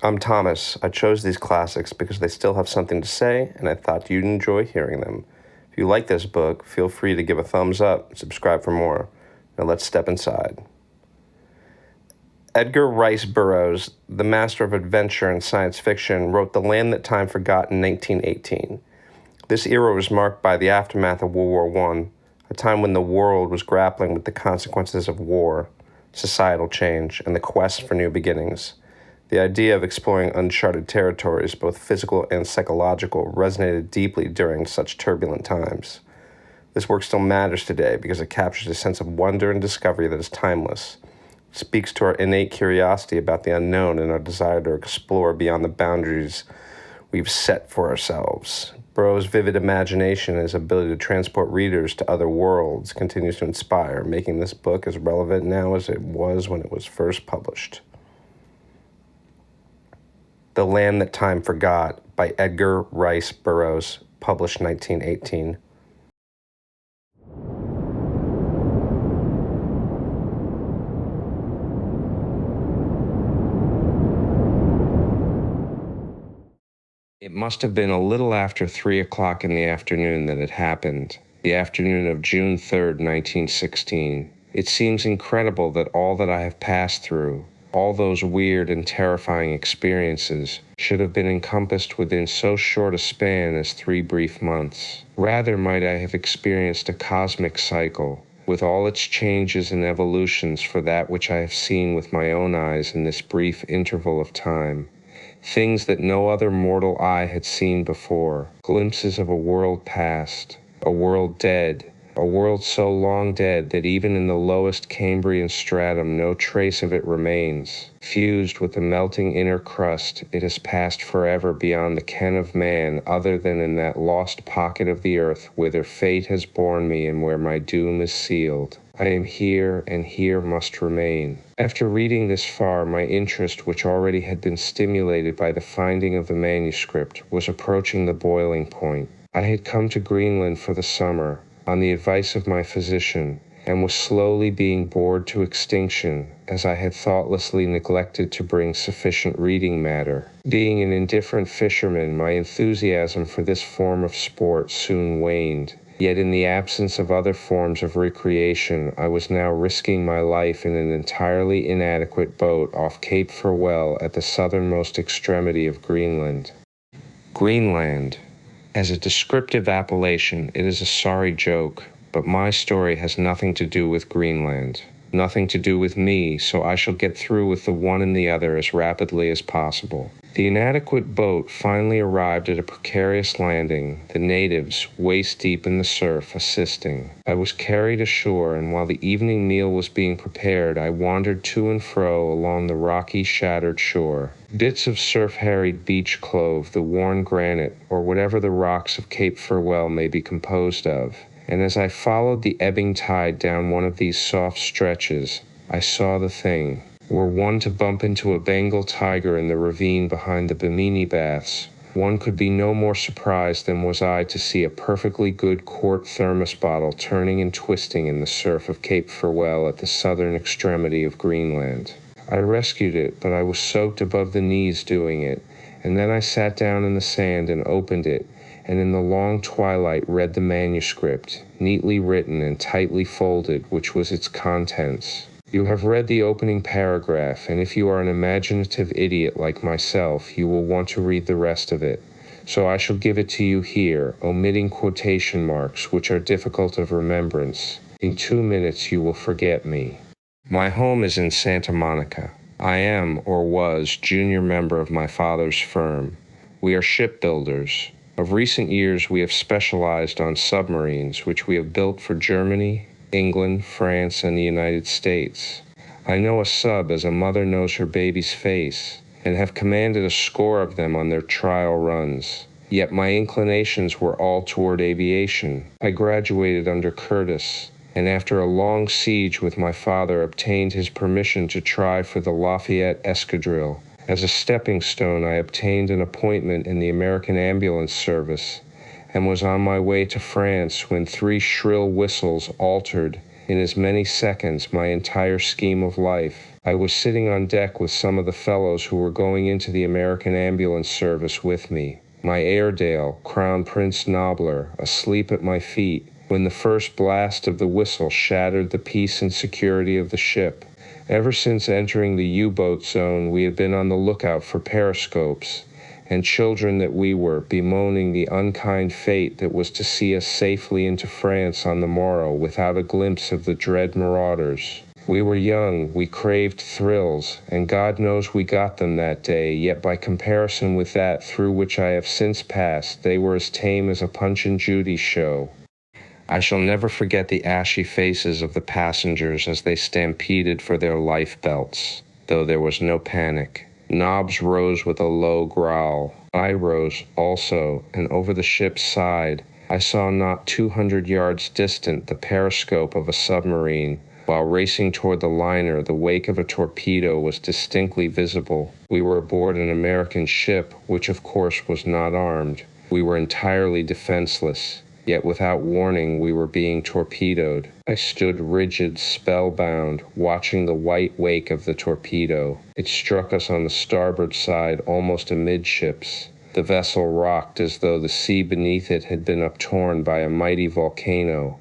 I'm Thomas. I chose these classics because they still have something to say, and I thought you'd enjoy hearing them. If you like this book, feel free to give a thumbs up and subscribe for more. Now let's step inside. Edgar Rice Burroughs, the master of adventure and science fiction, wrote The Land That Time Forgot in 1918. This era was marked by the aftermath of World War I, a time when the world was grappling with the consequences of war, societal change, and the quest for new beginnings. The idea of exploring uncharted territories, both physical and psychological, resonated deeply during such turbulent times. This work still matters today because it captures a sense of wonder and discovery that is timeless. It speaks to our innate curiosity about the unknown and our desire to explore beyond the boundaries we've set for ourselves. Burroughs' vivid imagination and his ability to transport readers to other worlds continues to inspire, making this book as relevant now as it was when it was first published. The Land That Time Forgot by Edgar Rice Burroughs, published 1918. It must have been a little after 3 o'clock in the afternoon that it happened, the afternoon of June 3rd, 1916. It seems incredible that all that I have passed through, all those weird and terrifying experiences, should have been encompassed within so short a span as 3 brief months. Rather might I have experienced a cosmic cycle, with all its changes and evolutions for that which I have seen with my own eyes in this brief interval of time. Things that no other mortal eye had seen before, glimpses of a world past, a world dead, a world so long dead that even in the lowest Cambrian stratum no trace of it remains. Fused with the melting inner crust, it has passed forever beyond the ken of man, other than in that lost pocket of the earth whither fate has borne me and where my doom is sealed. I am here, and here must remain. After reading this far, my interest, which already had been stimulated by the finding of the manuscript, was approaching the boiling point. I had come to Greenland for the summer, on the advice of my physician, and was slowly being bored to extinction, as I had thoughtlessly neglected to bring sufficient reading matter. Being an indifferent fisherman, my enthusiasm for this form of sport soon waned. Yet in the absence of other forms of recreation, I was now risking my life in an entirely inadequate boat off Cape Farewell at the southernmost extremity of Greenland. Greenland. As a descriptive appellation, it is a sorry joke, but my story has nothing to do with Greenland, nothing to do with me, so I shall get through with the one and the other as rapidly as possible. The inadequate boat finally arrived at a precarious landing, the natives, waist-deep in the surf, assisting. I was carried ashore, and while the evening meal was being prepared, I wandered to and fro along the rocky, shattered shore. Bits of surf-harried beach clove the worn granite, or whatever the rocks of Cape Farewell may be composed of, and as I followed the ebbing tide down one of these soft stretches, I saw the thing. Were one to bump into a Bengal tiger in the ravine behind the Bimini Baths, one could be no more surprised than was I to see a perfectly good quart thermos bottle turning and twisting in the surf of Cape Farewell at the southern extremity of Greenland. I rescued it, but I was soaked above the knees doing it, and then I sat down in the sand and opened it, and in the long twilight read the manuscript, neatly written and tightly folded, which was its contents. You have read the opening paragraph, and if you are an imaginative idiot like myself, you will want to read the rest of it. So I shall give it to you here, omitting quotation marks, which are difficult of remembrance. In 2 minutes you will forget me. My home is in Santa Monica. I am, or was, junior member of my father's firm. We are shipbuilders. Of recent years, we have specialized on submarines, which we have built for Germany, England, France, and the United States. I know a sub as a mother knows her baby's face, and have commanded a score of them on their trial runs. Yet my inclinations were all toward aviation. I graduated under Curtis, and after a long siege with my father obtained his permission to try for the Lafayette Escadrille. As a stepping stone, I obtained an appointment in the American Ambulance Service, and was on my way to France when 3 shrill whistles altered In as many seconds, my entire scheme of life. I was sitting on deck with some of the fellows who were going into the American ambulance service with me. My Airedale, Crown Prince Nobbler, asleep at my feet, when the first blast of the whistle shattered the peace and security of the ship. Ever since entering the U-boat zone, we had been on the lookout for periscopes, and children that we were, bemoaning the unkind fate that was to see us safely into France on the morrow without a glimpse of the dread marauders. We were young, we craved thrills, and God knows we got them that day, yet by comparison with that through which I have since passed, they were as tame as a Punch and Judy show. I shall never forget the ashy faces of the passengers as they stampeded for their life belts, though there was no panic. Nobbs rose with a low growl. I rose also, and over the ship's side, I saw not 200 yards distant the periscope of a submarine. While racing toward the liner, the wake of a torpedo was distinctly visible. We were aboard an American ship, which of course was not armed. We were entirely defenseless. Yet without warning, we were being torpedoed. I stood rigid, spellbound, watching the white wake of the torpedo. It struck us on the starboard side, almost amidships. The vessel rocked as though the sea beneath it had been uptorn by a mighty volcano.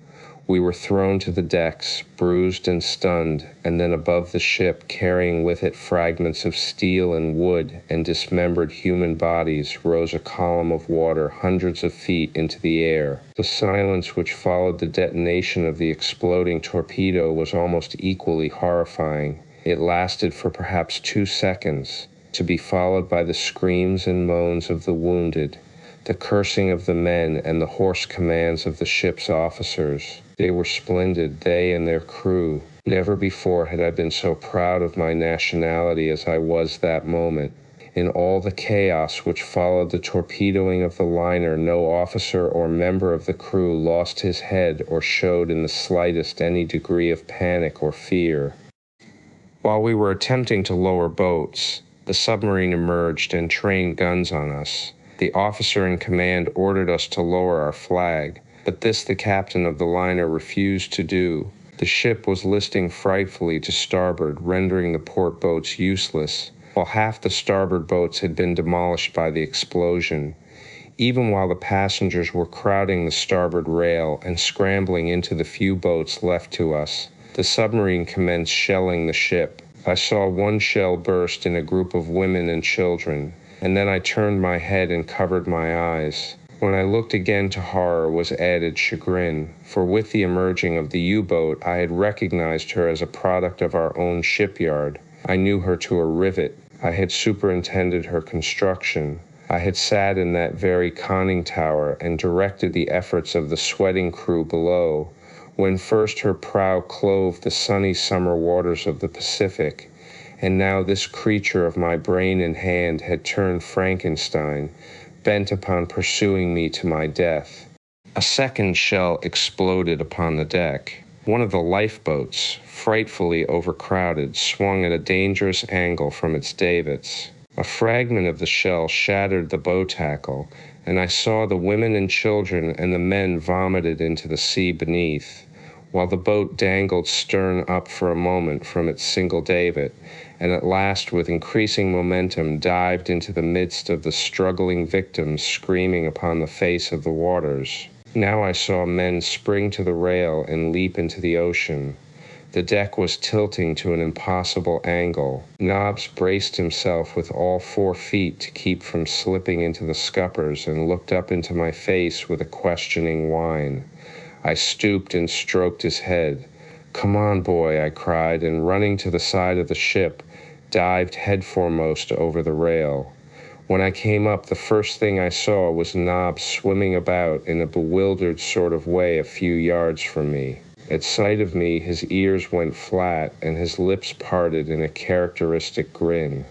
We were thrown to the decks, bruised and stunned, and then above the ship, carrying with it fragments of steel and wood and dismembered human bodies, rose a column of water hundreds of feet into the air. The silence which followed the detonation of the exploding torpedo was almost equally horrifying. It lasted for perhaps 2 seconds, to be followed by the screams and moans of the wounded, the cursing of the men, and the hoarse commands of the ship's officers. They were splendid, they and their crew. Never before had I been so proud of my nationality as I was that moment. In all the chaos which followed the torpedoing of the liner, no officer or member of the crew lost his head or showed in the slightest any degree of panic or fear. While we were attempting to lower boats, the submarine emerged and trained guns on us. The officer in command ordered us to lower our flag, but this the captain of the liner refused to do. The ship was listing frightfully to starboard, rendering the port boats useless, while half the starboard boats had been demolished by the explosion. Even while the passengers were crowding the starboard rail and scrambling into the few boats left to us, the submarine commenced shelling the ship. I saw one shell burst in a group of women and children, and then I turned my head and covered my eyes. When I looked again to horror was added chagrin, for with the emerging of the U-boat I had recognized her as a product of our own shipyard. I knew her to a rivet. I had superintended her construction. I had sat in that very conning tower and directed the efforts of the sweating crew below, when first her prow clove the sunny summer waters of the Pacific, and now this creature of my brain and hand had turned Frankenstein, bent upon pursuing me to my death. A second shell exploded upon the deck. One of the lifeboats, frightfully overcrowded, swung at a dangerous angle from its davits. A fragment of the shell shattered the bow tackle, and I saw the women and children and the men vomited into the sea beneath, while the boat dangled stern up for a moment from its single davit, and at last with increasing momentum dived into the midst of the struggling victims screaming upon the face of the waters. Now I saw men spring to the rail and leap into the ocean. The deck was tilting to an impossible angle. Nobbs braced himself with all 4 feet to keep from slipping into the scuppers and looked up into my face with a questioning whine. I stooped and stroked his head. "Come on, boy," I cried, and running to the side of the ship, dived headforemost over the rail. When I came up, the first thing I saw was Nobbs swimming about in a bewildered sort of way a few yards from me. At sight of me, his ears went flat and his lips parted in a characteristic grin.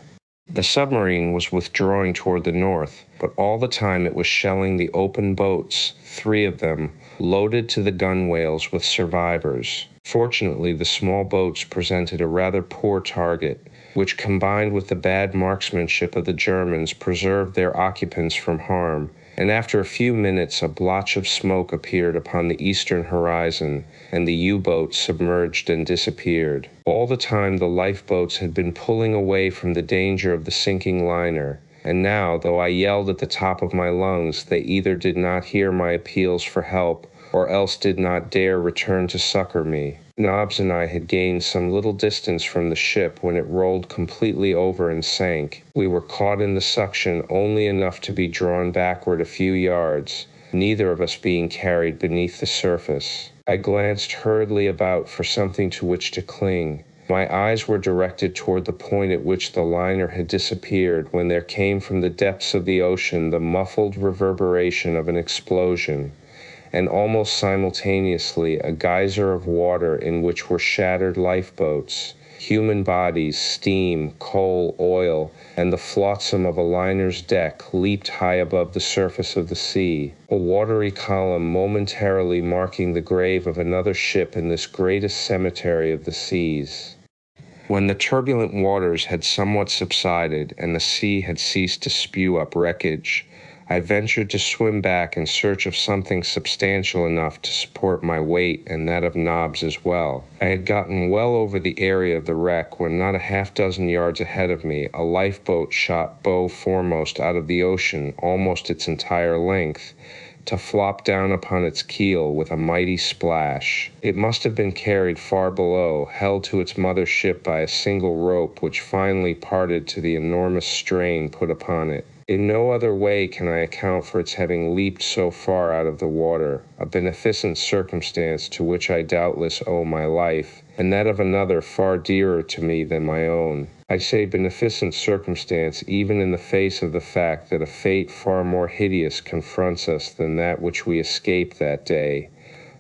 The submarine was withdrawing toward the north, but all the time it was shelling the open boats, 3 of them, loaded to the gunwales with survivors. Fortunately, the small boats presented a rather poor target, which combined with the bad marksmanship of the Germans preserved their occupants from harm, and after a few minutes a blotch of smoke appeared upon the eastern horizon, and the U-boat submerged and disappeared. All the time the lifeboats had been pulling away from the danger of the sinking liner, and now, though I yelled at the top of my lungs, they either did not hear my appeals for help, or else did not dare return to succor me. Nobbs and I had gained some little distance from the ship when it rolled completely over and sank. We were caught in the suction only enough to be drawn backward a few yards, neither of us being carried beneath the surface. I glanced hurriedly about for something to which to cling. My eyes were directed toward the point at which the liner had disappeared when there came from the depths of the ocean the muffled reverberation of an explosion, and almost simultaneously a geyser of water in which were shattered lifeboats, human bodies, steam, coal, oil, and the flotsam of a liner's deck leaped high above the surface of the sea, a watery column momentarily marking the grave of another ship in this greatest cemetery of the seas. When the turbulent waters had somewhat subsided and the sea had ceased to spew up wreckage, I ventured to swim back in search of something substantial enough to support my weight and that of Nobbs as well. I had gotten well over the area of the wreck when not a half-dozen yards ahead of me, a lifeboat shot bow foremost out of the ocean almost its entire length, to flop down upon its keel with a mighty splash. It must have been carried far below, held to its mother ship by a single rope which finally parted to the enormous strain put upon it. In no other way can I account for its having leaped so far out of the water, a beneficent circumstance to which I doubtless owe my life, and that of another far dearer to me than my own. I say beneficent circumstance even in the face of the fact that a fate far more hideous confronts us than that which we escaped that day.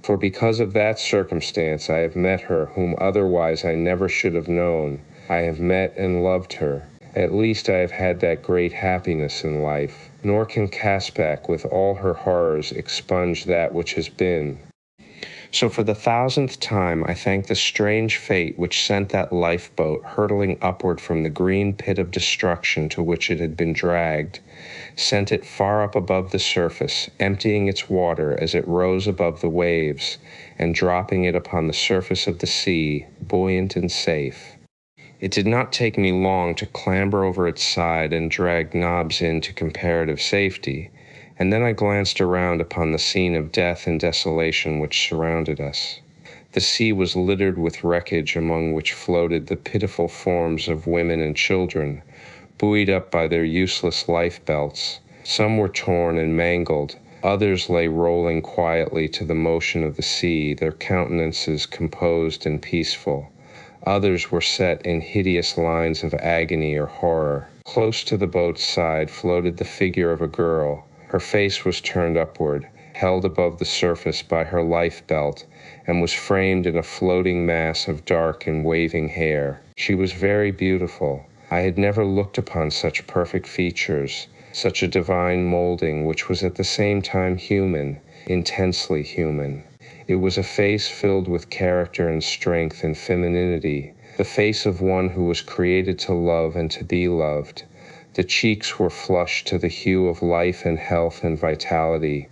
For because of that circumstance I have met her whom otherwise I never should have known. I have met and loved her. At least I have had that great happiness in life. Nor can Caspak with all her horrors expunge that which has been. So for the 1000th time I thank the strange fate which sent that lifeboat hurtling upward from the green pit of destruction to which it had been dragged, sent it far up above the surface, emptying its water as it rose above the waves, and dropping it upon the surface of the sea, buoyant and safe. It did not take me long to clamber over its side and drag Nobbs into comparative safety, and then I glanced around upon the scene of death and desolation which surrounded us. The sea was littered with wreckage among which floated the pitiful forms of women and children, buoyed up by their useless life belts. Some were torn and mangled, others lay rolling quietly to the motion of the sea, their countenances composed and peaceful. Others were set in hideous lines of agony or horror. Close to the boat's side floated the figure of a girl. Her face was turned upward, held above the surface by her life belt, and was framed in a floating mass of dark and waving hair. She was very beautiful. I had never looked upon such perfect features, such a divine molding which was at the same time human, intensely human. It was a face filled with character and strength and femininity, the face of one who was created to love and to be loved. The cheeks were flushed to the hue of life and health and vitality,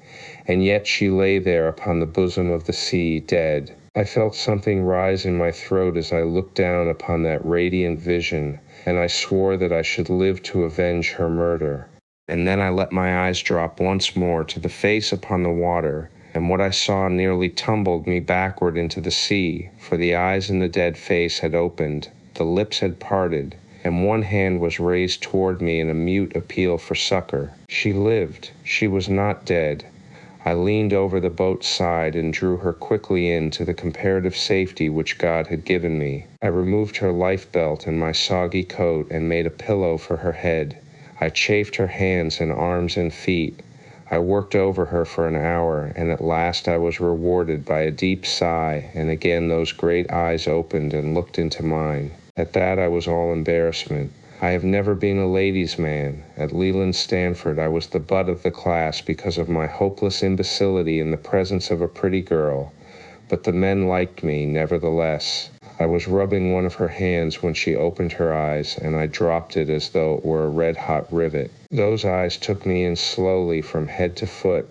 and yet she lay there upon the bosom of the sea, dead. I felt something rise in my throat as I looked down upon that radiant vision, and I swore that I should live to avenge her murder. And then I let my eyes drop once more to the face upon the water, and what I saw nearly tumbled me backward into the sea, for the eyes in the dead face had opened, the lips had parted, and one hand was raised toward me in a mute appeal for succor. She lived. She was not dead. I leaned over the boat's side and drew her quickly in to the comparative safety which God had given me. I removed her life belt and my soggy coat and made a pillow for her head. I chafed her hands and arms and feet. I worked over her for an hour, and at last I was rewarded by a deep sigh, and again those great eyes opened and looked into mine. At that I was all embarrassment. I have never been a ladies' man. At Leland Stanford I was the butt of the class because of my hopeless imbecility in the presence of a pretty girl, but the men liked me nevertheless. I was rubbing one of her hands when she opened her eyes, and I dropped it as though it were a red-hot rivet. Those eyes took me in slowly from head to foot.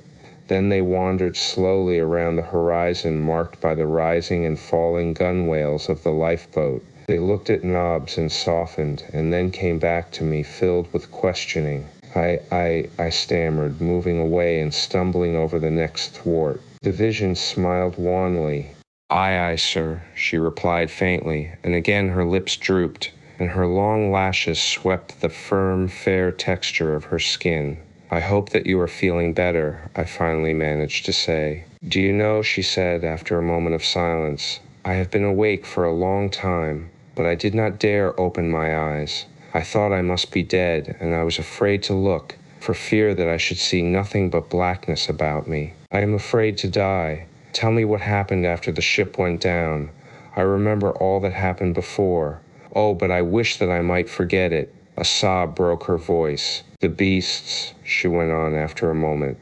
Then they wandered slowly around the horizon marked by the rising and falling gunwales of the lifeboat. They looked at Nobbs and softened, and then came back to me filled with questioning. I stammered, moving away and stumbling over the next thwart. The vision smiled wanly. "Aye, sir," she replied faintly, and again her lips drooped, and her long lashes swept the firm, fair texture of her skin. "I hope that you are feeling better," I finally managed to say. "Do you know," she said after a moment of silence, "I have been awake for a long time, but I did not dare open my eyes. I thought I must be dead, and I was afraid to look, for fear that I should see nothing but blackness about me. I am afraid to die. Tell me what happened after the ship went down. I remember all that happened before. Oh, but I wish that I might forget it." A sob broke her voice. "The beasts," she went on after a moment,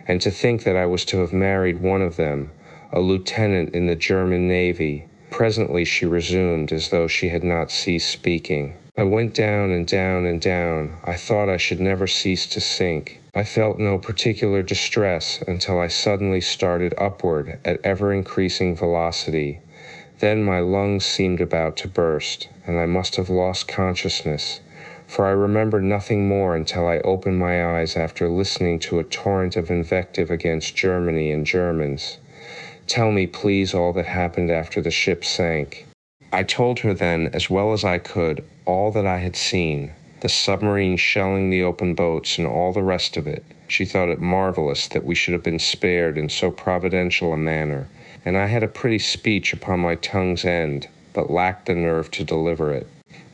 "and to think that I was to have married one of them, a lieutenant in the German Navy." Presently she resumed as though she had not ceased speaking. "I went down and down and down. I thought I should never cease to sink. I felt no particular distress until I suddenly started upward at ever-increasing velocity. Then my lungs seemed about to burst, and I must have lost consciousness, for I remember nothing more until I opened my eyes after listening to a torrent of invective against Germany and Germans. Tell me, please, all that happened after the ship sank." I told her then, as well as I could, all that I had seen, the submarine shelling the open boats and all the rest of it. She thought it marvelous that we should have been spared in so providential a manner, and I had a pretty speech upon my tongue's end, but lacked the nerve to deliver it.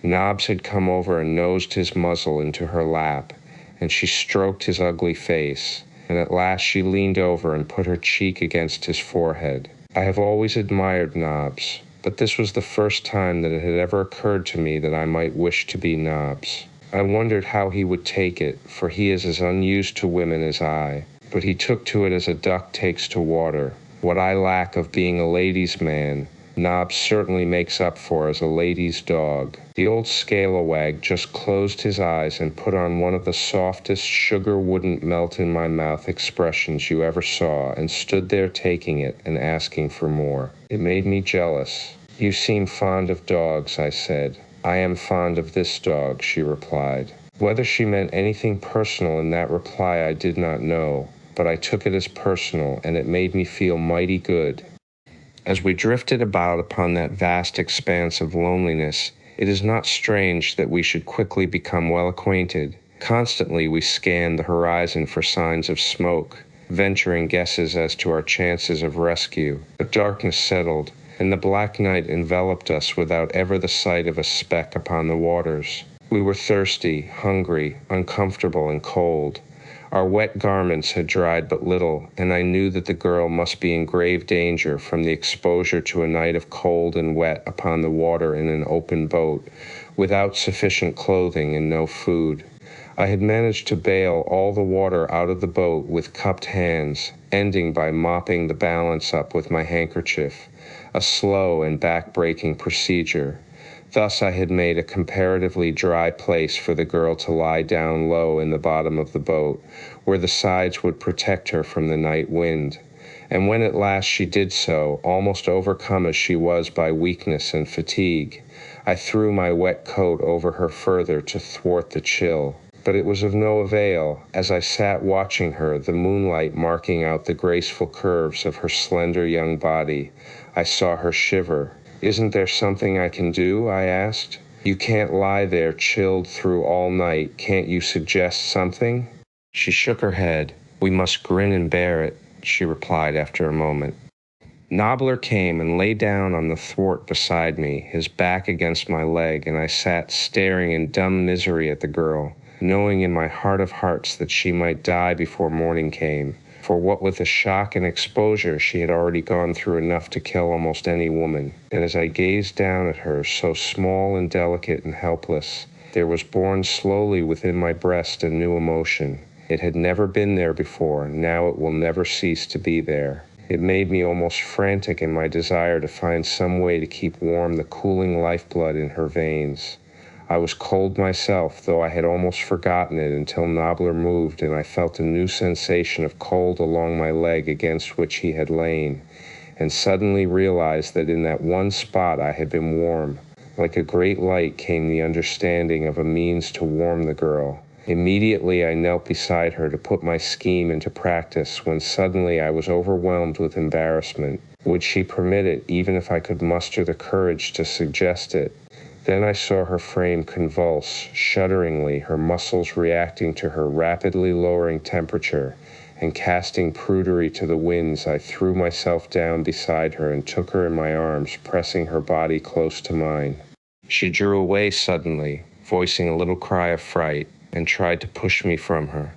Nobbs had come over and nosed his muzzle into her lap, and she stroked his ugly face, and at last she leaned over and put her cheek against his forehead. I have always admired Nobbs, but this was the first time that it had ever occurred to me that I might wish to be Nobbs. I wondered how he would take it, for he is as unused to women as I, but he took to it as a duck takes to water. What I lack of being a ladies' man, Nobbs certainly makes up for as a lady's dog. The old scalawag just closed his eyes and put on one of the softest sugar wouldn't melt in my mouth expressions you ever saw, and stood there taking it and asking for more. It made me jealous. "You seem fond of dogs," I said. "I am fond of this dog," she replied. Whether she meant anything personal in that reply I did not know, but I took it as personal, and it made me feel mighty good. As we drifted about upon that vast expanse of loneliness, it is not strange that we should quickly become well acquainted. Constantly we scanned the horizon for signs of smoke, venturing guesses as to our chances of rescue. But darkness settled, and the black night enveloped us without ever the sight of a speck upon the waters. We were thirsty, hungry, uncomfortable, and cold. Our wet garments had dried but little, and I knew that the girl must be in grave danger from the exposure to a night of cold and wet upon the water in an open boat, without sufficient clothing and no food. I had managed to bail all the water out of the boat with cupped hands, ending by mopping the balance up with my handkerchief, a slow and back-breaking procedure. Thus I had made a comparatively dry place for the girl to lie down low in the bottom of the boat, where the sides would protect her from the night wind. And when at last she did so, almost overcome as she was by weakness and fatigue, I threw my wet coat over her further to thwart the chill. But it was of no avail. As I sat watching her, the moonlight marking out the graceful curves of her slender young body, I saw her shiver. "Isn't there something I can do?" I asked. "You can't lie there chilled through all night. Can't you suggest something?" She shook her head. "We must grin and bear it," she replied after a moment. Nobbler came and lay down on the thwart beside me, his back against my leg, and I sat staring in dumb misery at the girl, knowing in my heart of hearts that she might die before morning came, for what with the shock and exposure she had already gone through enough to kill almost any woman. And as I gazed down at her, so small and delicate and helpless, there was born slowly within my breast a new emotion. It had never been there before, now it will never cease to be there. It made me almost frantic in my desire to find some way to keep warm the cooling lifeblood in her veins. I was cold myself, though I had almost forgotten it until Nobbler moved and I felt a new sensation of cold along my leg against which he had lain, and suddenly realized that in that one spot I had been warm. Like a great light came the understanding of a means to warm the girl. Immediately I knelt beside her to put my scheme into practice, when suddenly I was overwhelmed with embarrassment. Would she permit it, even if I could muster the courage to suggest it? Then I saw her frame convulse, shudderingly, her muscles reacting to her rapidly lowering temperature, and casting prudery to the winds, I threw myself down beside her and took her in my arms, pressing her body close to mine. She drew away suddenly, voicing a little cry of fright, and tried to push me from her.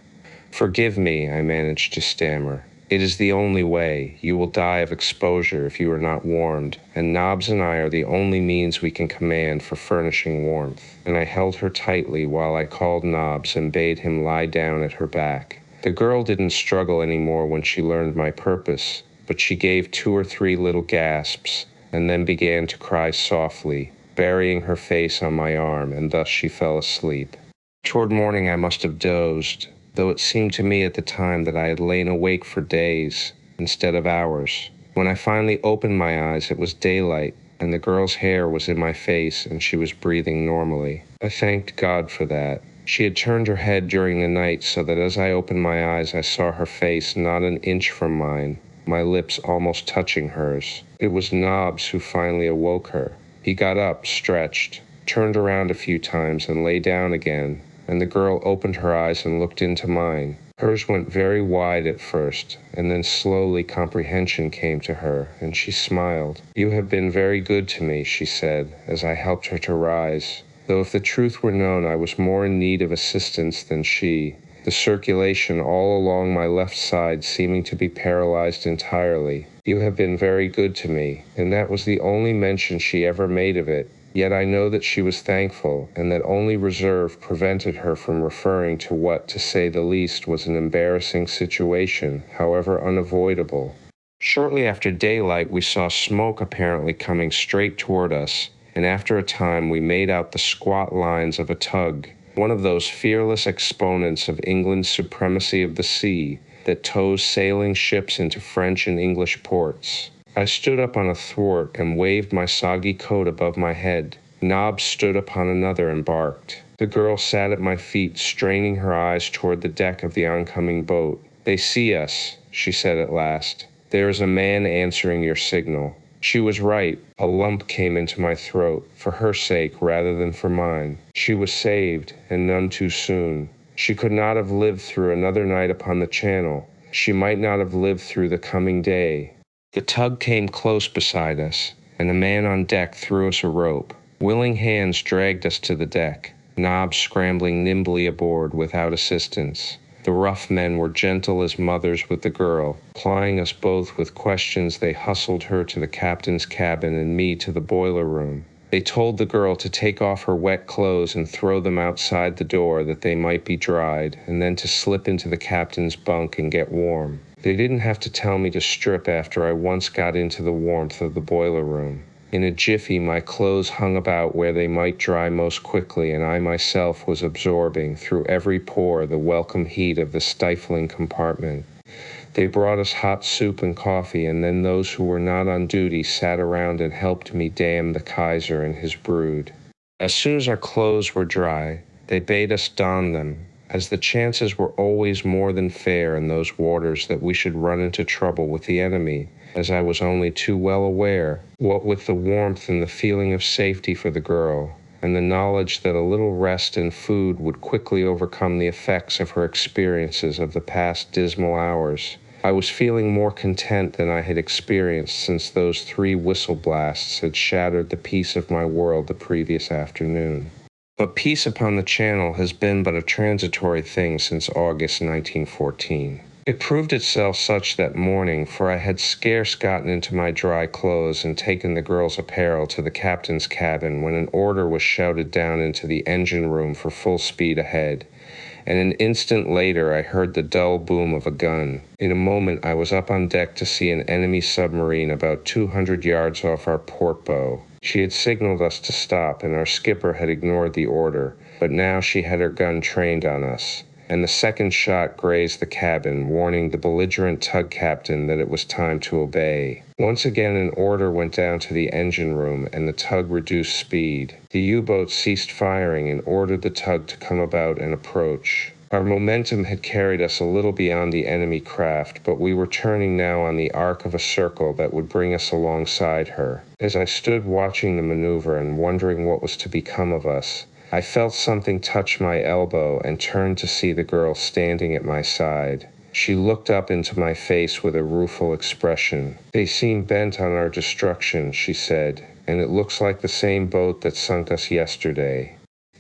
"Forgive me," I managed to stammer. "It is the only way. You will die of exposure if you are not warmed, and Nobbs and I are the only means we can command for furnishing warmth." And I held her tightly while I called Nobbs and bade him lie down at her back. The girl didn't struggle any more when she learned my purpose, but she gave 2 or 3 little gasps, and then began to cry softly, burying her face on my arm, and thus she fell asleep. Toward morning I must have dozed, though it seemed to me at the time that I had lain awake for days instead of hours. When I finally opened my eyes, it was daylight, and the girl's hair was in my face, and she was breathing normally. I thanked God for that. She had turned her head during the night so that as I opened my eyes I saw her face not an inch from mine, my lips almost touching hers. It was Nobbs who finally awoke her. He got up, stretched, turned around a few times, and lay down again, and the girl opened her eyes and looked into mine. Hers went very wide at first, and then slowly comprehension came to her, and she smiled. "You have been very good to me," she said, as I helped her to rise, though if the truth were known I was more in need of assistance than she, the circulation all along my left side seeming to be paralyzed entirely. "You have been very good to me," and that was the only mention she ever made of it. Yet I know that she was thankful, and that only reserve prevented her from referring to what, to say the least, was an embarrassing situation, however unavoidable. Shortly after daylight we saw smoke apparently coming straight toward us, and after a time we made out the squat lines of a tug, one of those fearless exponents of England's supremacy of the sea that tows sailing ships into French and English ports. I stood up on a thwart and waved my soggy coat above my head. Nobbs stood upon another and barked. The girl sat at my feet, straining her eyes toward the deck of the oncoming boat. "They see us," she said at last. "There is a man answering your signal." She was right. A lump came into my throat, for her sake rather than for mine. She was saved, and none too soon. She could not have lived through another night upon the Channel. She might not have lived through the coming day. The tug came close beside us, and a man on deck threw us a rope. Willing hands dragged us to the deck, Nobbs scrambling nimbly aboard without assistance. The rough men were gentle as mothers with the girl. Plying us both with questions, they hustled her to the captain's cabin and me to the boiler room. They told the girl to take off her wet clothes and throw them outside the door that they might be dried, and then to slip into the captain's bunk and get warm. They didn't have to tell me to strip after I once got into the warmth of the boiler room. In a jiffy, my clothes hung about where they might dry most quickly, and I myself was absorbing, through every pore, the welcome heat of the stifling compartment. They brought us hot soup and coffee, and then those who were not on duty sat around and helped me damn the Kaiser and his brood. As soon as our clothes were dry, they bade us don them, as the chances were always more than fair in those waters that we should run into trouble with the enemy, as I was only too well aware, what with the warmth and the feeling of safety for the girl, and the knowledge that a little rest and food would quickly overcome the effects of her experiences of the past dismal hours. I was feeling more content than I had experienced since those 3 whistle blasts had shattered the peace of my world the previous afternoon. But peace upon the Channel has been but a transitory thing since August 1914. It proved itself such that morning, for I had scarce gotten into my dry clothes and taken the girl's apparel to the captain's cabin when an order was shouted down into the engine room for full speed ahead, and an instant later I heard the dull boom of a gun. In a moment I was up on deck to see an enemy submarine about 200 yards off our port bow. She had signaled us to stop, and our skipper had ignored the order, but now she had her gun trained on us, and the second shot grazed the cabin, warning the belligerent tug captain that it was time to obey. Once again an order went down to the engine room, and the tug reduced speed. The U-boat ceased firing and ordered the tug to come about and approach. Our momentum had carried us a little beyond the enemy craft, but we were turning now on the arc of a circle that would bring us alongside her. As I stood watching the maneuver and wondering what was to become of us, I felt something touch my elbow and turned to see the girl standing at my side. She looked up into my face with a rueful expression. "They seem bent on our destruction," she said, "and it looks like the same boat that sunk us yesterday."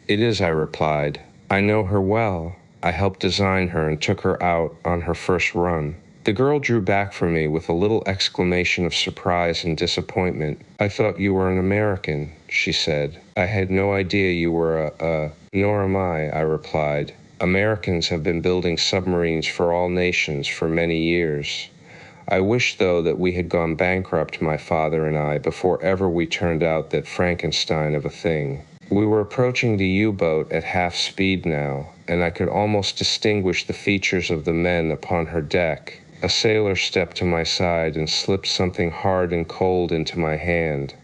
"It is," I replied. "I know her well. I helped design her and took her out on her first run." The girl drew back from me with a little exclamation of surprise and disappointment. "I thought you were an American," she said. "I had no idea you were Nor am I replied. "Americans have been building submarines for all nations for many years. I wish, though, that we had gone bankrupt, my father and I, before ever we turned out that Frankenstein of a thing." We were approaching the U-boat at half speed now, and I could almost distinguish the features of the men upon her deck. A sailor stepped to my side and slipped something hard and cold into my hand.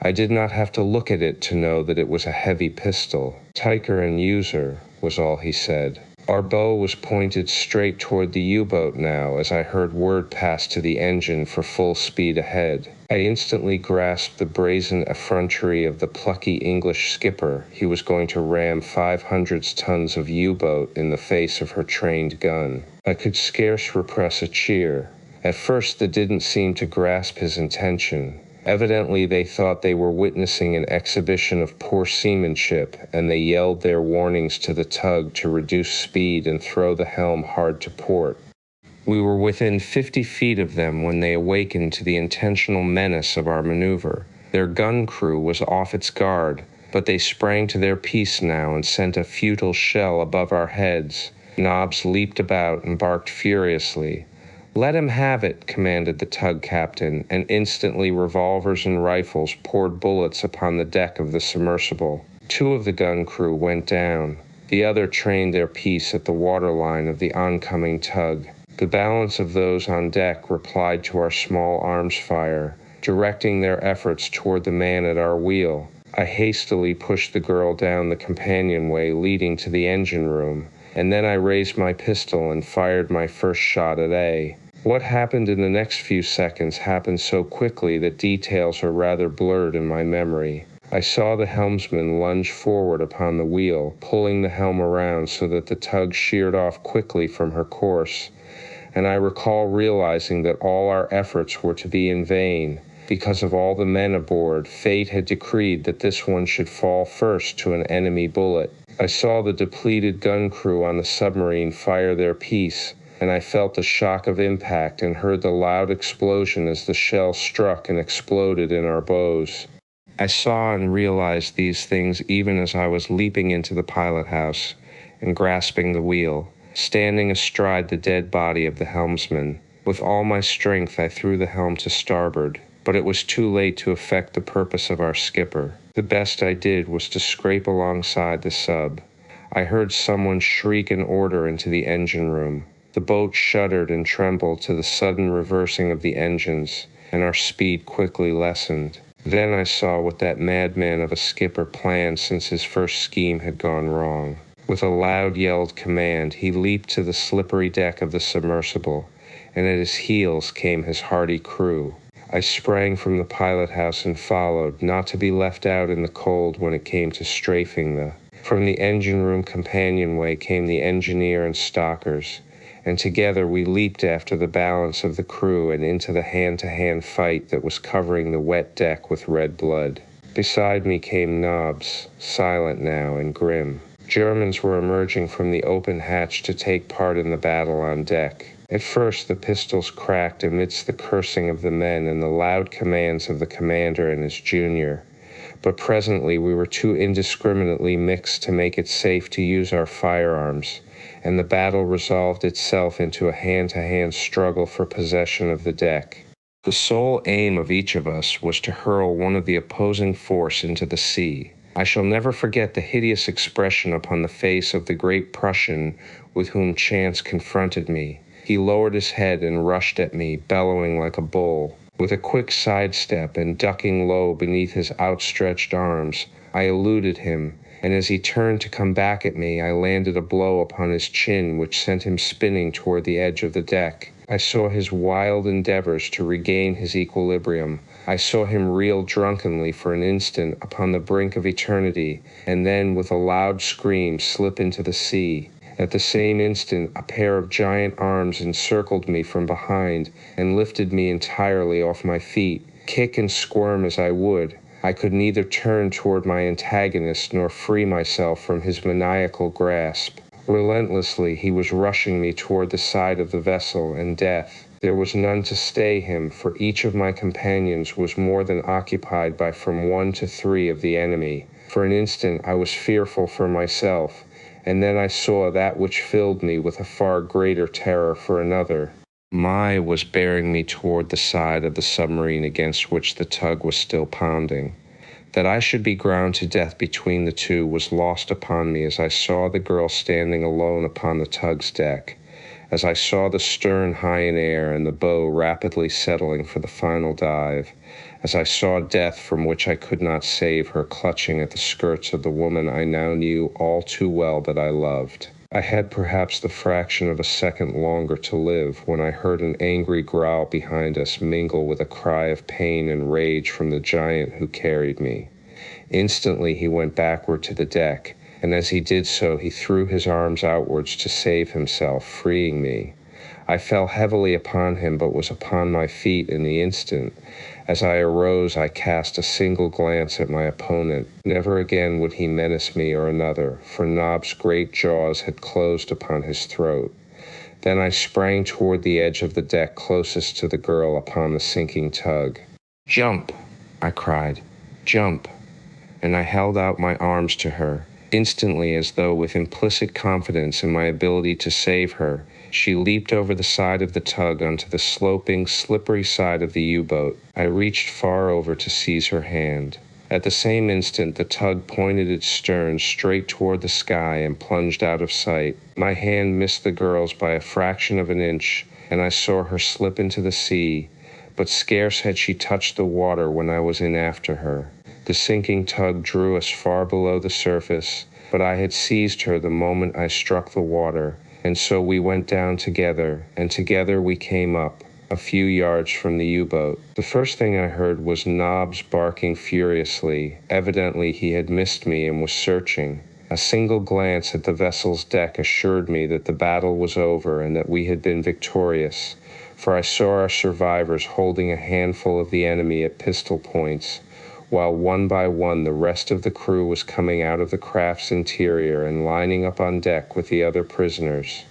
I did not have to look at it to know that it was a heavy pistol. "Tiker and user," was all he said. Our bow was pointed straight toward the U-boat now as I heard word pass to the engine for full speed ahead. I instantly grasped the brazen effrontery of the plucky English skipper. He was going to ram 500 tons of U-boat in the face of her trained gun. I could scarce repress a cheer. At first they didn't seem to grasp his intention. Evidently they thought they were witnessing an exhibition of poor seamanship, and they yelled their warnings to the tug to reduce speed and throw the helm hard to port. We were within 50 feet of them when they awakened to the intentional menace of our maneuver. Their gun crew was off its guard, but they sprang to their piece now and sent a futile shell above our heads. Knobs leaped about and barked furiously. "Let him have it," commanded the tug captain, and instantly revolvers and rifles poured bullets upon the deck of the submersible. 2 of the gun crew went down. The other trained their piece at the waterline of the oncoming tug. The balance of those on deck replied to our small arms fire, directing their efforts toward the man at our wheel. I hastily pushed the girl down the companionway leading to the engine room, and then I raised my pistol and fired my first shot at A. What happened in the next few seconds happened so quickly that details are rather blurred in my memory. I saw the helmsman lunge forward upon the wheel, pulling the helm around so that the tug sheered off quickly from her course, and I recall realizing that all our efforts were to be in vain. Because of all the men aboard, fate had decreed that this one should fall first to an enemy bullet. I saw the depleted gun crew on the submarine fire their piece, and I felt the shock of impact and heard the loud explosion as the shell struck and exploded in our bows. I saw and realized these things even as I was leaping into the pilot house and grasping the wheel, standing astride the dead body of the helmsman. With all my strength I threw the helm to starboard, but it was too late to effect the purpose of our skipper. The best I did was to scrape alongside the sub. I heard someone shriek an order into the engine room. The boat shuddered and trembled to the sudden reversing of the engines, and our speed quickly lessened. Then I saw what that madman of a skipper planned since his first scheme had gone wrong. With a loud yelled command, he leaped to the slippery deck of the submersible, and at his heels came his hardy crew. I sprang from the pilot house and followed, not to be left out in the cold when it came to strafing the. From the engine room companionway came the engineer and stockers, and together we leaped after the balance of the crew and into the hand-to-hand fight that was covering the wet deck with red blood. Beside me came Knobs, silent now and grim. Germans were emerging from the open hatch to take part in the battle on deck. At first the pistols cracked amidst the cursing of the men and the loud commands of the commander and his junior, but presently we were too indiscriminately mixed to make it safe to use our firearms, and the battle resolved itself into a hand-to-hand struggle for possession of the deck. The sole aim of each of us was to hurl one of the opposing force into the sea. I shall never forget the hideous expression upon the face of the great Prussian with whom chance confronted me. He lowered his head and rushed at me, bellowing like a bull. With a quick sidestep and ducking low beneath his outstretched arms, I eluded him, and as he turned to come back at me, I landed a blow upon his chin which sent him spinning toward the edge of the deck. I saw his wild endeavors to regain his equilibrium. I saw him reel drunkenly for an instant upon the brink of eternity, and then with a loud scream slip into the sea. At the same instant, a pair of giant arms encircled me from behind and lifted me entirely off my feet. Kick and squirm as I would, I could neither turn toward my antagonist nor free myself from his maniacal grasp. Relentlessly, he was rushing me toward the side of the vessel and death. There was none to stay him, for each of my companions was more than occupied by from 1 to 3 of the enemy. For an instant I was fearful for myself, and then I saw that which filled me with a far greater terror for another. Mai was bearing me toward the side of the submarine against which the tug was still pounding. That I should be ground to death between the two was lost upon me as I saw the girl standing alone upon the tug's deck, as I saw the stern high in air and the bow rapidly settling for the final dive, as I saw death from which I could not save her clutching at the skirts of the woman I now knew all too well that I loved. I had perhaps the fraction of a second longer to live when I heard an angry growl behind us mingle with a cry of pain and rage from the giant who carried me. Instantly he went backward to the deck, and as he did so he threw his arms outwards to save himself, freeing me. I fell heavily upon him, but was upon my feet in the instant. As I arose, I cast a single glance at my opponent. Never again would he menace me or another, for Nob's great jaws had closed upon his throat. Then I sprang toward the edge of the deck closest to the girl upon the sinking tug. "Jump!" I cried. "Jump!" And I held out my arms to her. Instantly, as though with implicit confidence in my ability to save her, she leaped over the side of the tug onto the sloping, slippery side of the U-boat. I reached far over to seize her hand. At the same instant, the tug pointed its stern straight toward the sky and plunged out of sight. My hand missed the girl's by a fraction of an inch, and I saw her slip into the sea, but scarce had she touched the water when I was in after her. The sinking tug drew us far below the surface, but I had seized her the moment I struck the water, and so we went down together, and together we came up, a few yards from the U-boat. The first thing I heard was Nobs barking furiously. Evidently he had missed me and was searching. A single glance at the vessel's deck assured me that the battle was over and that we had been victorious, for I saw our survivors holding a handful of the enemy at pistol points, while one by one the rest of the crew was coming out of the craft's interior and lining up on deck with the other prisoners.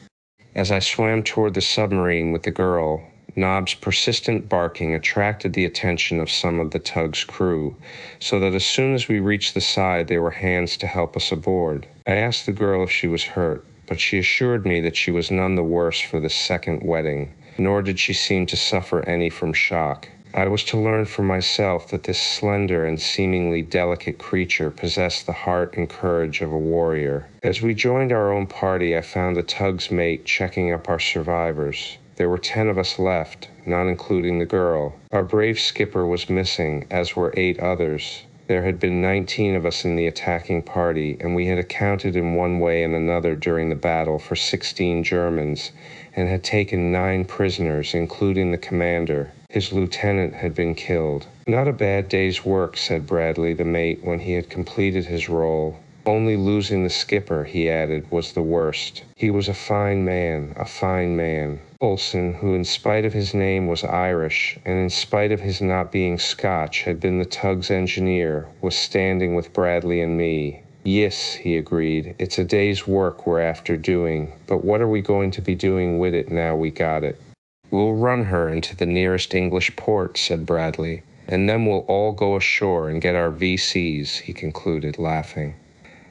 As I swam toward the submarine with the girl, Nob's persistent barking attracted the attention of some of the tug's crew, so that as soon as we reached the side there were hands to help us aboard. I asked the girl if she was hurt, but she assured me that she was none the worse for this second wetting, nor did she seem to suffer any from shock. I was to learn for myself that this slender and seemingly delicate creature possessed the heart and courage of a warrior. As we joined our own party, I found the tug's mate checking up our survivors. There were 10 of us left, not including the girl. Our brave skipper was missing, as were 8 others. There had been 19 of us in the attacking party, and we had accounted in one way and another during the battle for 16 Germans, and had taken 9 prisoners, including the commander. His lieutenant had been killed. "Not a bad day's work," said Bradley, the mate, when he had completed his role. "Only losing the skipper," he added, "was the worst. He was a fine man, a fine man." Olsen, who in spite of his name was Irish, and in spite of his not being Scotch, had been the tug's engineer, was standing with Bradley and me. "Yis," he agreed, "it's a day's work we're after doing, but what are we going to be doing with it now we got it?" "We'll run her into the nearest English port," said Bradley. and then we'll all go ashore and get our VCs, he concluded, laughing.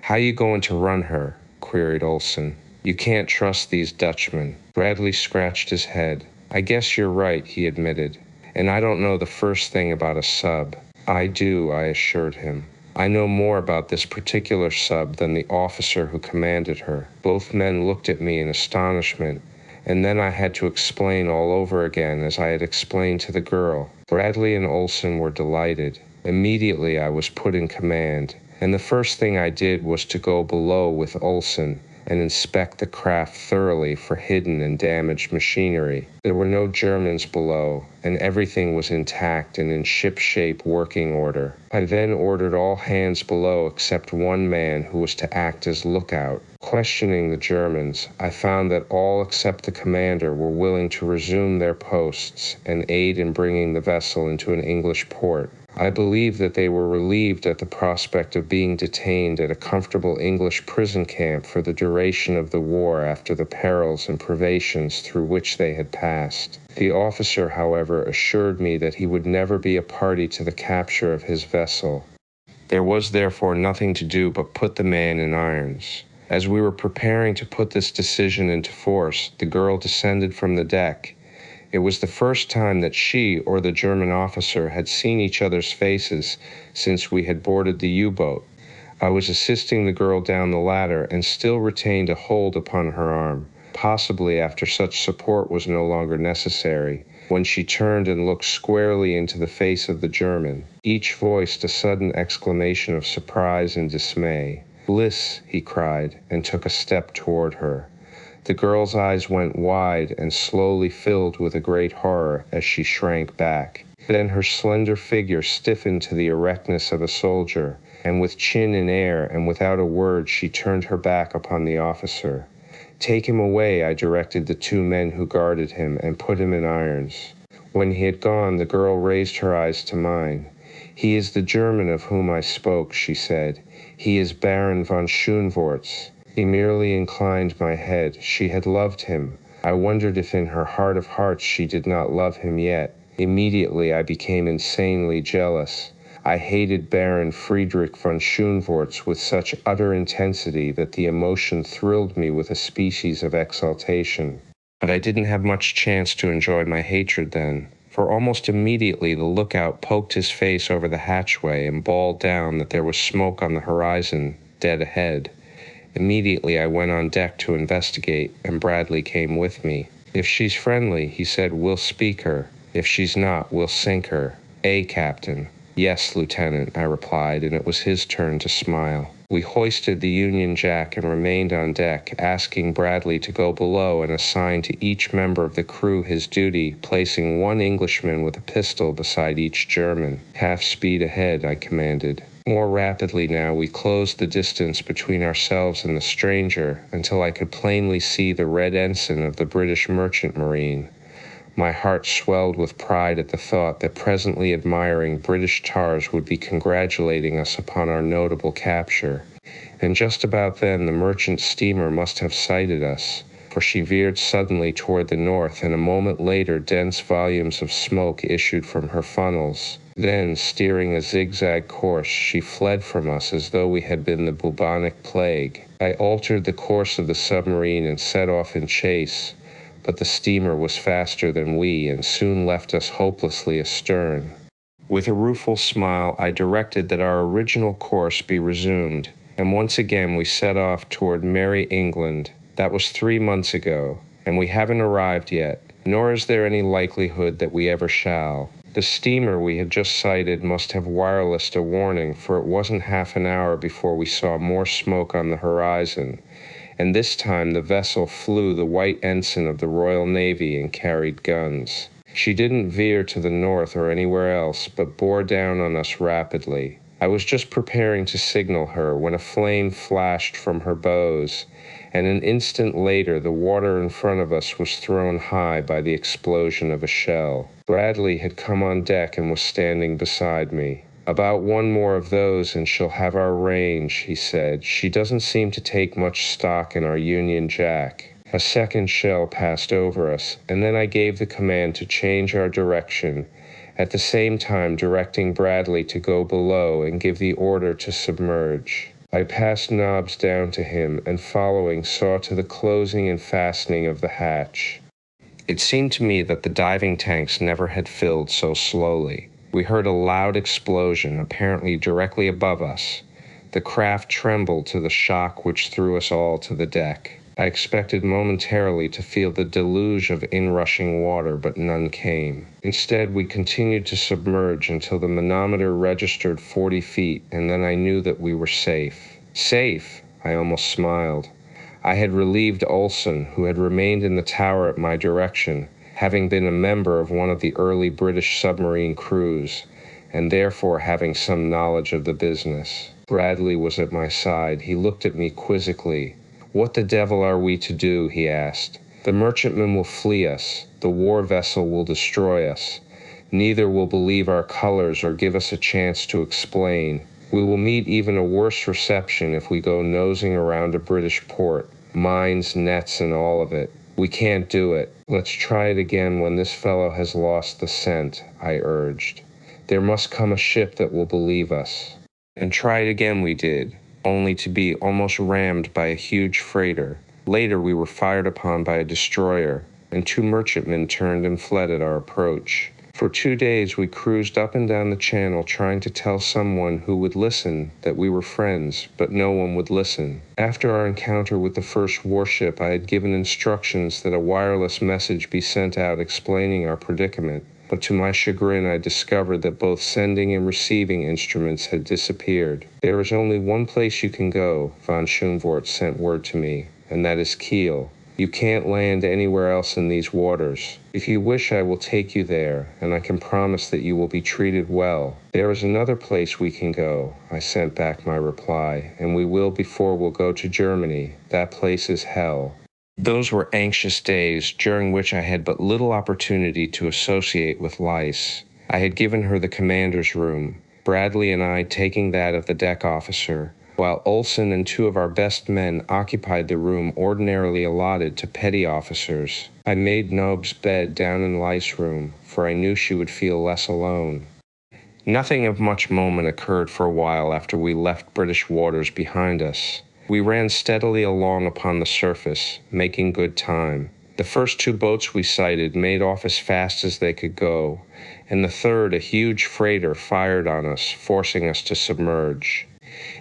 How you going to run her? Queried Olson. You can't trust these Dutchmen. Bradley scratched his head. I guess you're right, he admitted. And I don't know the first thing about a sub. I do, I assured him. I know more about this particular sub than the officer who commanded her. Both men looked at me in astonishment, and then I had to explain all over again as I had explained to the girl. Bradley and Olson were delighted. Immediately I was put in command, and the first thing I did was to go below with Olson and inspect the craft thoroughly for hidden and damaged machinery. There were no Germans below, and everything was intact and in ship-shape working order. I then ordered all hands below except one man who was to act as lookout. Questioning the Germans, I found that all except the commander were willing to resume their posts and aid in bringing the vessel into an English port. I believe that they were relieved at the prospect of being detained at a comfortable English prison camp for the duration of the war after the perils and privations through which they had passed. The officer, however, assured me that he would never be a party to the capture of his vessel. There was therefore nothing to do but put the man in irons. As we were preparing to put this decision into force, the girl descended from the deck. It was the first time that she or the German officer had seen each other's faces since we had boarded the U-boat. I was assisting the girl down the ladder and still retained a hold upon her arm, possibly after such support was no longer necessary, when she turned and looked squarely into the face of the German. Each voiced a sudden exclamation of surprise and dismay. "Bliss," he cried, and took a step toward her. The girl's eyes went wide and slowly filled with a great horror as she shrank back. Then her slender figure stiffened to the erectness of a soldier, and with chin in air and without a word she turned her back upon the officer. "Take him away," I directed the two men who guarded him, and put him in irons. When he had gone, the girl raised her eyes to mine. "He is the German of whom I spoke," she said. "He is Baron von Schoenvorts." He merely inclined my head. She had loved him. I wondered if in her heart of hearts she did not love him yet. Immediately I became insanely jealous. I hated Baron Friedrich von Schoenvorts with such utter intensity that the emotion thrilled me with a species of exaltation. But I didn't have much chance to enjoy my hatred then, for almost immediately the lookout poked his face over the hatchway and bawled down that there was smoke on the horizon, dead ahead. Immediately I went on deck to investigate, and Bradley came with me. "If she's friendly," he said, "we'll speak her. If she's not, we'll sink her." Captain." "Yes, Lieutenant," I replied, and it was his turn to smile. We hoisted the Union Jack and remained on deck, asking Bradley to go below and assign to each member of the crew his duty, placing one Englishman with a pistol beside each German. "Half speed ahead," I commanded. More rapidly now, we closed the distance between ourselves and the stranger until I could plainly see the red ensign of the British Merchant Marine. My heart swelled with pride at the thought that presently admiring British tars would be congratulating us upon our notable capture. And just about then the merchant steamer must have sighted us, for she veered suddenly toward the north, and a moment later dense volumes of smoke issued from her funnels. Then, steering a zigzag course, she fled from us as though we had been the bubonic plague. I altered the course of the submarine and set off in chase, but the steamer was faster than we and soon left us hopelessly astern. With a rueful smile, I directed that our original course be resumed, and once again we set off toward merry England. That was 3 months ago, and we haven't arrived yet, nor is there any likelihood that we ever shall. The steamer we had just sighted must have wirelessed a warning, for it wasn't half an hour before we saw more smoke on the horizon, and this time the vessel flew the white ensign of the Royal Navy and carried guns. She didn't veer to the north or anywhere else, but bore down on us rapidly. I was just preparing to signal her when a flame flashed from her bows, and an instant later the water in front of us was thrown high by the explosion of a shell. Bradley had come on deck and was standing beside me. "About one more of those and she'll have our range," he said. "She doesn't seem to take much stock in our Union Jack." A second shell passed over us, and then I gave the command to change our direction, at the same time directing Bradley to go below and give the order to submerge. I passed knobs down to him and following saw to the closing and fastening of the hatch. It seemed to me that the diving tanks never had filled so slowly. We heard a loud explosion, apparently directly above us. The craft trembled to the shock which threw us all to the deck. I expected momentarily to feel the deluge of inrushing water, but none came. Instead, we continued to submerge until the manometer registered 40 feet, and then I knew that we were safe. Safe! I almost smiled. I had relieved Olson, who had remained in the tower at my direction, having been a member of one of the early British submarine crews, and therefore having some knowledge of the business. Bradley was at my side. He looked at me quizzically. "What the devil are we to do?" he asked. "The merchantman will flee us. The war vessel will destroy us. Neither will believe our colors or give us a chance to explain. We will meet even a worse reception if we go nosing around a British port. Mines, nets, and all of it. We can't do it. Let's try it again when this fellow has lost the scent," I urged. "There must come a ship that will believe us." And try it again we did, only to be almost rammed by a huge freighter. Later we were fired upon by a destroyer, and 2 merchantmen turned and fled at our approach. For 2 days we cruised up and down the channel trying to tell someone who would listen that we were friends, but no one would listen. After our encounter with the first warship, I had given instructions that a wireless message be sent out explaining our predicament, but to my chagrin I discovered that both sending and receiving instruments had disappeared. "There is only one place you can go," von Schoenvorts sent word to me, "and that is Kiel. You can't land anywhere else in these waters. If you wish, I will take you there, and I can promise that you will be treated well." "There is another place we can go," I sent back my reply, "and we will before we'll go to Germany. That place is hell." Those were anxious days, during which I had but little opportunity to associate with Lice. I had given her the commander's room, Bradley and I taking that of the deck officer, while Olson and 2 of our best men occupied the room ordinarily allotted to petty officers. I made Nob's bed down in Lice's room, for I knew she would feel less alone. Nothing of much moment occurred for a while after we left British waters behind us. We ran steadily along upon the surface, making good time. The first 2 boats we sighted made off as fast as they could go, and the third, a huge freighter, fired on us, forcing us to submerge.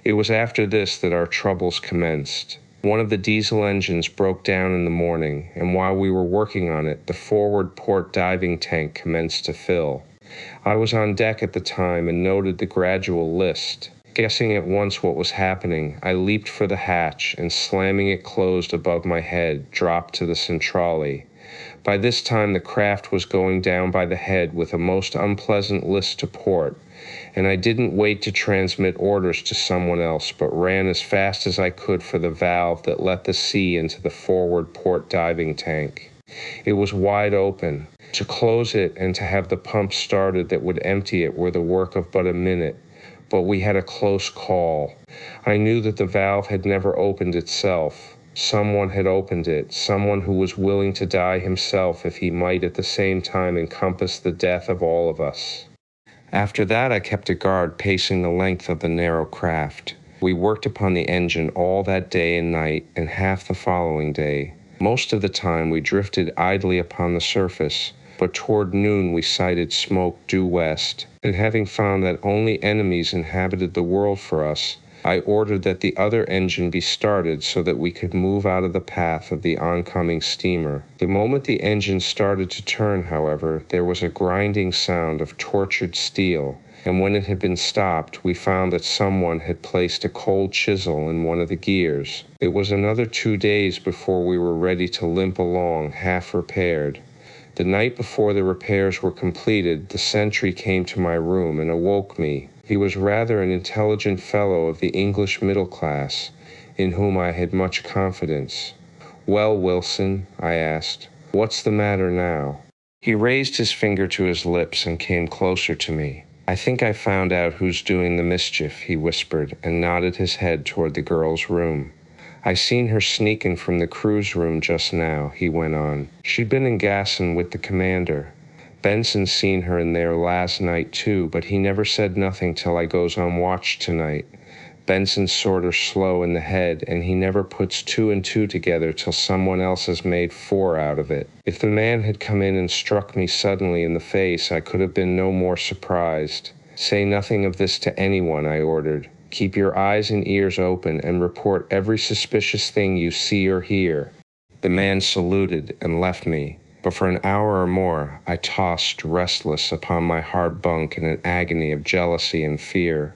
It was after this that our troubles commenced. One of the diesel engines broke down in the morning, and while we were working on it, the forward port diving tank commenced to fill. I was on deck at the time and noted the gradual list. Guessing at once what was happening, I leaped for the hatch and, slamming it closed above my head, dropped to the centrale. By this time the craft was going down by the head with a most unpleasant list to port, and I didn't wait to transmit orders to someone else, but ran as fast as I could for the valve that let the sea into the forward port diving tank. It was wide open. To close it and to have the pump started that would empty it were the work of but a minute, but we had a close call. I knew that the valve had never opened itself. Someone had opened it, someone who was willing to die himself if he might at the same time encompass the death of all of us. After that I kept a guard pacing the length of the narrow craft. We worked upon the engine all that day and night, and half the following day. Most of the time we drifted idly upon the surface, but toward noon we sighted smoke due west, and having found that only enemies inhabited the world for us, I ordered that the other engine be started so that we could move out of the path of the oncoming steamer. The moment the engine started to turn, however, there was a grinding sound of tortured steel, and when it had been stopped, we found that someone had placed a cold chisel in one of the gears. It was another 2 days before we were ready to limp along, half repaired. The night before the repairs were completed, the sentry came to my room and awoke me. He was rather an intelligent fellow of the English middle class, in whom I had much confidence. "Well, Wilson," I asked, "what's the matter now?" He raised his finger to his lips and came closer to me. "I think I found out who's doing the mischief," he whispered, and nodded his head toward the girl's room. "I seen her sneaking from the crew's room just now," he went on. "She'd been in Gasson with the commander. Benson seen her in there last night too, but he never said nothing till I goes on watch tonight. Benson's sorter slow in the head, and he never puts two and two together till someone else has made four out of it. If the man had come in and struck me suddenly in the face, I could have been no more surprised. Say nothing of this to anyone, I ordered. Keep your eyes and ears open and report every suspicious thing you see or hear. The man saluted and left me, but for an hour or more I tossed restless upon my hard bunk in an agony of jealousy and fear.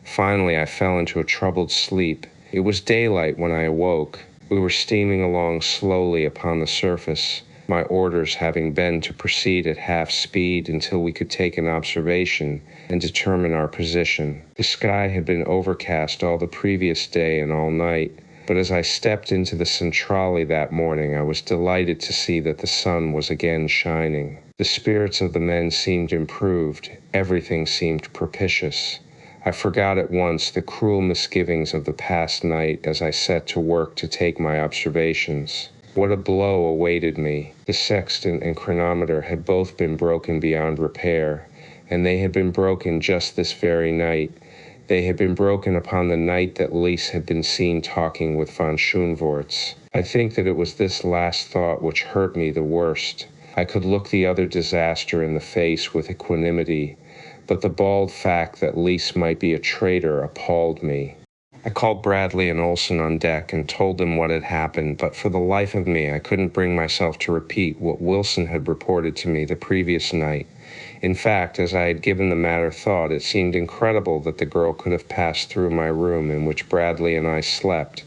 Finally, I fell into a troubled sleep. It was daylight when I awoke. We were steaming along slowly upon the surface, my orders having been to proceed at half speed until we could take an observation and determine our position. The sky had been overcast all the previous day and all night, but as I stepped into the centrale that morning, I was delighted to see that the sun was again shining. The spirits of the men seemed improved. Everything seemed propitious. I forgot at once the cruel misgivings of the past night as I set to work to take my observations. What a blow awaited me! The sextant and chronometer had both been broken beyond repair, and they had been broken just this very night. They had been broken upon the night that Lise had been seen talking with von Schoenvorts. I think that it was this last thought which hurt me the worst. I could look the other disaster in the face with equanimity, but the bald fact that Lise might be a traitor appalled me. I called Bradley and Olson on deck and told them what had happened, but for the life of me I couldn't bring myself to repeat what Wilson had reported to me the previous night. In fact, as I had given the matter thought, it seemed incredible that the girl could have passed through my room in which Bradley and I slept,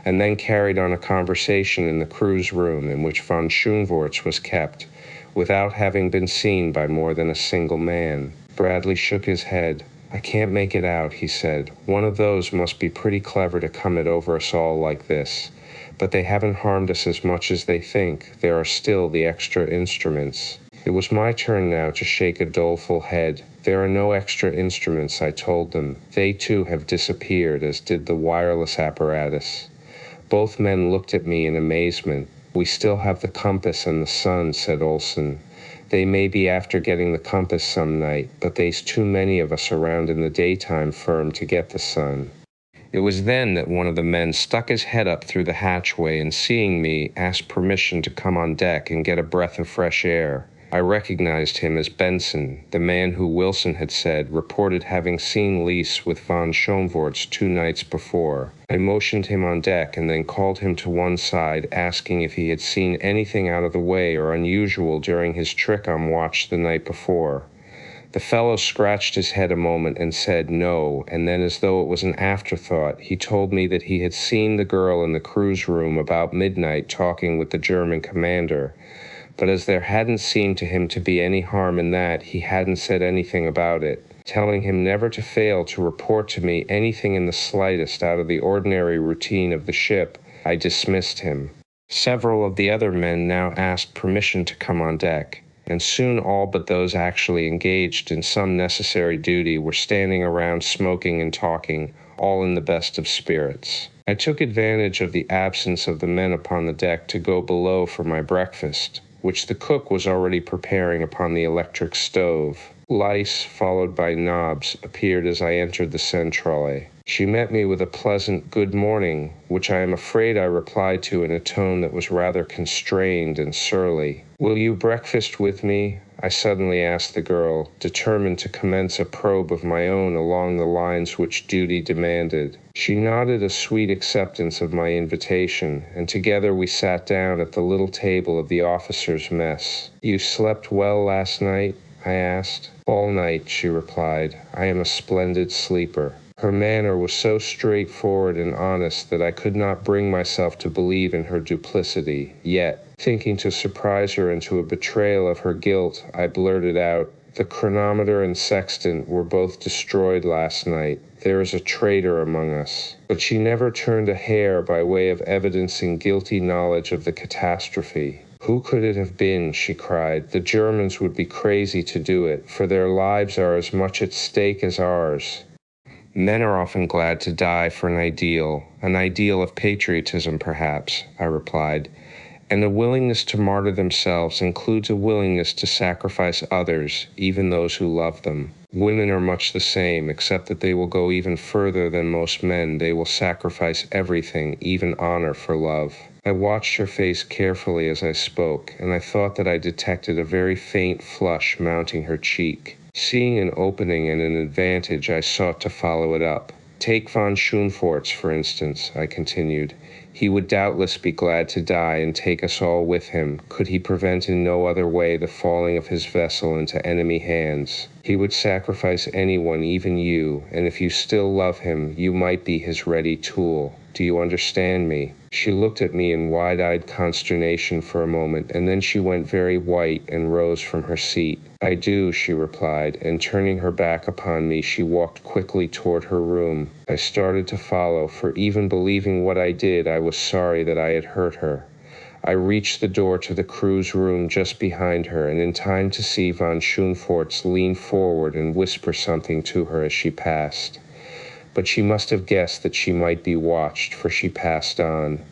and then carried on a conversation in the crew's room in which von Schoenvorts was kept, without having been seen by more than a single man. Bradley shook his head. I can't make it out, he said. One of those must be pretty clever to come it over us all like this. But they haven't harmed us as much as they think. There are still the extra instruments. It was my turn now to shake a doleful head. There are no extra instruments, I told them. They too have disappeared, as did the wireless apparatus. Both men looked at me in amazement. We still have the compass and the sun, said Olson. They may be after getting the compass some night, but they's too many of us around in the daytime firm to get the sun. It was then that one of the men stuck his head up through the hatchway and, seeing me, asked permission to come on deck and get a breath of fresh air. I recognized him as Benson, the man who Wilson had said reported having seen Lise with von Schoenvorts 2 nights before. I motioned him on deck and then called him to one side, asking if he had seen anything out of the way or unusual during his trick on watch the night before. The fellow scratched his head a moment and said no, and then, as though it was an afterthought, he told me that he had seen the girl in the crew's room about midnight talking with the German commander. But as there hadn't seemed to him to be any harm in that, he hadn't said anything about it, telling him never to fail to report to me anything in the slightest out of the ordinary routine of the ship. I dismissed him. Several of the other men now asked permission to come on deck, and soon all but those actually engaged in some necessary duty were standing around smoking and talking, all in the best of spirits. I took advantage of the absence of the men upon the deck to go below for my breakfast, which the cook was already preparing upon the electric stove. Lise, followed by Nobbs, appeared as I entered the centrale. She met me with a pleasant good morning, which I am afraid I replied to in a tone that was rather constrained and surly. Will you breakfast with me? I suddenly asked the girl, determined to commence a probe of my own along the lines which duty demanded. She nodded a sweet acceptance of my invitation, and together we sat down at the little table of the officers' mess. You slept well last night? I asked. All night, she replied. I am a splendid sleeper. Her manner was so straightforward and honest that I could not bring myself to believe in her duplicity. Yet, thinking to surprise her into a betrayal of her guilt, I blurted out, the chronometer and sextant were both destroyed last night. There is a traitor among us. But she never turned a hair by way of evidencing guilty knowledge of the catastrophe. Who could it have been? She cried. The Germans would be crazy to do it, for their lives are as much at stake as ours. Men are often glad to die for an ideal of patriotism perhaps, I replied, And a willingness to martyr themselves includes a willingness to sacrifice others, even those who love them. Women are much the same, except that they will go even further than most men. They will sacrifice everything, even honor, for love. I watched her face carefully as I spoke, and I thought that I detected a very faint flush mounting her cheek. Seeing an opening and an advantage, I sought to follow it up. Take von Schoenvorts, for instance, I continued. He would doubtless be glad to die and take us all with him, could he prevent in no other way the falling of his vessel into enemy hands. He would sacrifice anyone, even you, and if you still love him, you might be his ready tool. Do you understand me? She looked at me in wide-eyed consternation for a moment, and then she went very white and rose from her seat. I do, she replied, and turning her back upon me, she walked quickly toward her room. I started to follow, for even believing what I did, I was sorry that I had hurt her. I reached the door to the crew's room just behind her, and in time to see von Schoenvorts lean forward and whisper something to her as she passed. But she must have guessed that she might be watched, for she passed on.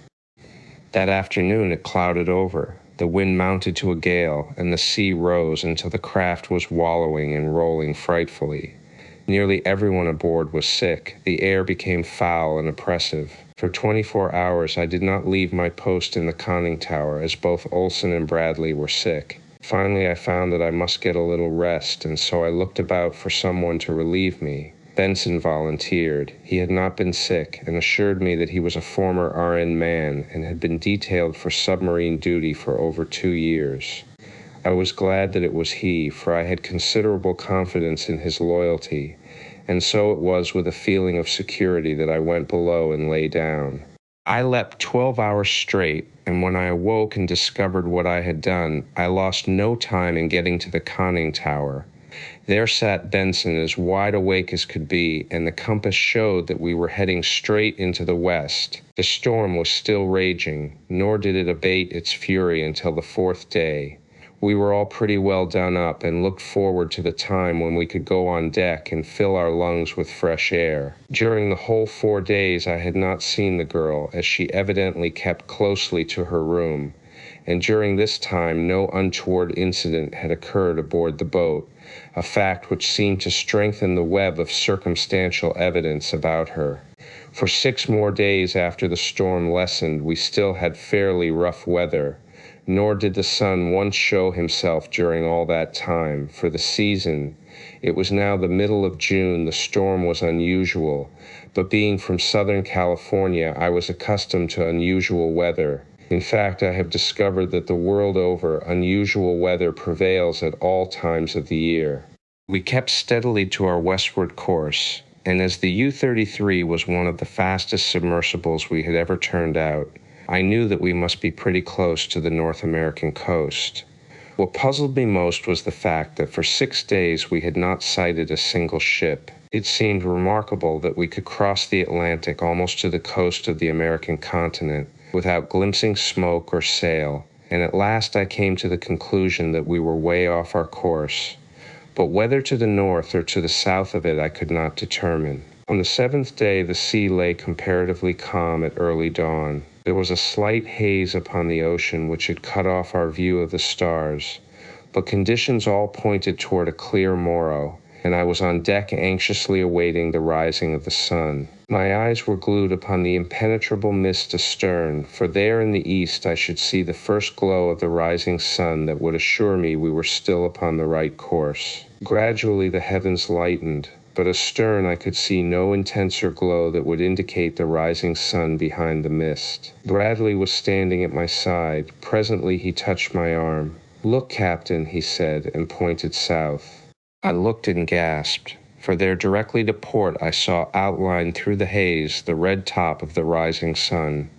That afternoon it clouded over. The wind mounted to a gale, and the sea rose until the craft was wallowing and rolling frightfully. Nearly everyone aboard was sick. The air became foul and oppressive. For 24 hours I did not leave my post in the conning tower, as both Olson and Bradley were sick. Finally I found that I must get a little rest, and so I looked about for someone to relieve me. Benson volunteered. He had not been sick, and assured me that he was a former RN man and had been detailed for submarine duty for over 2 years. I was glad that it was he, for I had considerable confidence in his loyalty, and so it was with a feeling of security that I went below and lay down. I leapt 12 hours straight, and when I awoke and discovered what I had done, I lost no time in getting to the conning tower. There sat Benson as wide awake as could be, and the compass showed that we were heading straight into the west. The storm was still raging, nor did it abate its fury until the 4th day. We were all pretty well done up and looked forward to the time when we could go on deck and fill our lungs with fresh air. During the whole 4 days I had not seen the girl, as she evidently kept closely to her room, and during this time no untoward incident had occurred aboard the boat, a fact which seemed to strengthen the web of circumstantial evidence about her. For 6 more days after the storm lessened, we still had fairly rough weather, nor did the sun once show himself during all that time. For the season, it was now the middle of June, the storm was unusual, but being from Southern California, I was accustomed to unusual weather. In fact, I have discovered that the world over, unusual weather prevails at all times of the year. We kept steadily to our westward course, and as the U-33 was one of the fastest submersibles we had ever turned out, I knew that we must be pretty close to the North American coast. What puzzled me most was the fact that for 6 days we had not sighted a single ship. It seemed remarkable that we could cross the Atlantic almost to the coast of the American continent without glimpsing smoke or sail, and at last I came to the conclusion that we were way off our course. But whether to the north or to the south of it I could not determine. On the 7th day the sea lay comparatively calm at early dawn. There was a slight haze upon the ocean which had cut off our view of the stars, but conditions all pointed toward a clear morrow, and I was on deck anxiously awaiting the rising of the sun. My eyes were glued upon the impenetrable mist astern, for there in the east I should see the first glow of the rising sun that would assure me we were still upon the right course. Gradually the heavens lightened, but astern I could see no intenser glow that would indicate the rising sun behind the mist. Bradley was standing at my side. Presently he touched my arm. "Look, Captain," he said, and pointed south. I looked and gasped, for there directly to port I saw outlined through the haze the red top of the rising sun.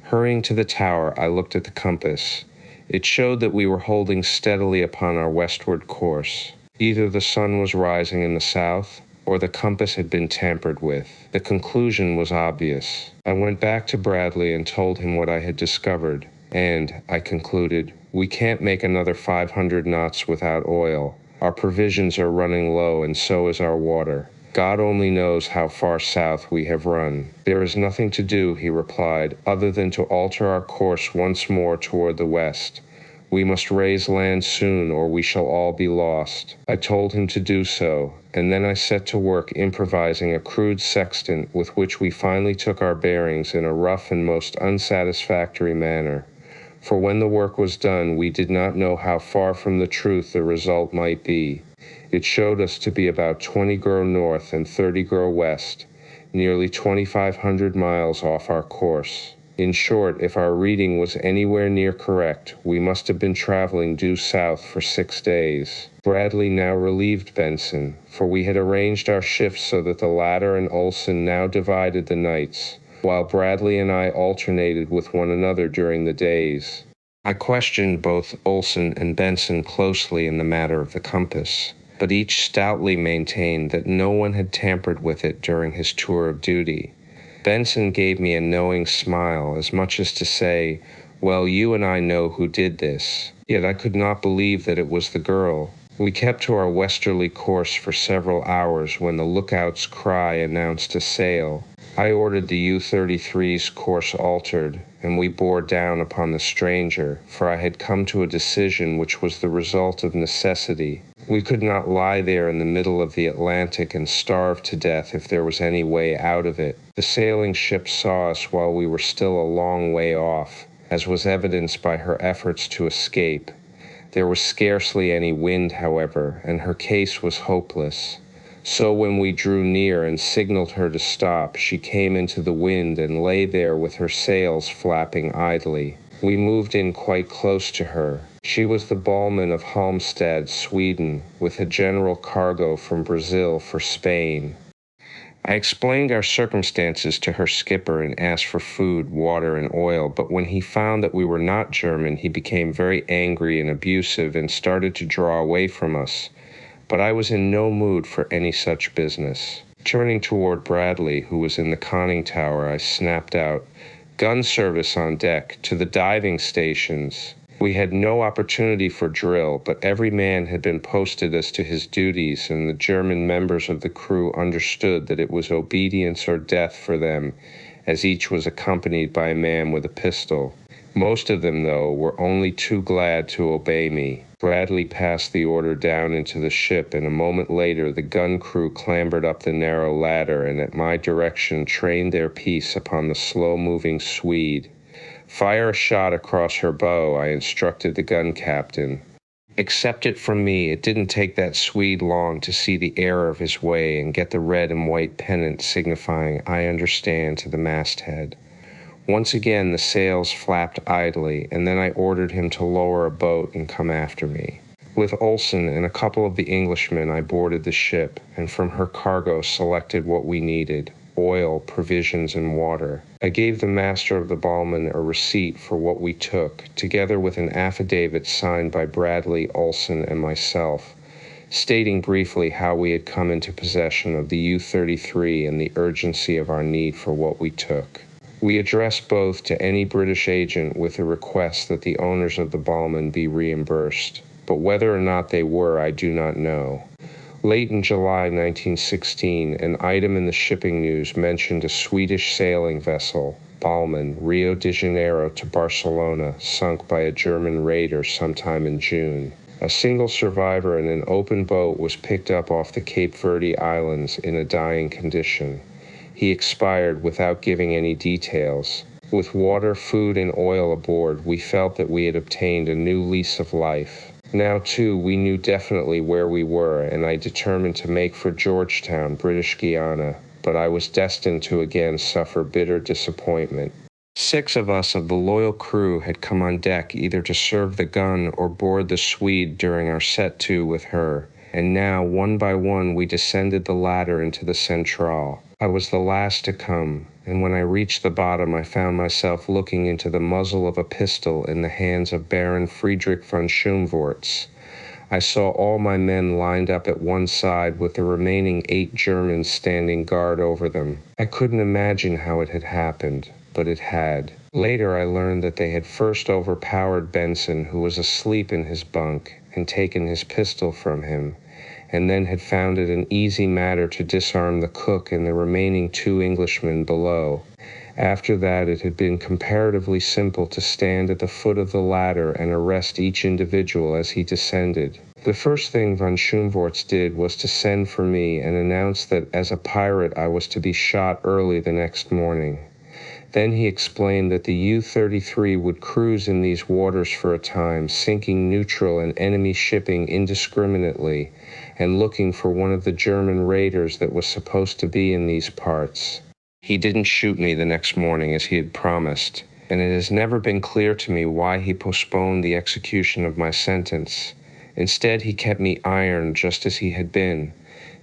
Hurrying to the tower, I looked at the compass. It showed that we were holding steadily upon our westward course. Either the sun was rising in the south, or the compass had been tampered with. The conclusion was obvious. I went back to Bradley and told him what I had discovered, and, I concluded, we can't make another 500 knots without oil. Our provisions are running low, and so is our water. God only knows how far south we have run. There is nothing to do, he replied, other than to alter our course once more toward the west. We must raise land soon, or we shall all be lost. I told him to do so, and then I set to work improvising a crude sextant with which we finally took our bearings in a rough and most unsatisfactory manner. For when the work was done, we did not know how far from the truth the result might be. It showed us to be about 20 grow north and 30 grow west, nearly 2,500 miles off our course. In short, if our reading was anywhere near correct, we must have been traveling due south for 6 days. Bradley now relieved Benson, for we had arranged our shifts so that the latter and Olson now divided the nights, while Bradley and I alternated with one another during the days. I questioned both Olson and Benson closely in the matter of the compass, but each stoutly maintained that no one had tampered with it during his tour of duty. Benson gave me a knowing smile, as much as to say, "Well, you and I know who did this." Yet I could not believe that it was the girl. We kept to our westerly course for several hours when the lookout's cry announced a sail. I ordered the U-33's course altered, and we bore down upon the stranger, for I had come to a decision which was the result of necessity. We could not lie there in the middle of the Atlantic and starve to death if there was any way out of it. The sailing ship saw us while we were still a long way off, as was evidenced by her efforts to escape. There was scarcely any wind, however, and her case was hopeless. So when we drew near and signaled her to stop, she came into the wind and lay there with her sails flapping idly. We moved in quite close to her. She was the Ballman of Halmstad, Sweden, with a general cargo from Brazil for Spain. I explained our circumstances to her skipper and asked for food, water, and oil, but when he found that we were not German, he became very angry and abusive and started to draw away from us. But I was in no mood for any such business. Turning toward Bradley, who was in the conning tower, I snapped out, "Gun service on deck, to the diving stations." We had no opportunity for drill, but every man had been posted as to his duties, and the German members of the crew understood that it was obedience or death for them, as each was accompanied by a man with a pistol. Most of them, though, were only too glad to obey me. Bradley passed the order down into the ship, and a moment later the gun crew clambered up the narrow ladder and at my direction trained their piece upon the slow-moving Swede. "Fire a shot across her bow," I instructed the gun captain. Accept it from me, it didn't take that Swede long to see the error of his way and get the red and white pennant signifying "I understand" to the masthead. Once again the sails flapped idly, and then I ordered him to lower a boat and come after me. With Olson and a couple of the Englishmen I boarded the ship, and from her cargo selected what we needed: oil, provisions, and water. I gave the master of the Ballman a receipt for what we took, together with an affidavit signed by Bradley, Olson, and myself, stating briefly how we had come into possession of the U-33 and the urgency of our need for what we took. We addressed both to any British agent with a request that the owners of the Ballman be reimbursed, but whether or not they were, I do not know. Late in July 1916, an item in the shipping news mentioned a Swedish sailing vessel, Ballman, Rio de Janeiro to Barcelona, sunk by a German raider sometime in June. A single survivor in an open boat was picked up off the Cape Verde Islands in a dying condition. He expired without giving any details. With water, food, and oil aboard, we felt that we had obtained a new lease of life. Now, too, we knew definitely where we were, and I determined to make for Georgetown, British Guiana, but I was destined to again suffer bitter disappointment. 6 of us of the loyal crew had come on deck either to serve the gun or board the Swede during our set-to with her, and now, one by one, we descended the ladder into the Central. I was the last to come, and when I reached the bottom I found myself looking into the muzzle of a pistol in the hands of Baron Friedrich von Schoenvorts. I saw all my men lined up at one side with the remaining 8 Germans standing guard over them. I couldn't imagine how it had happened, but it had. Later I learned that they had first overpowered Benson, who was asleep in his bunk, and taken his pistol from him, and then had found it an easy matter to disarm the cook and the remaining 2 Englishmen below. After that, it had been comparatively simple to stand at the foot of the ladder and arrest each individual as he descended. The first thing von Schoenvorts did was to send for me and announce that as a pirate I was to be shot early the next morning. Then he explained that the U-33 would cruise in these waters for a time, sinking neutral and enemy shipping indiscriminately, and looking for one of the German raiders that was supposed to be in these parts. He didn't shoot me the next morning as he had promised, and it has never been clear to me why he postponed the execution of my sentence. Instead, he kept me ironed just as he had been.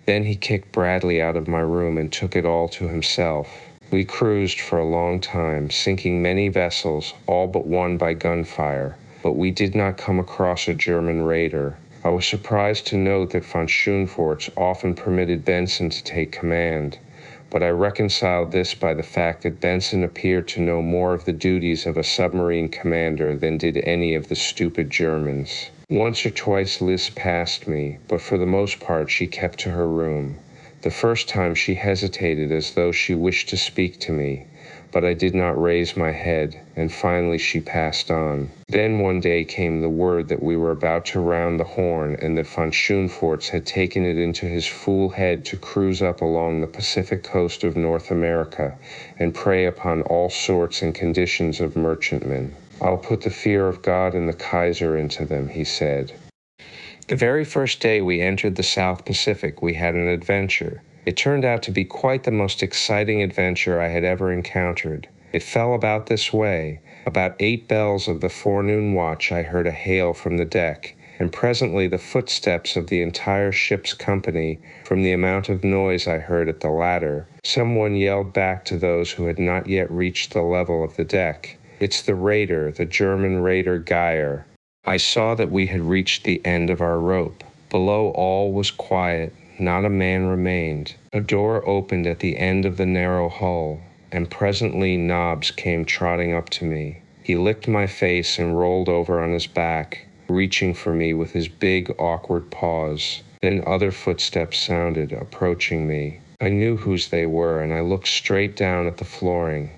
Then he kicked Bradley out of my room and took it all to himself. We cruised for a long time, sinking many vessels, all but one by gunfire, but we did not come across a German raider. I was surprised to note that von Schoenvorts often permitted Benson to take command, but I reconciled this by the fact that Benson appeared to know more of the duties of a submarine commander than did any of the stupid Germans. Once or twice Liz passed me, but for the most part she kept to her room. The first time she hesitated as though she wished to speak to me, but I did not raise my head, and finally she passed on. Then one day came the word that we were about to round the Horn and that von Schoenvorts had taken it into his fool head to cruise up along the Pacific coast of North America and prey upon all sorts and conditions of merchantmen. "I'll put the fear of God and the Kaiser into them," he said. The very first day we entered the South Pacific, we had an adventure. It turned out to be quite the most exciting adventure I had ever encountered. It fell about this way. About 8 bells of the forenoon watch, I heard a hail from the deck, and presently the footsteps of the entire ship's company. From the amount of noise I heard at the ladder, someone yelled back to those who had not yet reached the level of the deck, "It's the raider, the German raider Geyer." I saw that we had reached the end of our rope. Below all was quiet. Not a man remained. A door opened at the end of the narrow hull, and presently Nobbs came trotting up to me. He licked my face and rolled over on his back, reaching for me with his big, awkward paws. Then other footsteps sounded, approaching me. I knew whose they were, and I looked straight down at the flooring.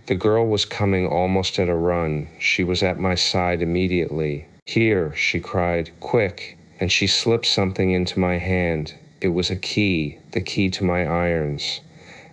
The girl was coming almost at a run. She was at my side immediately. "Here," she cried, "quick!" And she slipped something into my hand. It was a key, the key to my irons.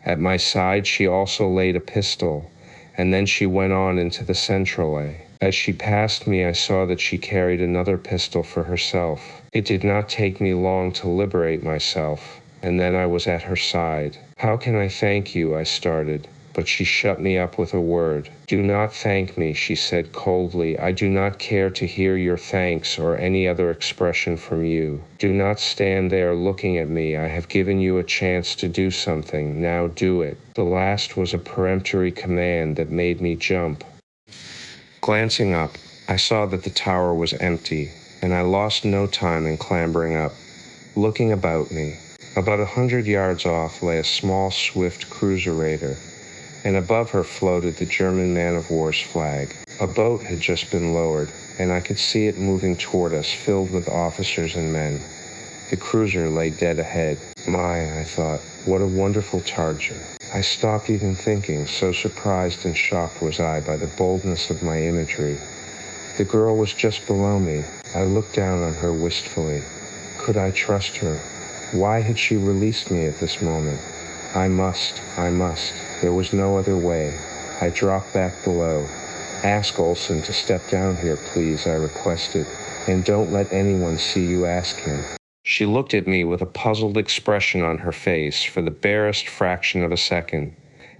At my side she also laid a pistol, and then she went on into the centrale. As she passed me, I saw that she carried another pistol for herself. It did not take me long to liberate myself, and then I was at her side. "How can I thank you?" I started. But she shut me up with a word. "Do not thank me," she said coldly. "I do not care to hear your thanks or any other expression from you. Do not stand there looking at me. I have given you a chance to do something. Now do it." The last was a peremptory command that made me jump. Glancing up, I saw that the tower was empty, and I lost no time in clambering up. Looking about me, about 100 yards off lay a small, swift cruiser raider, and above her floated the German man-of-war's flag. A boat had just been lowered, and I could see it moving toward us, filled with officers and men. The cruiser lay dead ahead. My, I thought, what a wonderful target. I stopped even thinking, so surprised and shocked was I by the boldness of my imagery. The girl was just below me. I looked down on her wistfully. Could I trust her? Why had she released me at this moment? I must. There was no other way. I dropped back below. "Ask Olson to step down here, please," I requested. "And don't let anyone see you ask him." She looked at me with a puzzled expression on her face for the barest fraction of a second,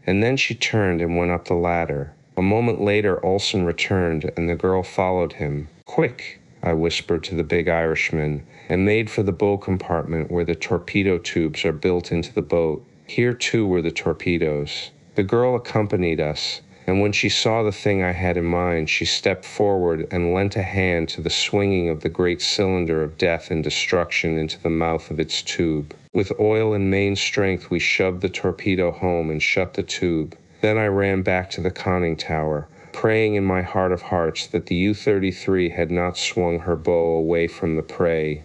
and then she turned and went up the ladder. A moment later, Olson returned, and the girl followed him. "Quick," I whispered to the big Irishman, and made for the bow compartment where the torpedo tubes are built into the boat. Here, too, were the torpedoes. The girl accompanied us, and when she saw the thing I had in mind, she stepped forward and lent a hand to the swinging of the great cylinder of death and destruction into the mouth of its tube. With oil and main strength, we shoved the torpedo home and shut the tube. Then I ran back to the conning tower, praying in my heart of hearts that the U-33 had not swung her bow away from the prey.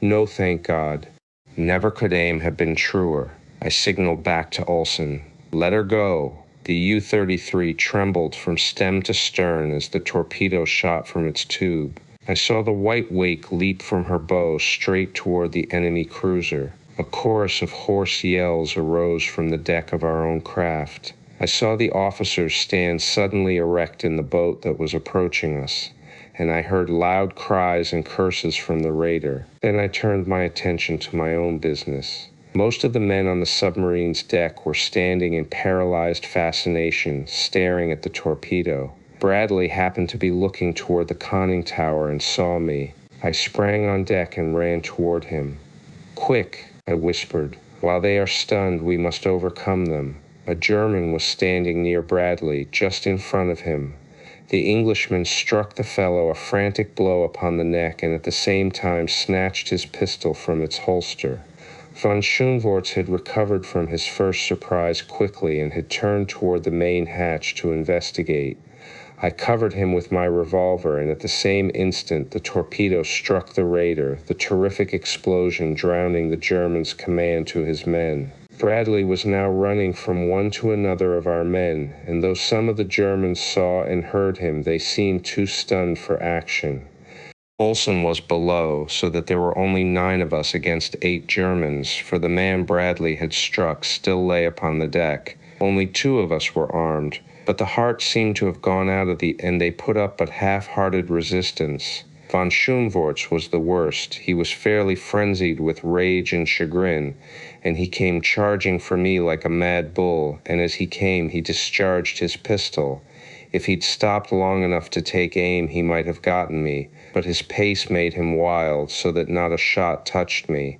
No, thank God. Never could aim have been truer. I signaled back to Olson. Let her go. The U-33 trembled from stem to stern as the torpedo shot from its tube. I saw the white wake leap from her bow straight toward the enemy cruiser. A chorus of hoarse yells arose from the deck of our own craft. I saw the officers stand suddenly erect in the boat that was approaching us, and I heard loud cries and curses from the raider. Then I turned my attention to my own business. Most of the men on the submarine's deck were standing in paralyzed fascination, staring at the torpedo. Bradley happened to be looking toward the conning tower and saw me. I sprang on deck and ran toward him. "Quick," I whispered. "While they are stunned, we must overcome them." A German was standing near Bradley, just in front of him. The Englishman struck the fellow a frantic blow upon the neck and at the same time snatched his pistol from its holster. Von Schoenvorts had recovered from his first surprise quickly and had turned toward the main hatch to investigate. I covered him with my revolver, and at the same instant the torpedo struck the raider, the terrific explosion drowning the German's command to his men. Bradley was now running from one to another of our men, and though some of the Germans saw and heard him, they seemed too stunned for action. Olson was below, so that there were only 9 of us against 8 Germans, for the man Bradley had struck still lay upon the deck. Only 2 of us were armed, but the heart seemed to have gone out of and they put up but half-hearted resistance. Von Schoenvorts was the worst. He was fairly frenzied with rage and chagrin, and he came charging for me like a mad bull, and as he came he discharged his pistol. If he'd stopped long enough to take aim, he might have gotten me, but his pace made him wild, so that not a shot touched me.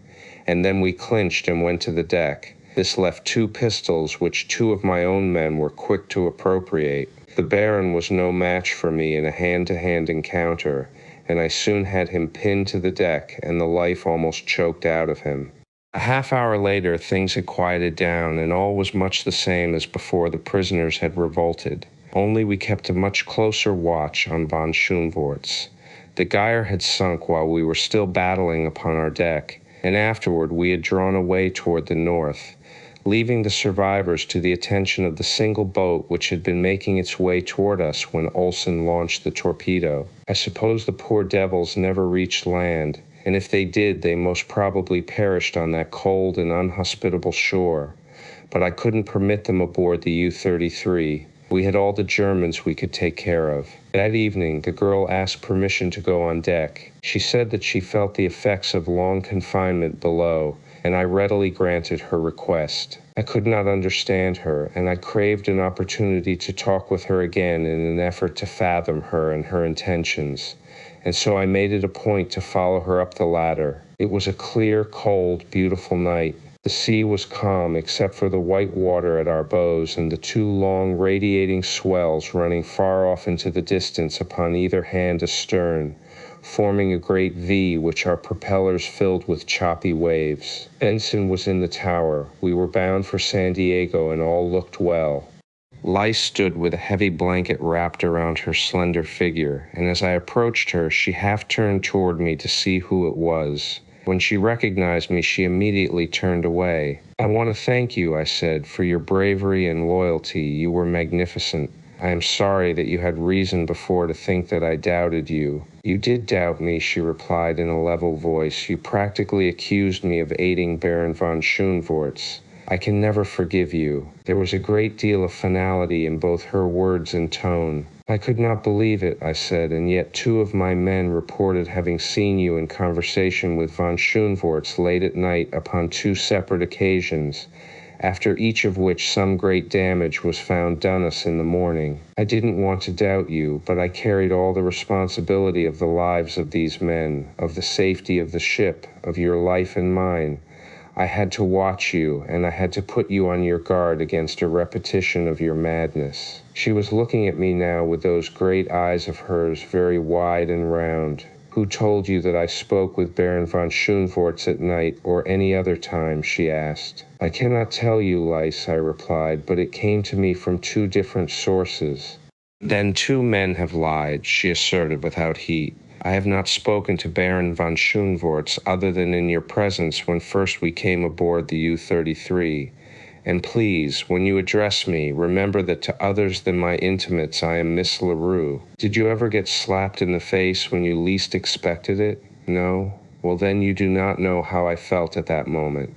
And then we clinched and went to the deck. This left 2 pistols, which 2 of my own men were quick to appropriate. The Baron was no match for me in a hand-to-hand encounter, and I soon had him pinned to the deck and the life almost choked out of him. A half hour later, things had quieted down, and all was much the same as before the prisoners had revolted. Only we kept a much closer watch on von Schoenvorts. The Geyer had sunk while we were still battling upon our deck, and afterward we had drawn away toward the north, leaving the survivors to the attention of the single boat which had been making its way toward us when Olson launched the torpedo. I suppose the poor devils never reached land, and if they did, they most probably perished on that cold and unhospitable shore. But I couldn't permit them aboard the U-33. We had all the Germans we could take care of. That evening, the girl asked permission to go on deck. She said that she felt the effects of long confinement below, and I readily granted her request. I could not understand her, and I craved an opportunity to talk with her again in an effort to fathom her and her intentions, and so I made it a point to follow her up the ladder. It was a clear, cold, beautiful night. The sea was calm except for the white water at our bows and the 2 long radiating swells running far off into the distance upon either hand astern, forming a great V which our propellers filled with choppy waves. Benson was in the tower. We were bound for San Diego and all looked well. Lice stood with a heavy blanket wrapped around her slender figure, and as I approached her, she half turned toward me to see who it was. When she recognized me, she immediately turned away. "I want to thank you," I said, "for your bravery and loyalty. You were magnificent. I am sorry that you had reason before to think that I doubted you." "You did doubt me," she replied in a level voice. "You practically accused me of aiding Baron von Schoenvorts. I can never forgive you." There was a great deal of finality in both her words and tone. "I could not believe it," I said, "and yet 2 of my men reported having seen you in conversation with von Schoenvorts late at night upon 2 separate occasions, after each of which some great damage was found done us in the morning. I didn't want to doubt you, but I carried all the responsibility of the lives of these men, of the safety of the ship, of your life and mine. I had to watch you, and I had to put you on your guard against a repetition of your madness." She was looking at me now with those great eyes of hers, very wide and round. "Who told you that I spoke with Baron von Schoenvorts at night or any other time?" she asked. "I cannot tell you, Lice," I replied, "but it came to me from 2 different sources." "Then 2 men have lied," she asserted without heat. I have not spoken to Baron von Schoenvorts other than in your presence when first we came aboard the U-33. And please, when you address me, remember that to others than my intimates I am Miss LaRue. Did you ever get slapped in the face when you least expected it? No? Well, then you do not know how I felt at that moment.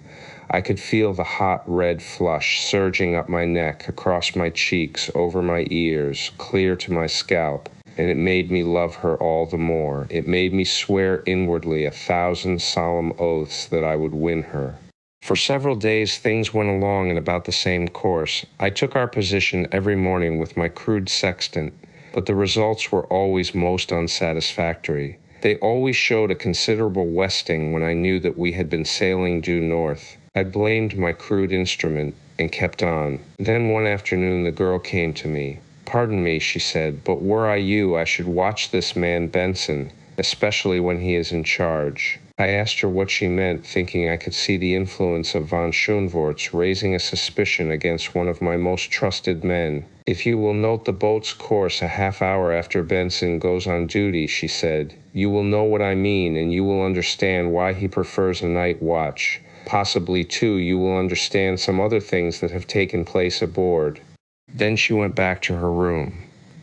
I could feel the hot red flush surging up my neck, across my cheeks, over my ears, clear to my scalp, and it made me love her all the more. It made me swear inwardly 1,000 solemn oaths that I would win her. For several days things went along in about the same course. I took our position every morning with my crude sextant, but the results were always most unsatisfactory. They always showed a considerable westing when I knew that we had been sailing due north. I blamed my crude instrument and kept on. Then one afternoon the girl came to me. "Pardon me," she said, "but were I you, I should watch this man Benson, especially when he is in charge." I asked her what she meant, thinking I could see the influence of von Schoenvorts raising a suspicion against one of my most trusted men. "If you will note the boat's course a half hour after Benson goes on duty," she said, "you will know what I mean, and you will understand why he prefers a night watch. Possibly, too, you will understand some other things that have taken place aboard." Then she went back to her room,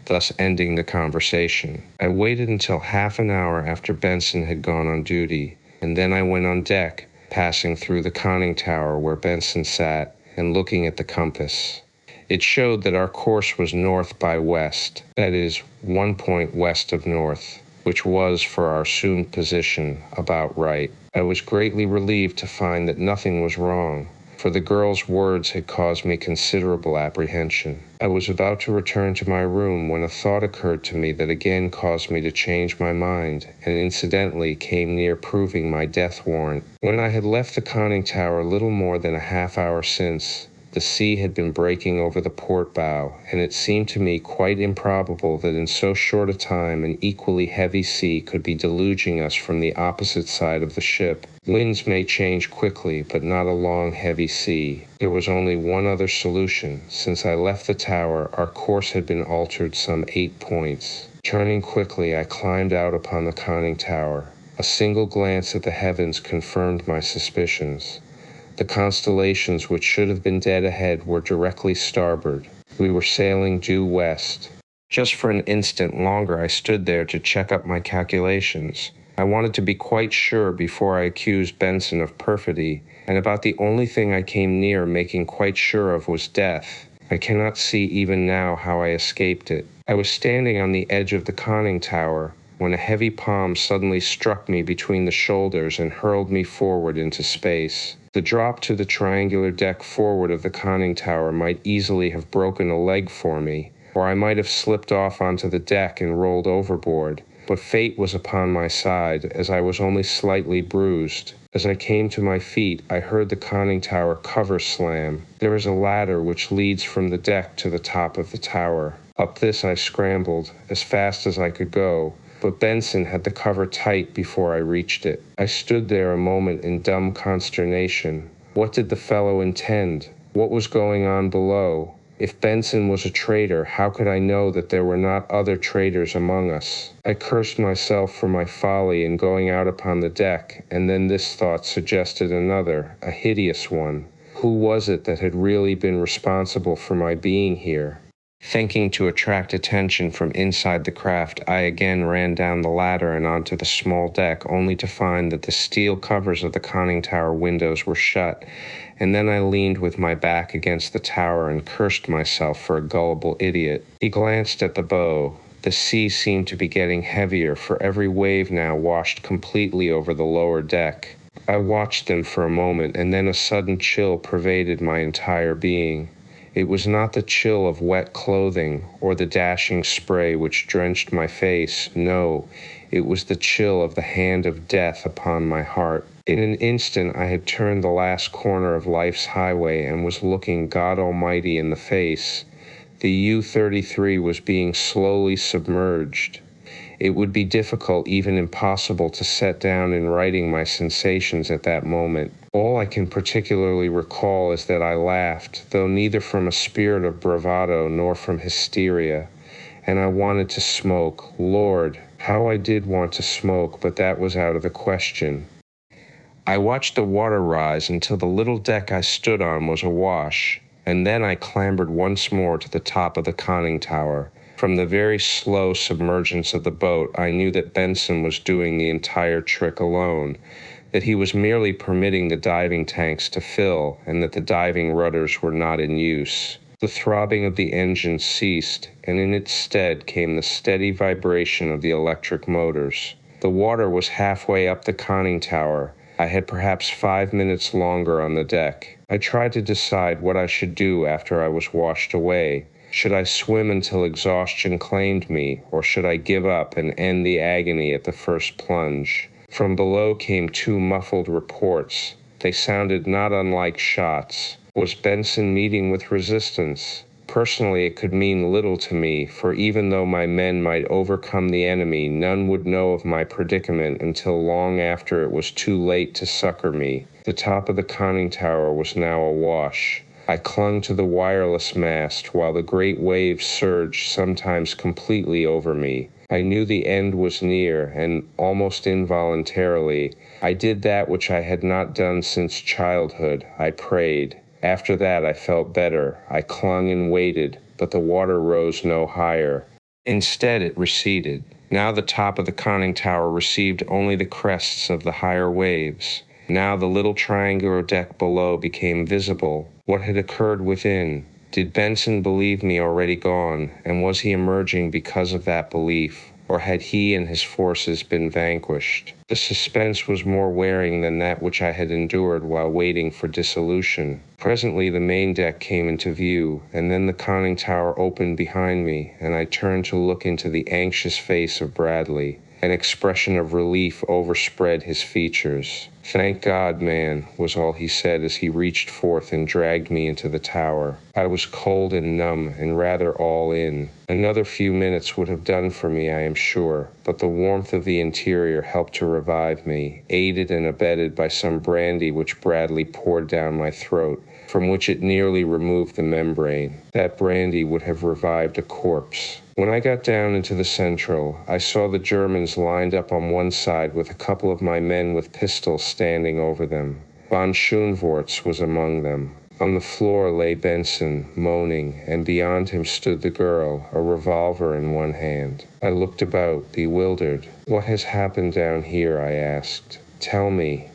thus ending the conversation. I waited until half an hour after Benson had gone on duty, and then I went on deck, passing through the conning tower where Benson sat, and looking at the compass. It showed that our course was north by west, that is, 1 point west of north, which was, for our assumed position, about right. I was greatly relieved to find that nothing was wrong, for the girl's words had caused me considerable apprehension. I was about to return to my room when a thought occurred to me that again caused me to change my mind, and incidentally came near proving my death warrant. When I had left the conning tower little more than a half hour since, the sea had been breaking over the port bow, and it seemed to me quite improbable that in so short a time an equally heavy sea could be deluging us from the opposite side of the ship. Winds may change quickly, but not a long, heavy sea. There was only one other solution. Since I left the tower, our course had been altered some 8 points. Turning quickly, I climbed out upon the conning tower. A single glance at the heavens confirmed my suspicions. The constellations which should have been dead ahead were directly starboard. We were sailing due west. Just for an instant longer I stood there to check up my calculations. I wanted to be quite sure before I accused Benson of perfidy, and about the only thing I came near making quite sure of was death. I cannot see even now how I escaped it. I was standing on the edge of the conning tower when a heavy palm suddenly struck me between the shoulders and hurled me forward into space. The drop to the triangular deck forward of the conning tower might easily have broken a leg for me, or I might have slipped off onto the deck and rolled overboard, but fate was upon my side, as I was only slightly bruised. As I came to my feet, I heard the conning tower cover slam. There is a ladder which leads from the deck to the top of the tower. Up this I scrambled, as fast as I could go, but Benson had the cover tight before I reached it. I stood there a moment in dumb consternation. What did the fellow intend? What was going on below? If Benson was a traitor, how could I know that there were not other traitors among us? I cursed myself for my folly in going out upon the deck, and then this thought suggested another, a hideous one. Who was it that had really been responsible for my being here? Thinking to attract attention from inside the craft, I again ran down the ladder and onto the small deck, only to find that the steel covers of the conning tower windows were shut, and then I leaned with my back against the tower and cursed myself for a gullible idiot. He glanced at the bow. The sea seemed to be getting heavier, for every wave now washed completely over the lower deck. I watched them for a moment, and then a sudden chill pervaded my entire being. It was not the chill of wet clothing or the dashing spray which drenched my face. No, it was the chill of the hand of death upon my heart. In an instant I had turned the last corner of life's highway and was looking God Almighty in the face. The U-33 was being slowly submerged. It would be difficult, even impossible, to set down in writing my sensations at that moment. All I can particularly recall is that I laughed, though neither from a spirit of bravado nor from hysteria, and I wanted to smoke. Lord, How I did want to smoke, but that was out of the question. I watched the water rise until the little deck I stood on was awash, and then I clambered once more to the top of the conning tower. From the very slow submergence of the boat, I knew that Benson was doing the entire trick alone, that he was merely permitting the diving tanks to fill, and that the diving rudders were not in use. The throbbing of the engine ceased, and in its stead came the steady vibration of the electric motors. The water was halfway up the conning tower. I had perhaps 5 minutes longer on the deck. I tried to decide what I should do after I was washed away. Should I swim until exhaustion claimed me, or should I give up and end the agony at the first plunge? From below came 2 muffled reports. They sounded not unlike shots. Was Benson meeting with resistance? Personally, it could mean little to me, for even though my men might overcome the enemy, none would know of my predicament until long after it was too late to succor me. The top of the conning tower was now awash. I clung to the wireless mast while the great waves surged sometimes completely over me. I knew the end was near, and almost involuntarily, I did that which I had not done since childhood. I prayed. After that I felt better. I clung and waited, but the water rose no higher. Instead it receded. Now the top of the conning tower received only the crests of the higher waves. Now the little triangular deck below became visible. What had occurred within? Did Benson believe me already gone, and was he emerging because of that belief? Or had he and his forces been vanquished? The suspense was more wearing than that which I had endured while waiting for dissolution. Presently the main deck came into view, and then the conning tower opened behind me, and I turned to look into the anxious face of Bradley. An expression of relief overspread his features. "Thank God, man," was all he said as he reached forth and dragged me into the tower. I was cold and numb and rather all in. Another few minutes would have done for me, I am sure, but the warmth of the interior helped to revive me, aided and abetted by some brandy which Bradley poured down my throat, from which it nearly removed the membrane. That brandy would have revived a corpse. When I got down into the central, I saw the Germans lined up on one side with a couple of my men with pistols standing over them. Von Schoenvorts was among them. On the floor lay Benson, moaning, and beyond him stood the girl, a revolver in one hand. I looked about, bewildered. "What has happened down here?" I asked. "Tell me."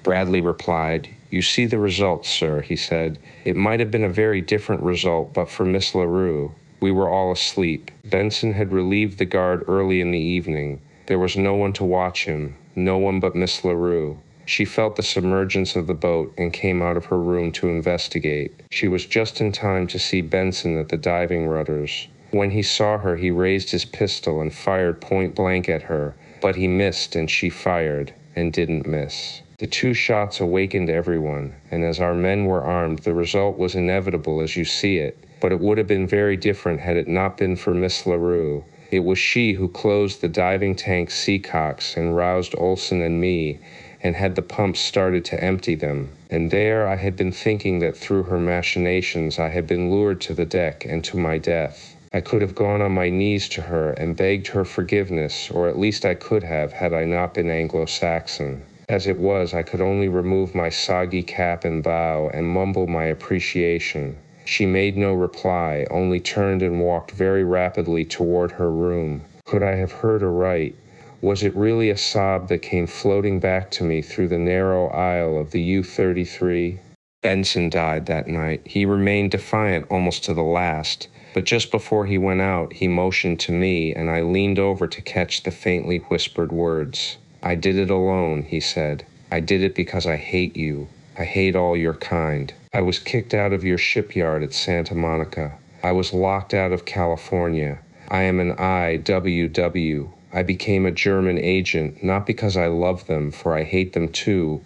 Bradley replied, "You see the result, sir," he said. "It might have been a very different result but for Miss LaRue. We were all asleep. Benson had relieved the guard early in the evening. There was no one to watch him, no one but Miss LaRue. She felt the submergence of the boat and came out of her room to investigate. She was just in time to see Benson at the diving rudders. When he saw her, he raised his pistol and fired point blank at her, but he missed and she fired, and didn't miss. The 2 shots awakened everyone, and as our men were armed, the result was inevitable as you see it. But it would have been very different had it not been for Miss LaRue. It was she who closed the diving tank seacocks and roused Olson and me, and had the pumps started to empty them. And there I had been thinking that through her machinations I had been lured to the deck and to my death. I could have gone on my knees to her and begged her forgiveness, or at least I could have had I not been Anglo-Saxon. As it was, I could only remove my soggy cap and bow and mumble my appreciation. She made no reply, only turned and walked very rapidly toward her room. Could I have heard aright? Was it really a sob that came floating back to me through the narrow aisle of the U-33? Benson died that night. He remained defiant almost to the last, but just before he went out, he motioned to me, and I leaned over to catch the faintly whispered words. "I did it alone," he said. "I did it because I hate you. I hate all your kind. I was kicked out of your shipyard at Santa Monica. I was locked out of California. I am an IWW. I became a German agent, not because I love them, for I hate them too,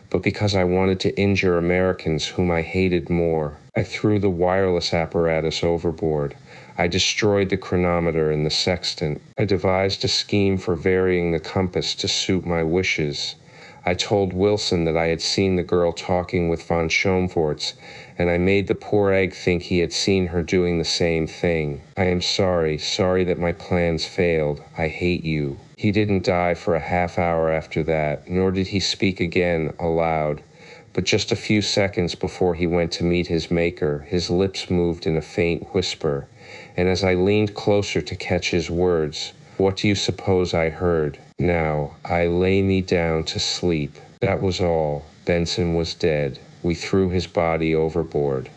but because I wanted to injure Americans whom I hated more. I threw the wireless apparatus overboard. I destroyed the chronometer and the sextant. I devised a scheme for varying the compass to suit my wishes. I told Wilson that I had seen the girl talking with von Schoenvorts, and I made the poor egg think he had seen her doing the same thing. I am sorry that my plans failed. I hate you. He didn't die for a half hour after that, nor did he speak again aloud. But just a few seconds before he went to meet his maker, his lips moved in a faint whisper, and as I leaned closer to catch his words, what do you suppose I heard? Now, I lay me down to sleep. That was all. Benson was dead. We threw his body overboard.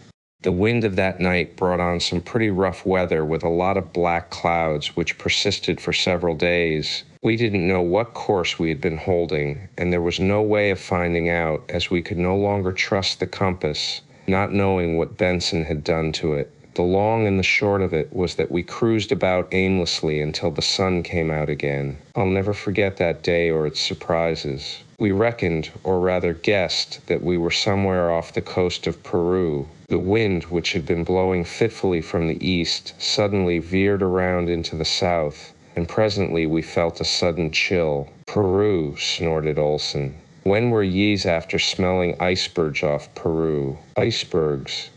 The wind of that night brought on some pretty rough weather with a lot of black clouds which persisted for several days. We didn't know what course we had been holding, and there was no way of finding out, as we could no longer trust the compass, not knowing what Benson had done to it. The long and the short of it was that we cruised about aimlessly until the sun came out again. I'll never forget that day or its surprises. We reckoned, or rather guessed, that we were somewhere off the coast of Peru. The wind, which had been blowing fitfully from the east, suddenly veered around into the south, and presently we felt a sudden chill. Peru, snorted Olson. When were ye's after smelling icebergs off Peru? Icebergs.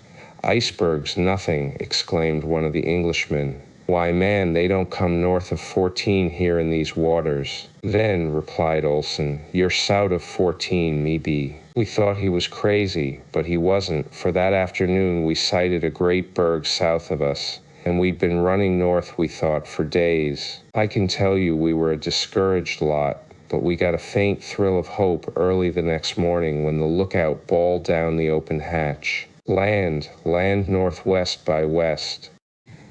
Icebergs, nothing, exclaimed one of the Englishmen. Why, man, they don't come north of 14 here in these waters. Then, replied Olson, you're south of 14, me be. We thought he was crazy, but he wasn't, for that afternoon we sighted a great berg south of us, and we'd been running north, we thought, for days. I can tell you we were a discouraged lot, but we got a faint thrill of hope early the next morning when the lookout bawled down the open hatch. Land northwest by west.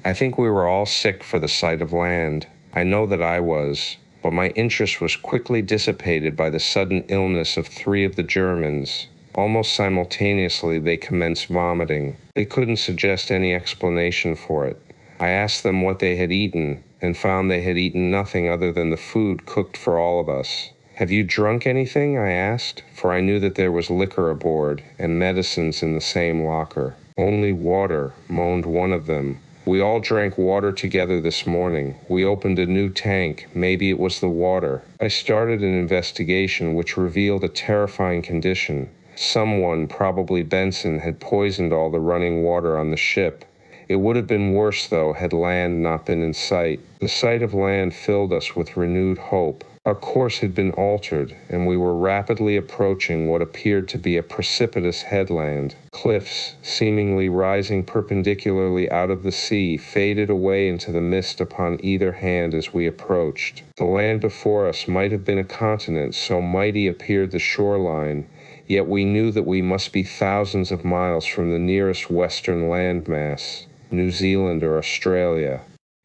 I think we were all sick for the sight of land. I know that I was, but my interest was quickly dissipated by the sudden illness of 3 of the Germans. Almost simultaneously they commenced vomiting. They couldn't suggest any explanation for it. I asked them what they had eaten, and found they had eaten nothing other than the food cooked for all of us. Have you drunk anything? I asked, for I knew that there was liquor aboard, and medicines in the same locker. Only water, moaned one of them. We all drank water together this morning. We opened a new tank. Maybe it was the water. I started an investigation which revealed a terrifying condition. Someone, probably Benson, had poisoned all the running water on the ship. It would have been worse, though, had land not been in sight. The sight of land filled us with renewed hope. Our course had been altered, and we were rapidly approaching what appeared to be a precipitous headland. Cliffs, seemingly rising perpendicularly out of the sea, faded away into the mist upon either hand as we approached. The land before us might have been a continent, so mighty appeared the shoreline, yet we knew that we must be thousands of miles from the nearest western landmass, New Zealand or Australia.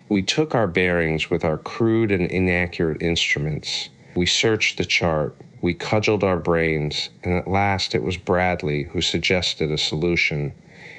We took our bearings with our crude and inaccurate instruments. We searched the chart. We cudgeled our brains, and at last it was Bradley who suggested a solution.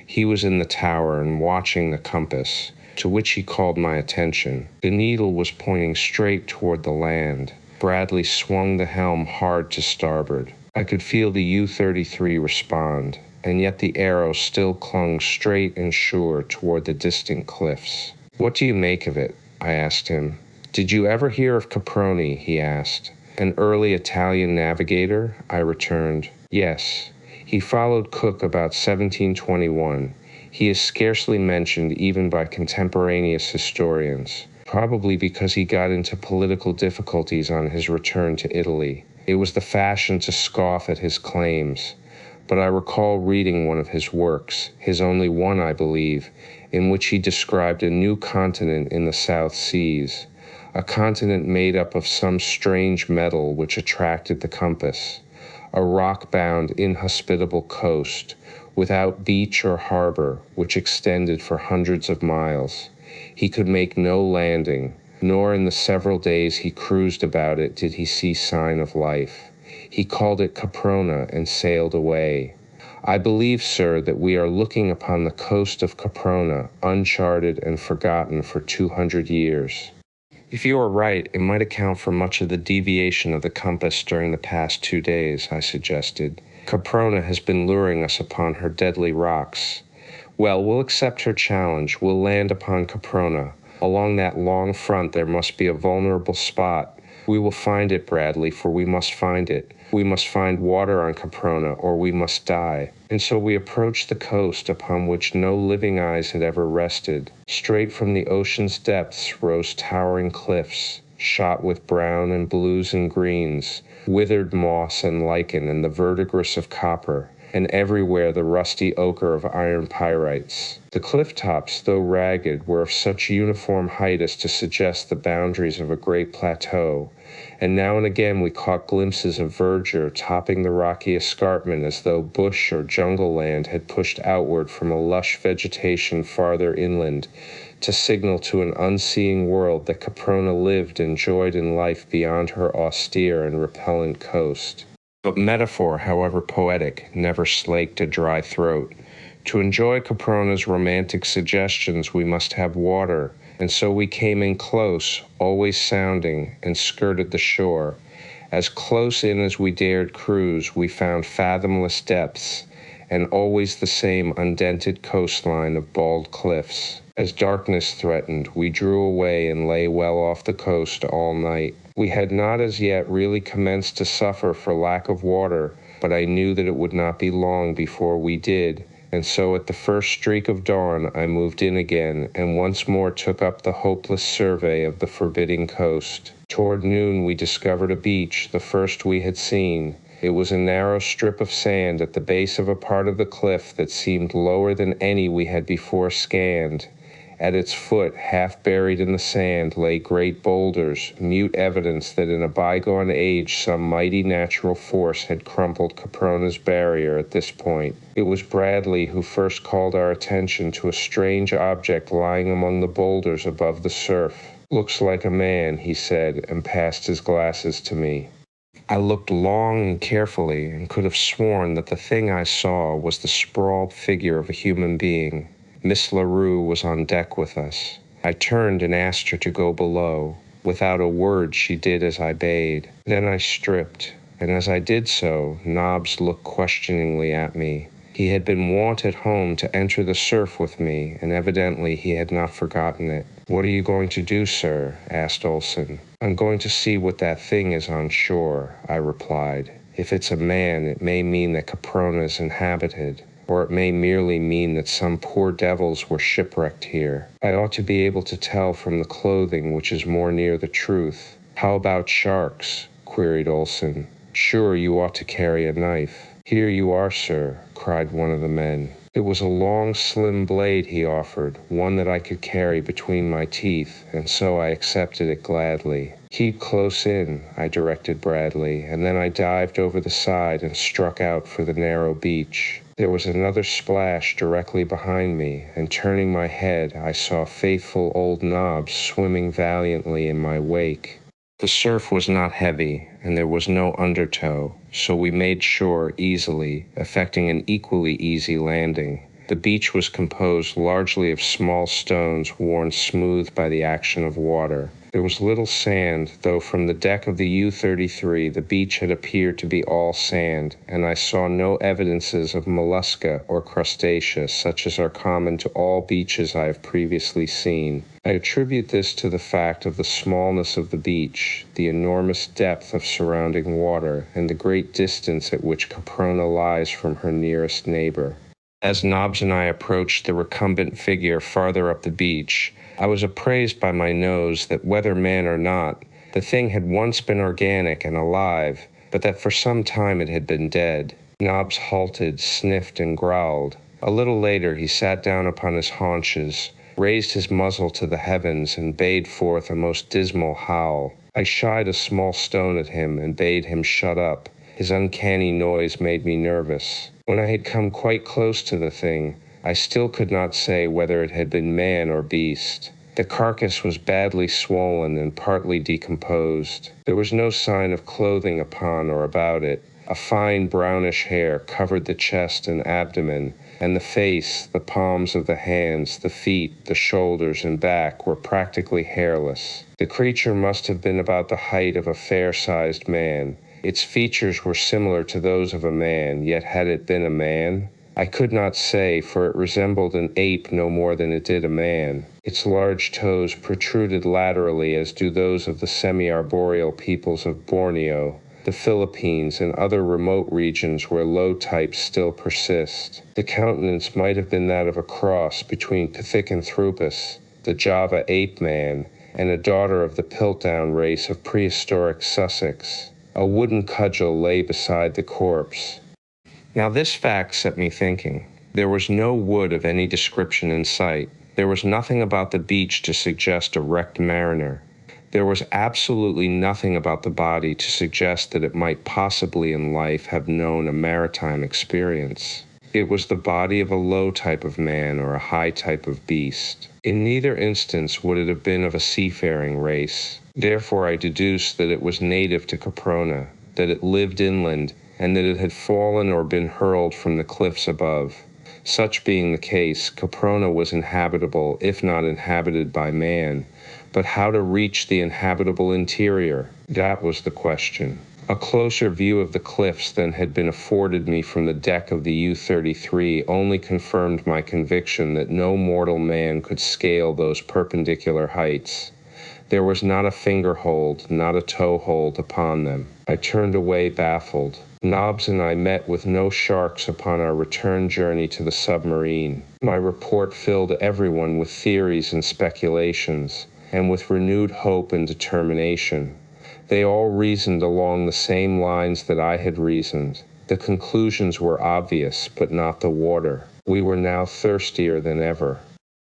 He was in the tower and watching the compass, to which he called my attention. The needle was pointing straight toward the land. Bradley swung the helm hard to starboard. I could feel the U-33 respond, and yet the arrow still clung straight and sure toward the distant cliffs. What do you make of it? I asked him. Did you ever hear of Caproni? He asked. An early Italian navigator? I returned. Yes. He followed Cook about 1721. He is scarcely mentioned even by contemporaneous historians, probably because he got into political difficulties on his return to Italy. It was the fashion to scoff at his claims. But I recall reading one of his works, his only one, I believe, in which he described a new continent in the South Seas, a continent made up of some strange metal which attracted the compass, a rock-bound, inhospitable coast, without beach or harbor, which extended for hundreds of miles. He could make no landing, nor in the several days he cruised about it did he see sign of life. He called it Caprona and sailed away. I believe, sir, that we are looking upon the coast of Caprona, uncharted and forgotten for 200 years. If you are right, it might account for much of the deviation of the compass during the past 2 days, I suggested. Caprona has been luring us upon her deadly rocks. Well, we'll accept her challenge. We'll land upon Caprona. Along that long front there must be a vulnerable spot We will find it, Bradley, for we must find it. We must find water on Caprona, or we must die. And so we approached the coast upon which no living eyes had ever rested. Straight from the ocean's depths rose towering cliffs, shot with brown and blues and greens, withered moss and lichen and the verdigris of copper, and everywhere the rusty ochre of iron pyrites. The cliff tops, though ragged, were of such uniform height as to suggest the boundaries of a great plateau, and now and again we caught glimpses of verdure topping the rocky escarpment as though bush or jungle land had pushed outward from a lush vegetation farther inland to signal to an unseeing world that Caprona lived and joyed in life beyond her austere and repellent coast. But metaphor, however poetic, never slaked a dry throat. To enjoy Caprona's romantic suggestions, we must have water, and so we came in close, always sounding, and skirted the shore. As close in as we dared cruise, we found fathomless depths, and always the same undented coastline of bald cliffs. As darkness threatened, we drew away and lay well off the coast all night. We had not as yet really commenced to suffer for lack of water, but I knew that it would not be long before we did, and so at the first streak of dawn I moved in again and once more took up the hopeless survey of the forbidding coast. Toward noon we discovered a beach, the first we had seen. It was a narrow strip of sand at the base of a part of the cliff that seemed lower than any we had before scanned. At its foot, half buried in the sand, lay great boulders, mute evidence that in a bygone age some mighty natural force had crumpled Caprona's barrier at this point. It was Bradley who first called our attention to a strange object lying among the boulders above the surf. "Looks like a man," he said, and passed his glasses to me. I looked long and carefully and could have sworn that the thing I saw was the sprawled figure of a human being. Miss LaRue was on deck with us. I turned and asked her to go below. Without a word, she did as I bade. Then I stripped, and as I did so, Nobbs looked questioningly at me. He had been wont at home to enter the surf with me, and evidently he had not forgotten it. "What are you going to do, sir?" asked Olson. "I'm going to see what that thing is on shore," I replied. "If it's a man, it may mean that Caprona is inhabited, or it may merely mean that some poor devils were shipwrecked here. I ought to be able to tell from the clothing which is more near the truth." "How about sharks?" queried Olson. "Sure, you ought to carry a knife." "Here you are, sir," cried one of the men. It was a long, slim blade he offered, one that I could carry between my teeth, and so I accepted it gladly. "Keep close in," I directed Bradley, and then I dived over the side and struck out for the narrow beach. There was another splash directly behind me, and turning my head, I saw faithful old Nobbs swimming valiantly in my wake. The surf was not heavy, and there was no undertow, so we made shore easily, effecting an equally easy landing. The beach was composed largely of small stones worn smooth by the action of water. There was little sand, though from the deck of the U-33 the beach had appeared to be all sand, and I saw no evidences of mollusca or crustacea such as are common to all beaches I have previously seen. I attribute this to the fact of the smallness of the beach, the enormous depth of surrounding water, and the great distance at which Caprona lies from her nearest neighbor. As Nobbs and I approached the recumbent figure farther up the beach, I was appraised by my nose that whether man or not, the thing had once been organic and alive, but that for some time it had been dead. Nobbs halted, sniffed, and growled. A little later he sat down upon his haunches, raised his muzzle to the heavens, and bade forth a most dismal howl. I shied a small stone at him and bade him shut up. His uncanny noise made me nervous. When I had come quite close to the thing, I still could not say whether it had been man or beast. The carcass was badly swollen and partly decomposed. There was no sign of clothing upon or about it. A fine brownish hair covered the chest and abdomen, and the face, the palms of the hands, the feet, the shoulders, and back were practically hairless. The creature must have been about the height of a fair-sized man. Its features were similar to those of a man, yet had it been a man? I could not say, for it resembled an ape no more than it did a man. Its large toes protruded laterally, as do those of the semi-arboreal peoples of Borneo, the Philippines, and other remote regions where low types still persist. The countenance might have been that of a cross between Pithecanthropus, the Java ape-man, and a daughter of the Piltdown race of prehistoric Sussex. A wooden cudgel lay beside the corpse. Now this fact set me thinking. There was no wood of any description in sight. There was nothing about the beach to suggest a wrecked mariner. There was absolutely nothing about the body to suggest that it might possibly in life have known a maritime experience. It was the body of a low type of man or a high type of beast. In neither instance would it have been of a seafaring race. Therefore I deduced that it was native to Caproni, that it lived inland, and that it had fallen or been hurled from the cliffs above. Such being the case, Caproni was inhabitable, if not inhabited by man. But how to reach the inhabitable interior? That was the question. A closer view of the cliffs than had been afforded me from the deck of the U-33 only confirmed my conviction that no mortal man could scale those perpendicular heights. There was not a finger-hold, not a toe-hold upon them. I turned away baffled. Nobbs and I met with no sharks upon our return journey to the submarine. My report filled everyone with theories and speculations, and with renewed hope and determination. They all reasoned along the same lines that I had reasoned. The conclusions were obvious, but not the water. We were now thirstier than ever.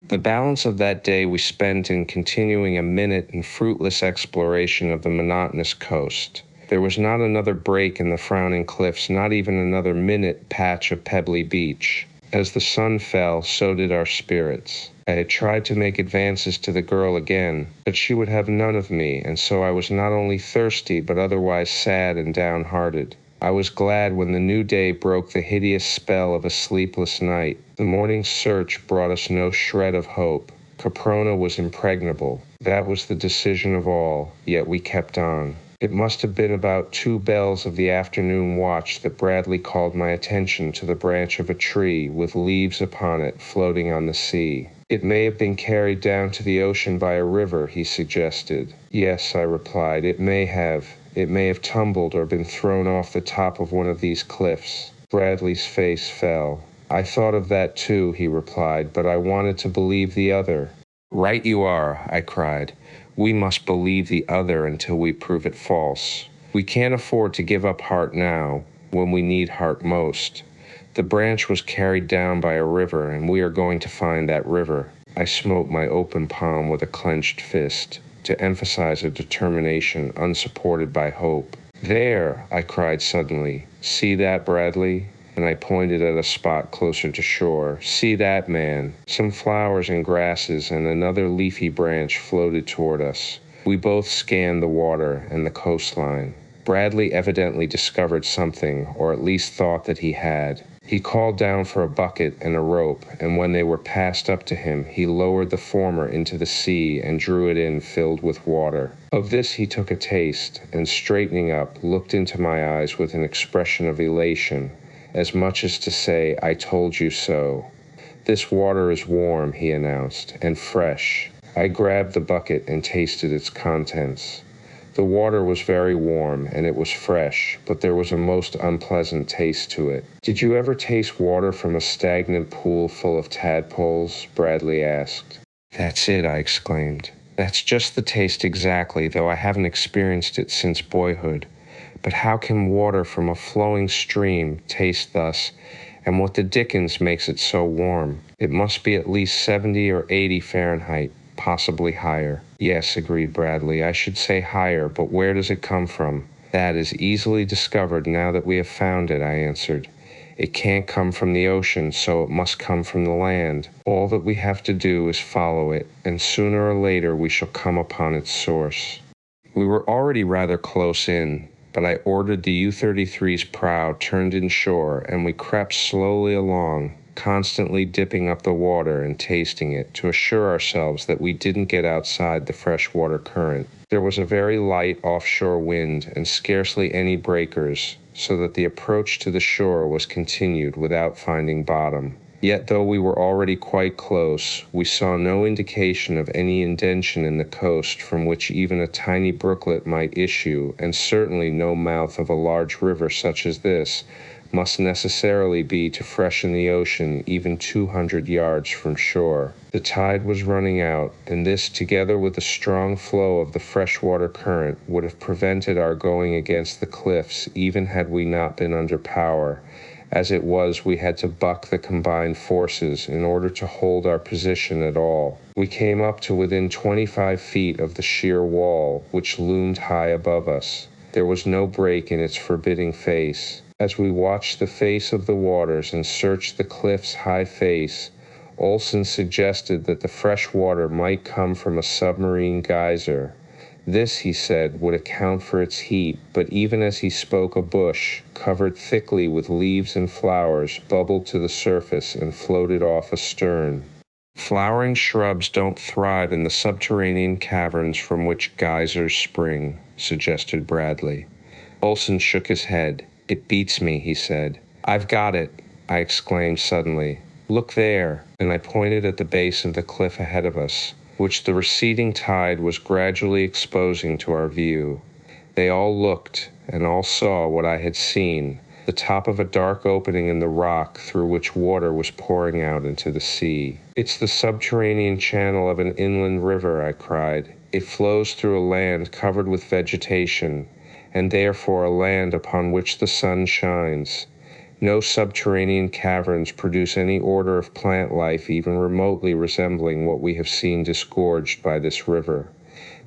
The balance of that day we spent in continuing a minute and fruitless exploration of the monotonous coast. There was not another break in the frowning cliffs, not even another minute patch of pebbly beach. As the sun fell, so did our spirits. I had tried to make advances to the girl again, but she would have none of me, and so I was not only thirsty, but otherwise sad and downhearted. I was glad when the new day broke the hideous spell of a sleepless night. The morning's search brought us no shred of hope. Caproni was impregnable. That was the decision of all, yet we kept on. It must have been about 2 bells of the afternoon watch that Bradley called my attention to the branch of a tree with leaves upon it floating on the sea. It may have been carried down to the ocean by a river, he suggested. Yes, I replied, it may have. It may have tumbled or been thrown off the top of one of these cliffs. Bradley's face fell. I thought of that too, he replied, but I wanted to believe the other. Right you are, I cried. We must believe the other until we prove it false. We can't afford to give up heart now, when we need heart most. The branch was carried down by a river, and we are going to find that river. I smote my open palm with a clenched fist, to emphasize a determination unsupported by hope. There, I cried suddenly. See that, Bradley? And I pointed at a spot closer to shore. See that, man? Some flowers and grasses and another leafy branch floated toward us. We both scanned the water and the coastline. Bradley evidently discovered something, or at least thought that he had. He called down for a bucket and a rope, and when they were passed up to him, he lowered the former into the sea and drew it in filled with water. Of this he took a taste, and straightening up, looked into my eyes with an expression of elation, as much as to say, I told you so. This water is warm, he announced, and fresh. I grabbed the bucket and tasted its contents. The water was very warm, and it was fresh, but there was a most unpleasant taste to it. Did you ever taste water from a stagnant pool full of tadpoles? Bradley asked. That's it, I exclaimed. That's just the taste exactly, though I haven't experienced it since boyhood. But how can water from a flowing stream taste thus, and what the dickens makes it so warm? It must be at least 70 or 80 Fahrenheit, possibly higher. Yes, agreed Bradley, I should say higher, but where does it come from? That is easily discovered now that we have found it, I answered. It can't come from the ocean, so it must come from the land. All that we have to do is follow it, and sooner or later we shall come upon its source. We were already rather close in, but I ordered the U-33's prow turned inshore, and we crept slowly along. constantly dipping up the water and tasting it to assure ourselves that we didn't get outside the freshwater current. There was a very light offshore wind and scarcely any breakers, so that the approach to the shore was continued without finding bottom. Yet though we were already quite close, we saw no indication of any indention in the coast from which even a tiny brooklet might issue, and certainly no mouth of a large river such as this must necessarily be to freshen the ocean even 200 yards from shore. The tide was running out, and this, together with the strong flow of the freshwater current, would have prevented our going against the cliffs even had we not been under power. As it was, we had to buck the combined forces in order to hold our position at all. We came up to within 25 feet of the sheer wall, which loomed high above us. There was no break in its forbidding face. As we watched the face of the waters and searched the cliff's high face, Olson suggested that the fresh water might come from a submarine geyser. This, he said, would account for its heat, but even as he spoke, a bush, covered thickly with leaves and flowers, bubbled to the surface and floated off astern. Flowering shrubs don't thrive in the subterranean caverns from which geysers spring, suggested Bradley. Olson shook his head. It beats me, he said. I've got it, I exclaimed suddenly. Look there, and I pointed at the base of the cliff ahead of us, which the receding tide was gradually exposing to our view. They all looked, and all saw what I had seen, the top of a dark opening in the rock through which water was pouring out into the sea. It's the subterranean channel of an inland river, I cried. It flows through a land covered with vegetation, and therefore a land upon which the sun shines. No subterranean caverns produce any order of plant life even remotely resembling what we have seen disgorged by this river.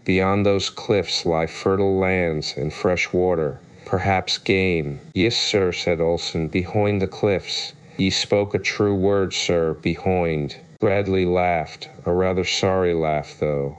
Beyond those cliffs lie fertile lands and fresh water, perhaps game. Yes, sir, said Olson, behind the cliffs. Ye spoke a true word, sir, behind. Bradley laughed, a rather sorry laugh, though.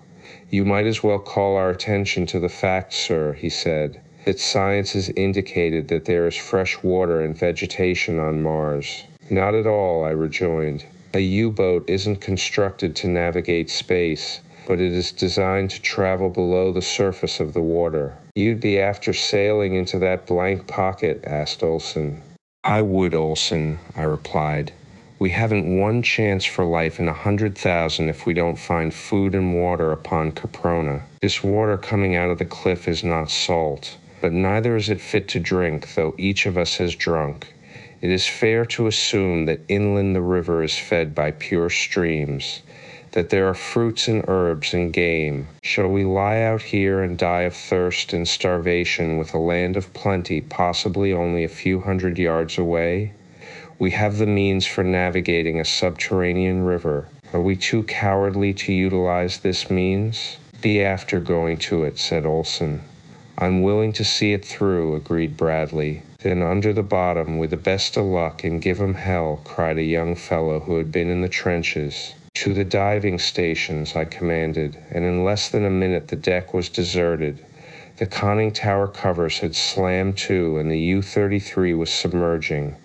You might as well call our attention to the fact, sir, he said, that science has indicated that there is fresh water and vegetation on Mars. Not at all, I rejoined. A U-boat isn't constructed to navigate space, but it is designed to travel below the surface of the water. You'd be after sailing into that blank pocket, asked Olson. I would, Olson, I replied. We haven't one chance for life in 100,000 if we don't find food and water upon Caproni. This water coming out of the cliff is not salt, but neither is it fit to drink, though each of us has drunk. It is fair to assume that inland the river is fed by pure streams, that there are fruits and herbs and game. Shall we lie out here and die of thirst and starvation with a land of plenty possibly only a few hundred yards away? We have the means for navigating a subterranean river. Are we too cowardly to utilize this means? Be after going to it, said Olson. I'm willing to see it through, agreed Bradley. Then under the bottom, with the best of luck, and give 'em hell, cried a young fellow who had been in the trenches. To the diving stations, I commanded, and in less than a minute the deck was deserted. The conning tower covers had slammed to, and the U-33 was submerging,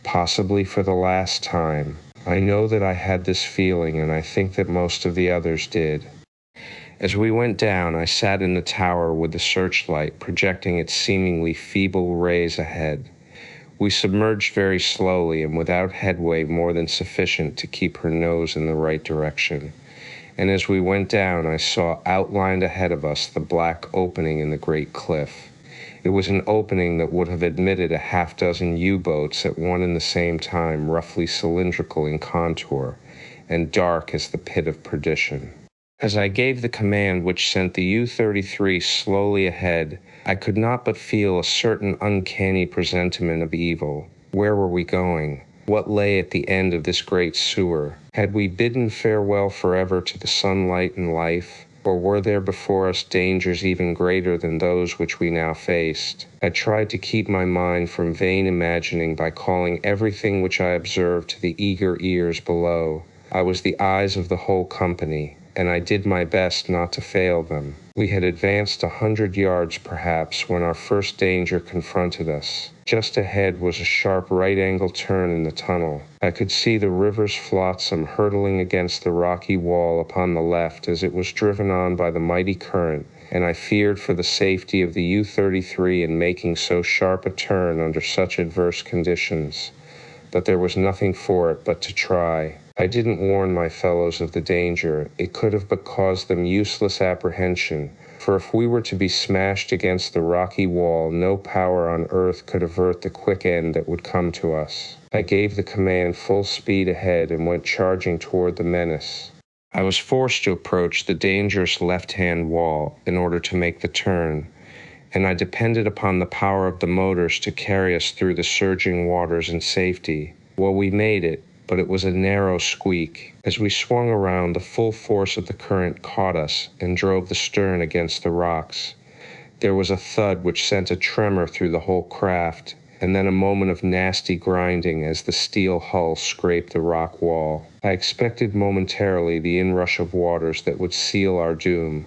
possibly for the last time. I know that I had this feeling, and I think that most of the others did. As we went down, I sat in the tower with the searchlight projecting its seemingly feeble rays ahead. We submerged very slowly and without headway more than sufficient to keep her nose in the right direction. And as we went down, I saw outlined ahead of us the black opening in the great cliff. It was an opening that would have admitted a half-dozen U-boats at one and the same time, roughly cylindrical in contour, and dark as the pit of perdition. As I gave the command which sent the U-33 slowly ahead, I could not but feel a certain uncanny presentiment of evil. Where were we going? What lay at the end of this great sewer? Had we bidden farewell forever to the sunlight and life? Or were there before us dangers even greater than those which we now faced? I tried to keep my mind from vain imagining by calling everything which I observed to the eager ears below. I was the eyes of the whole company. and I did my best not to fail them. We had advanced 100 yards perhaps when our first danger confronted us. Just ahead was a sharp right-angle turn in the tunnel. I could see the river's flotsam hurtling against the rocky wall upon the left as it was driven on by the mighty current, and I feared for the safety of the U-33 in making so sharp a turn under such adverse conditions. But there was nothing for it but to try. I didn't warn my fellows of the danger. It could have but caused them useless apprehension, for if we were to be smashed against the rocky wall, no power on earth could avert the quick end that would come to us. I gave the command full speed ahead and went charging toward the menace. I was forced to approach the dangerous left-hand wall in order to make the turn, and I depended upon the power of the motors to carry us through the surging waters in safety. Well, we made it, but it was a narrow squeak. As we swung around, the full force of the current caught us and drove the stern against the rocks. There was a thud which sent a tremor through the whole craft, and then a moment of nasty grinding as the steel hull scraped the rock wall. I expected momentarily the inrush of waters that would seal our doom,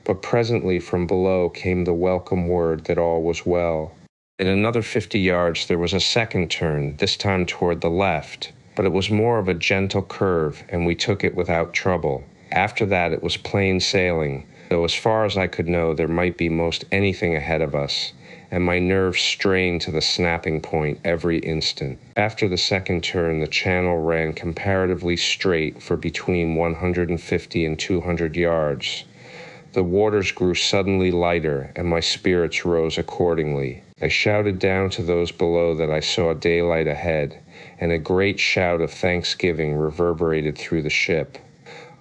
but presently from below came the welcome word that all was well. In another 50 yards there was a second turn, this time toward the left, but it was more of a gentle curve, and we took it without trouble. After that it was plain sailing, though as far as I could know there might be most anything ahead of us, and my nerves strained to the snapping point every instant. After the second turn, the channel ran comparatively straight for between 150 and 200 yards. The waters grew suddenly lighter, and my spirits rose accordingly. I shouted down to those below that I saw daylight ahead, and a great shout of thanksgiving reverberated through the ship.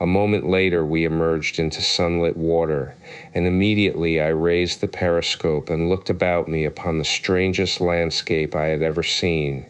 A moment later we emerged into sunlit water, and immediately I raised the periscope and looked about me upon the strangest landscape I had ever seen.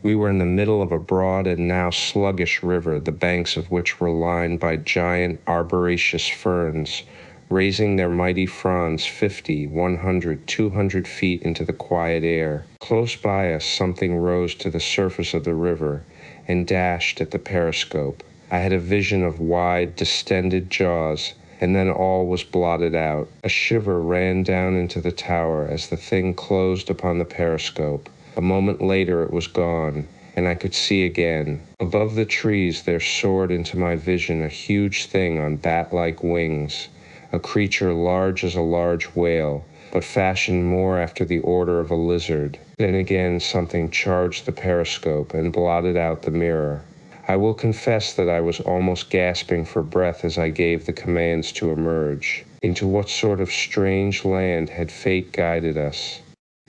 We were in the middle of a broad and now sluggish river, the banks of which were lined by giant arboraceous ferns, raising their mighty fronds 50, 100, 200 feet into the quiet air. Close by us something rose to the surface of the river and dashed at the periscope. I had a vision of wide, distended jaws, and then all was blotted out. A shiver ran down into the tower as the thing closed upon the periscope. A moment later it was gone, and I could see again. Above the trees there soared into my vision a huge thing on bat-like wings, a creature large as a large whale, but fashioned more after the order of a lizard. Then again something charged the periscope and blotted out the mirror. I will confess that I was almost gasping for breath as I gave the commands to emerge. Into what sort of strange land had fate guided us?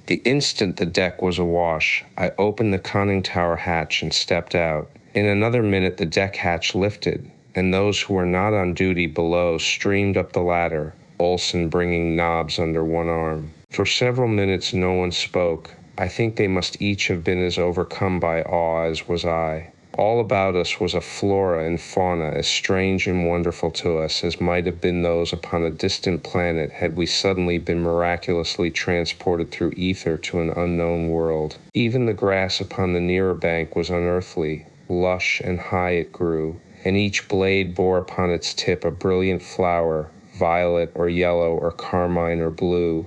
The instant the deck was awash, I opened the conning tower hatch and stepped out. In another minute the deck hatch lifted, and those who were not on duty below streamed up the ladder, Olson bringing Nobbs under one arm. For several minutes no one spoke. I think they must each have been as overcome by awe as was I. All about us was a flora and fauna as strange and wonderful to us as might have been those upon a distant planet had we suddenly been miraculously transported through ether to an unknown world. Even the grass upon the nearer bank was unearthly. Lush and high it grew, and each blade bore upon its tip a brilliant flower, violet or yellow or carmine or blue,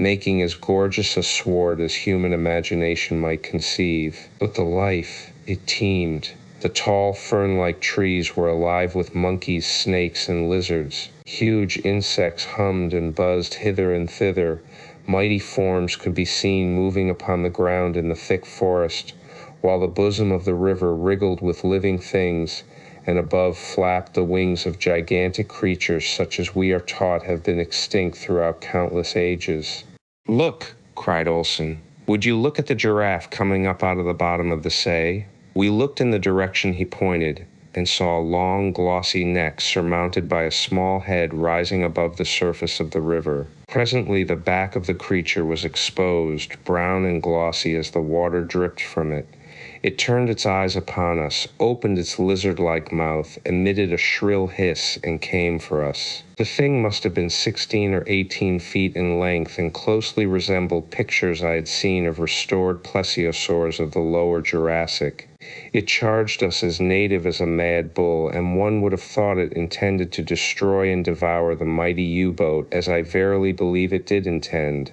making as gorgeous a sward as human imagination might conceive. But the life, it teemed. The tall fern-like trees were alive with monkeys, snakes, and lizards. Huge insects hummed and buzzed hither and thither. Mighty forms could be seen moving upon the ground in the thick forest, while the bosom of the river wriggled with living things, and above flapped the wings of gigantic creatures such as we are taught have been extinct throughout countless ages. "Look!" cried Olson. "Would you look at the giraffe coming up out of the bottom of the Say?" We looked in the direction he pointed, and saw a long, glossy neck surmounted by a small head rising above the surface of the river. Presently the back of the creature was exposed, brown and glossy as the water dripped from it. It turned its eyes upon us, opened its lizard-like mouth, emitted a shrill hiss, and came for us. The thing must have been 16 or 18 feet in length and closely resembled pictures I had seen of restored plesiosaurs of the lower Jurassic. It charged us as native as a mad bull, and one would have thought it intended to destroy and devour the mighty U-boat, as I verily believe it did intend.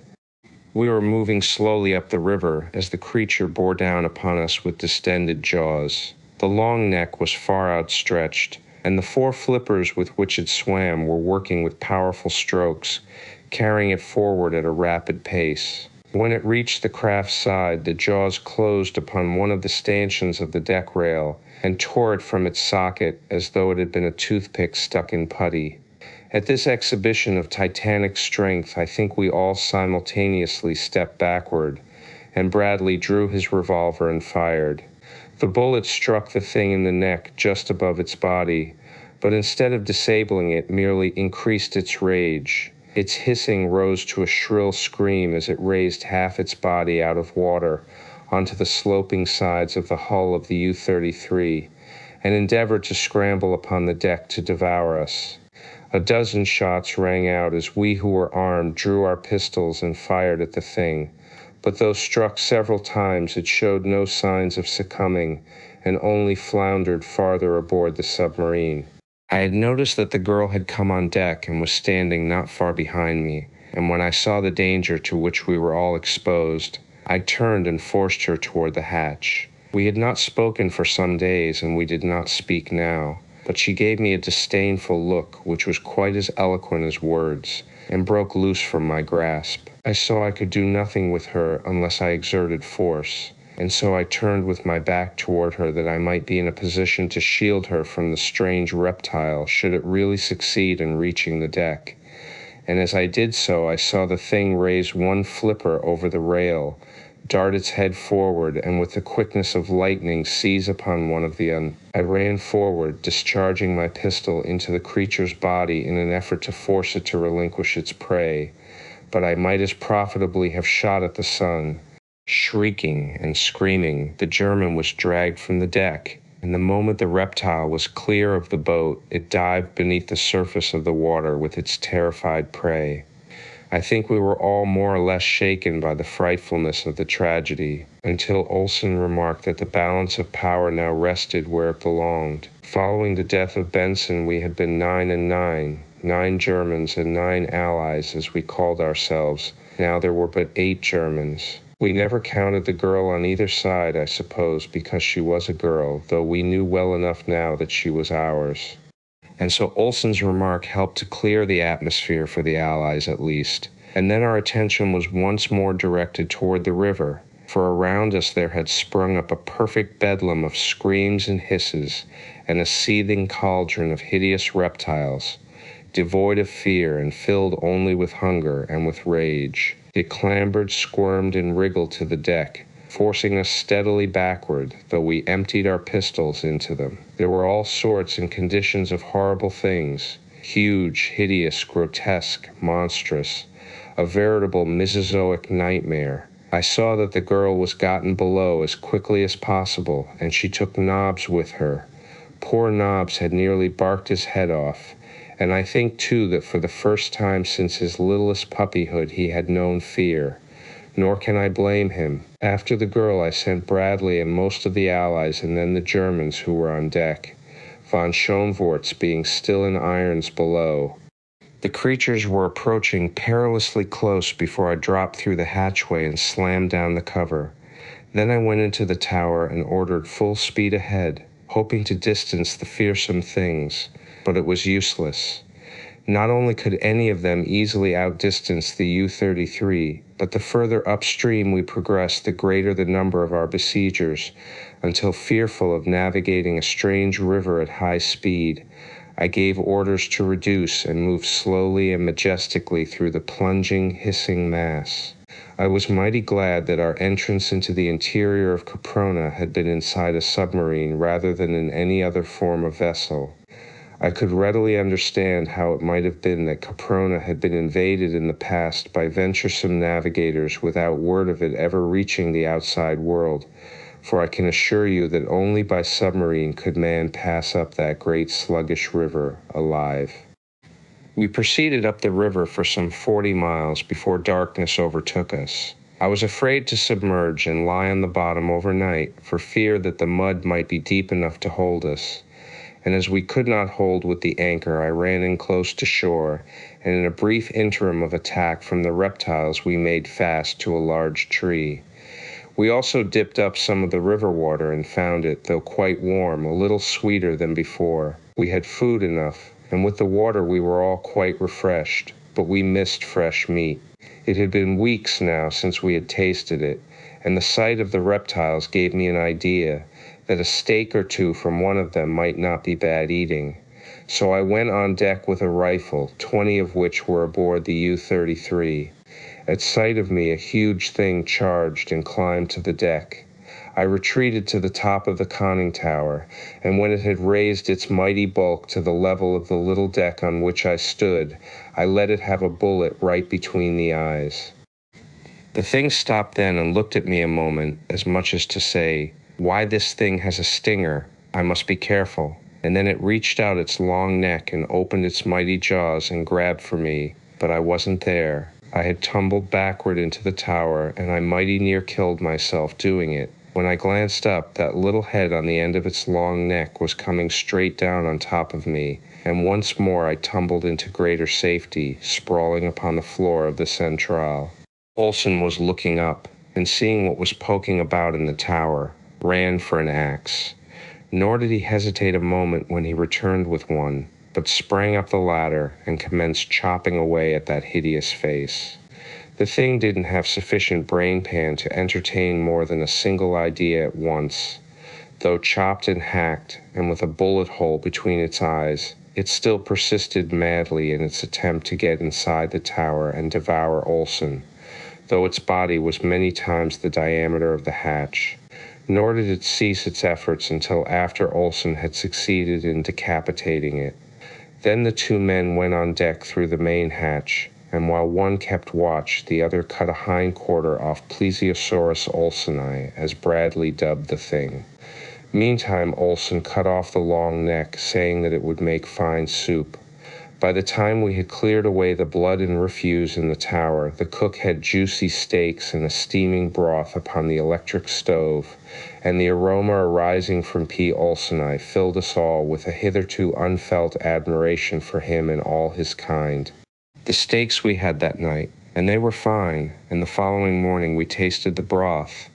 We were moving slowly up the river as the creature bore down upon us with distended jaws. The long neck was far outstretched, and the 4 flippers with which it swam were working with powerful strokes, carrying it forward at a rapid pace. When it reached the craft's side, the jaws closed upon one of the stanchions of the deck rail and tore it from its socket as though it had been a toothpick stuck in putty. At this exhibition of titanic strength, I think we all simultaneously stepped backward, and Bradley drew his revolver and fired. The bullet struck the thing in the neck just above its body, but instead of disabling it, merely increased its rage. Its hissing rose to a shrill scream as it raised half its body out of water onto the sloping sides of the hull of the U-33, and endeavored to scramble upon the deck to devour us. A dozen shots rang out as we who were armed drew our pistols and fired at the thing, but though struck several times, it showed no signs of succumbing and only floundered farther aboard the submarine. I had noticed that the girl had come on deck and was standing not far behind me, and when I saw the danger to which we were all exposed, I turned and forced her toward the hatch. We had not spoken for some days, and we did not speak now. But she gave me a disdainful look, which was quite as eloquent as words, and broke loose from my grasp. I saw I could do nothing with her unless I exerted force, and so I turned with my back toward her that I might be in a position to shield her from the strange reptile should it really succeed in reaching the deck. And as I did so, I saw the thing raise one flipper over the rail, dart its head forward, and with the quickness of lightning seize upon one of the I ran forward, discharging my pistol into the creature's body in an effort to force it to relinquish its prey, but I might as profitably have shot at the sun. Shrieking and screaming, the German was dragged from the deck, and the moment the reptile was clear of the boat, it dived beneath the surface of the water with its terrified prey. I think we were all more or less shaken by the frightfulness of the tragedy, until Olson remarked that the balance of power now rested where it belonged. Following the death of Benson, we had been 9 and 9, 9 Germans and 9 Allies, as we called ourselves. Now there were but 8 Germans. We never counted the girl on either side, I suppose, because she was a girl, though we knew well enough now that she was ours. And so Olson's remark helped to clear the atmosphere for the Allies at least, and then our attention was once more directed toward the river, for around us there had sprung up a perfect bedlam of screams and hisses, and a seething cauldron of hideous reptiles, devoid of fear and filled only with hunger and with rage. It clambered, squirmed, and wriggled to the deck, forcing us steadily backward, though we emptied our pistols into them. There were all sorts and conditions of horrible things, huge, hideous, grotesque, monstrous, a veritable Mesozoic nightmare. I saw that the girl was gotten below as quickly as possible, and she took Nobbs with her. Poor Nobbs had nearly barked his head off, and I think, too, that for the first time since his littlest puppyhood he had known fear. Nor can I blame him. After the girl, I sent Bradley and most of the Allies and then the Germans who were on deck, von Schoenvorts being still in irons below. The creatures were approaching perilously close before I dropped through the hatchway and slammed down the cover. Then I went into the tower and ordered full speed ahead, hoping to distance the fearsome things, but it was useless. Not only could any of them easily outdistance the U-33, but the further upstream we progressed, the greater the number of our besiegers, until fearful of navigating a strange river at high speed, I gave orders to reduce and move slowly and majestically through the plunging, hissing mass. I was mighty glad that our entrance into the interior of Caproni had been inside a submarine rather than in any other form of vessel. I could readily understand how it might have been that Caproni had been invaded in the past by venturesome navigators without word of it ever reaching the outside world, for I can assure you that only by submarine could man pass up that great sluggish river alive. We proceeded up the river for some 40 miles before darkness overtook us. I was afraid to submerge and lie on the bottom overnight for fear that the mud might be deep enough to hold us. And as we could not hold with the anchor, I ran in close to shore, and in a brief interim of attack from the reptiles we made fast to a large tree. We also dipped up some of the river water and found it, though quite warm, a little sweeter than before. We had food enough, and with the water we were all quite refreshed, but we missed fresh meat. It had been weeks now since we had tasted it, and the sight of the reptiles gave me an idea that a steak or two from one of them might not be bad eating. So I went on deck with a rifle, 20 of which were aboard the U-33. At sight of me, a huge thing charged and climbed to the deck. I retreated to the top of the conning tower, and when it had raised its mighty bulk to the level of the little deck on which I stood, I let it have a bullet right between the eyes. The thing stopped then and looked at me a moment, as much as to say, "Why, this thing has a stinger. I must be careful." And then it reached out its long neck and opened its mighty jaws and grabbed for me, but I wasn't there. I had tumbled backward into the tower, and I mighty near killed myself doing it. When I glanced up, that little head on the end of its long neck was coming straight down on top of me, and once more I tumbled into greater safety, sprawling upon the floor of the centrale. Olson was looking up, and seeing what was poking about in the tower, ran for an axe. Nor did he hesitate a moment when he returned with one, but sprang up the ladder and commenced chopping away at that hideous face. The thing didn't have sufficient brain pan to entertain more than a single idea at once. Though chopped and hacked, and with a bullet hole between its eyes, it still persisted madly in its attempt to get inside the tower and devour Olson, though its body was many times the diameter of the hatch. Nor did it cease its efforts until after Olson had succeeded in decapitating it. Then the two men went on deck through the main hatch, and while one kept watch, the other cut a hind quarter off Plesiosaurus olsoni, as Bradley dubbed the thing. Meantime, Olson cut off the long neck, saying that it would make fine soup. By the time we had cleared away the blood and refuse in the tower, the cook had juicy steaks and a steaming broth upon the electric stove, and the aroma arising from P. olsoni filled us all with a hitherto unfelt admiration for him and all his kind. The steaks we had that night, and they were fine, and the following morning we tasted the broth.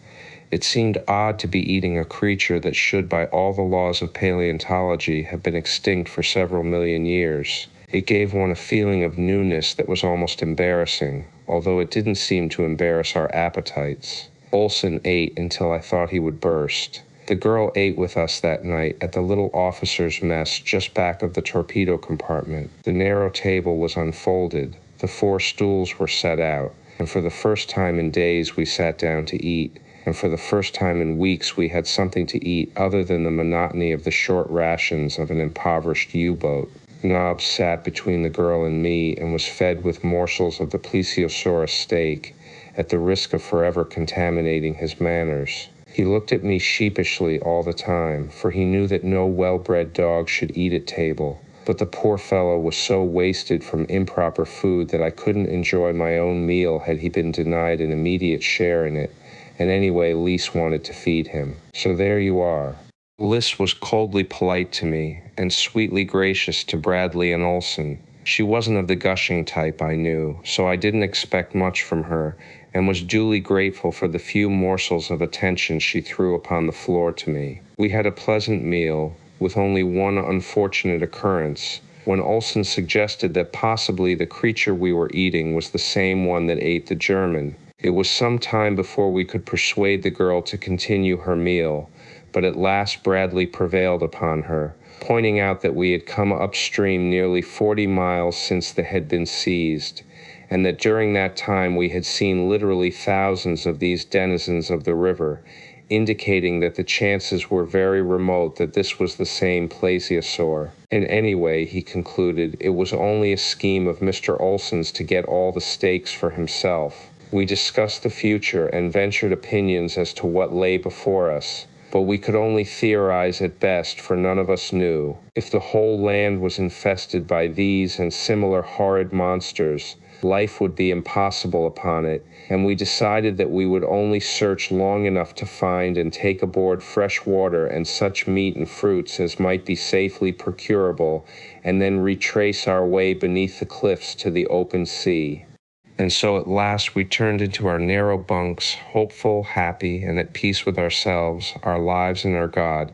It seemed odd to be eating a creature that should, by all the laws of paleontology, have been extinct for several million years. It gave one a feeling of newness that was almost embarrassing, although it didn't seem to embarrass our appetites. Olson ate until I thought he would burst. The girl ate with us that night at the little officer's mess just back of the torpedo compartment. The narrow table was unfolded, the 4 stools were set out, and for the first time in days we sat down to eat, and for the first time in weeks we had something to eat other than the monotony of the short rations of an impoverished U-boat. Nobbs sat between the girl and me and was fed with morsels of the plesiosaurus steak, at the risk of forever contaminating his manners. He looked at me sheepishly all the time, for he knew that no well-bred dog should eat at table, but the poor fellow was so wasted from improper food that I couldn't enjoy my own meal had he been denied an immediate share in it, and anyway Lise wanted to feed him. So there you are. Lise was coldly polite to me, and sweetly gracious to Bradley and Olson. She wasn't of the gushing type, I knew, so I didn't expect much from her, and was duly grateful for the few morsels of attention she threw upon the floor to me. We had a pleasant meal, with only one unfortunate occurrence, when Olson suggested that possibly the creature we were eating was the same one that ate the German. It was some time before we could persuade the girl to continue her meal, but at last Bradley prevailed upon her, pointing out that we had come upstream nearly 40 miles since they had been seized, and that during that time we had seen literally thousands of these denizens of the river, indicating that the chances were very remote that this was the same plesiosaur. And anyway, he concluded, it was only a scheme of Mr. Olson's to get all the steaks for himself. We discussed the future and ventured opinions as to what lay before us, but we could only theorize at best, for none of us knew. If the whole land was infested by these and similar horrid monsters, life would be impossible upon it, and we decided that we would only search long enough to find and take aboard fresh water and such meat and fruits as might be safely procurable, and then retrace our way beneath the cliffs to the open sea. And so at last we turned into our narrow bunks, hopeful, happy, and at peace with ourselves, our lives, and our God,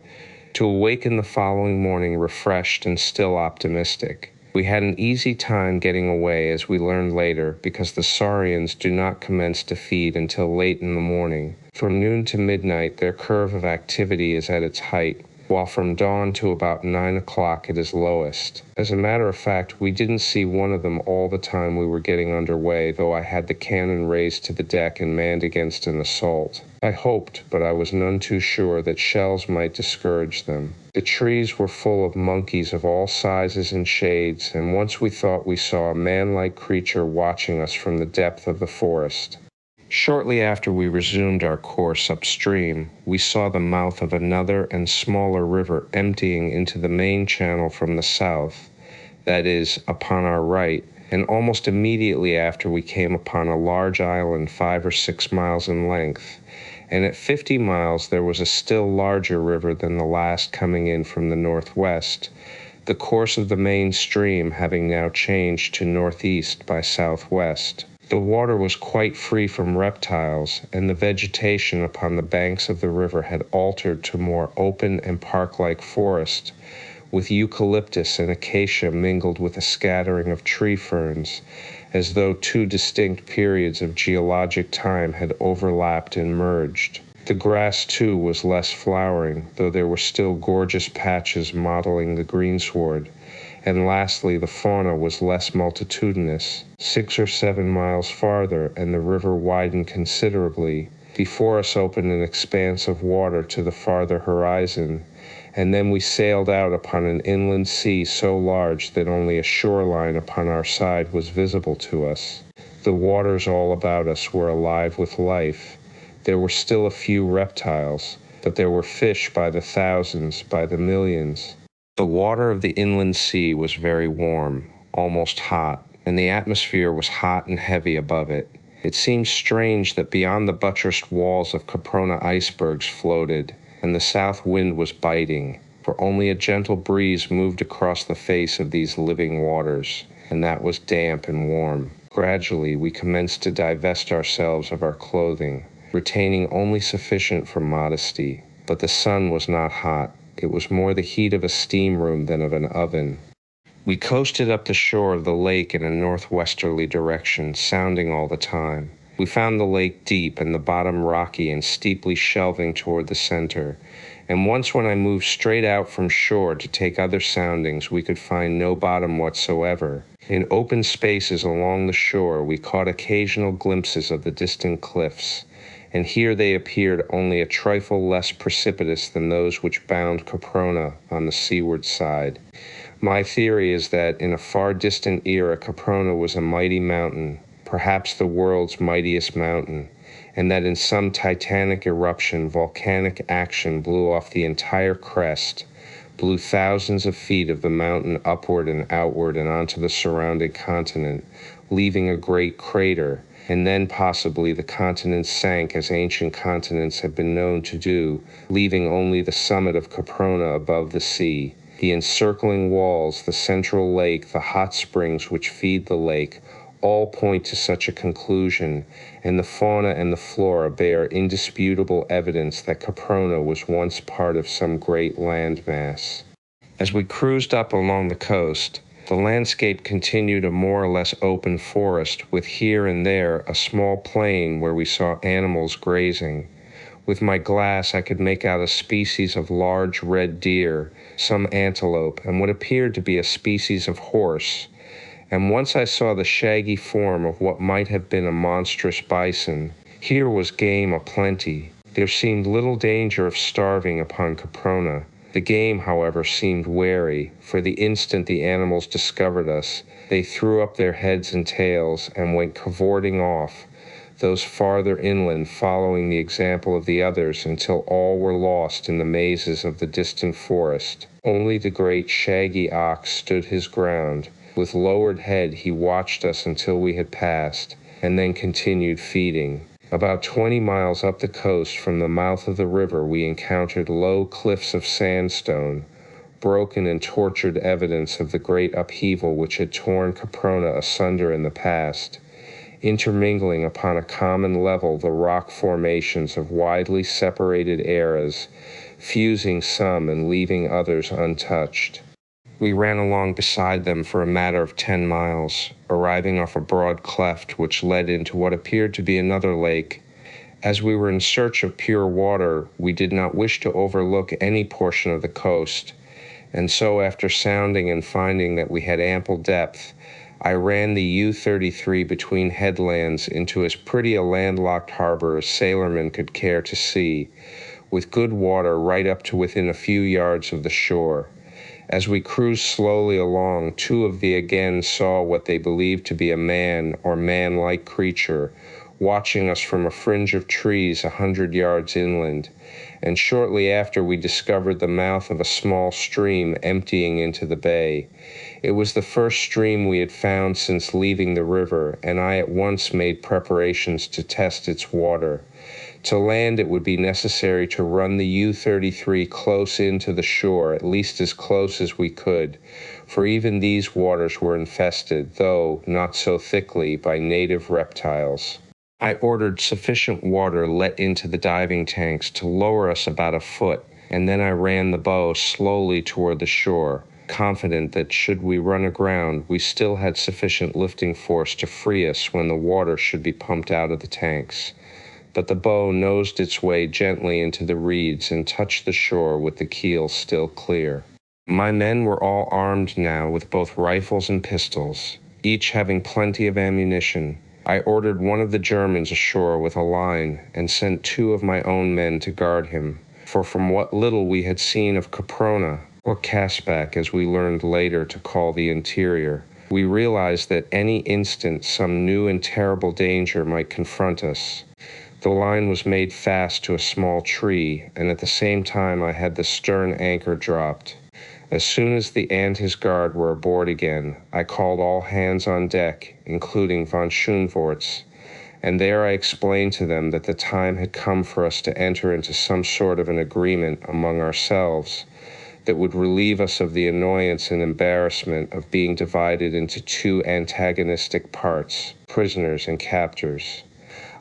to awaken the following morning refreshed and still optimistic. We had an easy time getting away, as we learned later, because the saurians do not commence to feed until late in the morning. From noon to midnight, their curve of activity is at its height, while from dawn to about 9 o'clock it is lowest. As a matter of fact, we didn't see one of them all the time we were getting underway, though I had the cannon raised to the deck and manned against an assault. I hoped, but I was none too sure, that shells might discourage them. The trees were full of monkeys of all sizes and shades, and once we thought we saw a man-like creature watching us from the depth of the forest. Shortly after we resumed our course upstream, we saw the mouth of another and smaller river emptying into the main channel from the south, that is, upon our right, and almost immediately after we came upon a large island 5 or 6 miles in length, and at 50 miles there was a still larger river than the last coming in from the northwest, the course of the main stream having now changed to northeast by southwest. The water was quite free from reptiles, and the vegetation upon the banks of the river had altered to more open and park-like forest, with eucalyptus and acacia mingled with a scattering of tree ferns, as though two distinct periods of geologic time had overlapped and merged. The grass, too, was less flowering, though there were still gorgeous patches mottling the greensward. And lastly, the fauna was less multitudinous. 6 or 7 miles farther, and the river widened considerably. Before us opened an expanse of water to the farther horizon, and then we sailed out upon an inland sea so large that only a shoreline upon our side was visible to us. The waters all about us were alive with life. There were still a few reptiles, but there were fish by the thousands, by the millions. The water of the inland sea was very warm, almost hot, and the atmosphere was hot and heavy above it. It seemed strange that beyond the buttressed walls of Caproni icebergs floated, and the south wind was biting, for only a gentle breeze moved across the face of these living waters, and that was damp and warm. Gradually we commenced to divest ourselves of our clothing, retaining only sufficient for modesty, but the sun was not hot. It was more the heat of a steam room than of an oven. We coasted up the shore of the lake in a northwesterly direction, sounding all the time. We found the lake deep and the bottom rocky and steeply shelving toward the center, and once when I moved straight out from shore to take other soundings, we could find no bottom whatsoever. In open spaces along the shore we caught occasional glimpses of the distant cliffs, and here they appeared only a trifle less precipitous than those which bound Caproni on the seaward side. My theory is that in a far distant era Caproni was a mighty mountain, perhaps the world's mightiest mountain, and that in some titanic eruption volcanic action blew off the entire crest, blew thousands of feet of the mountain upward and outward and onto the surrounding continent, leaving a great crater, and then possibly the continent sank as ancient continents have been known to do, leaving only the summit of Caproni above the sea. The encircling walls, the central lake, the hot springs which feed the lake, all point to such a conclusion, and the fauna and the flora bear indisputable evidence that Caproni was once part of some great land mass. As we cruised up along the coast, the landscape continued a more or less open forest, with here and there a small plain where we saw animals grazing. With my glass I could make out a species of large red deer, some antelope, and what appeared to be a species of horse. And once I saw the shaggy form of what might have been a monstrous bison. Here was game aplenty. There seemed little danger of starving upon Caproni. The game, however, seemed wary, for the instant the animals discovered us, they threw up their heads and tails and went cavorting off, those farther inland following the example of the others until all were lost in the mazes of the distant forest. Only the great shaggy ox stood his ground. With lowered head he watched us until we had passed, and then continued feeding. About 20 miles up the coast from the mouth of the river we encountered low cliffs of sandstone, broken and tortured evidence of the great upheaval which had torn Caproni asunder in the past, intermingling upon a common level the rock formations of widely separated eras, fusing some and leaving others untouched. We ran along beside them for a matter of 10 miles, arriving off a broad cleft which led into what appeared to be another lake. As we were in search of pure water, we did not wish to overlook any portion of the coast, and so after sounding and finding that we had ample depth, I ran the U-33 between headlands into as pretty a landlocked harbor as sailormen could care to see, with good water right up to within a few yards of the shore. As we cruised slowly along, two of the again saw what they believed to be a man or man-like creature, watching us from a fringe of trees 100 yards inland, and shortly after we discovered the mouth of a small stream emptying into the bay. It was the first stream we had found since leaving the river, and I at once made preparations to test its water. To land, it would be necessary to run the U-33 close into the shore, at least as close as we could, for even these waters were infested, though not so thickly, by native reptiles. I ordered sufficient water let into the diving tanks to lower us about a foot, and then I ran the bow slowly toward the shore, confident that should we run aground, we still had sufficient lifting force to free us when the water should be pumped out of the tanks. But the bow nosed its way gently into the reeds and touched the shore with the keel still clear. My men were all armed now with both rifles and pistols, each having plenty of ammunition. I ordered one of the Germans ashore with a line and sent 2 of my own men to guard him, for from what little we had seen of Caproni, or Casbah as we learned later to call the interior, we realized that any instant some new and terrible danger might confront us. The line was made fast to a small tree, and at the same time I had the stern anchor dropped. As soon as the and his guard were aboard again, I called all hands on deck, including von Schoenvorts, and there I explained to them that the time had come for us to enter into some sort of an agreement among ourselves that would relieve us of the annoyance and embarrassment of being divided into 2 antagonistic parts, prisoners and captors.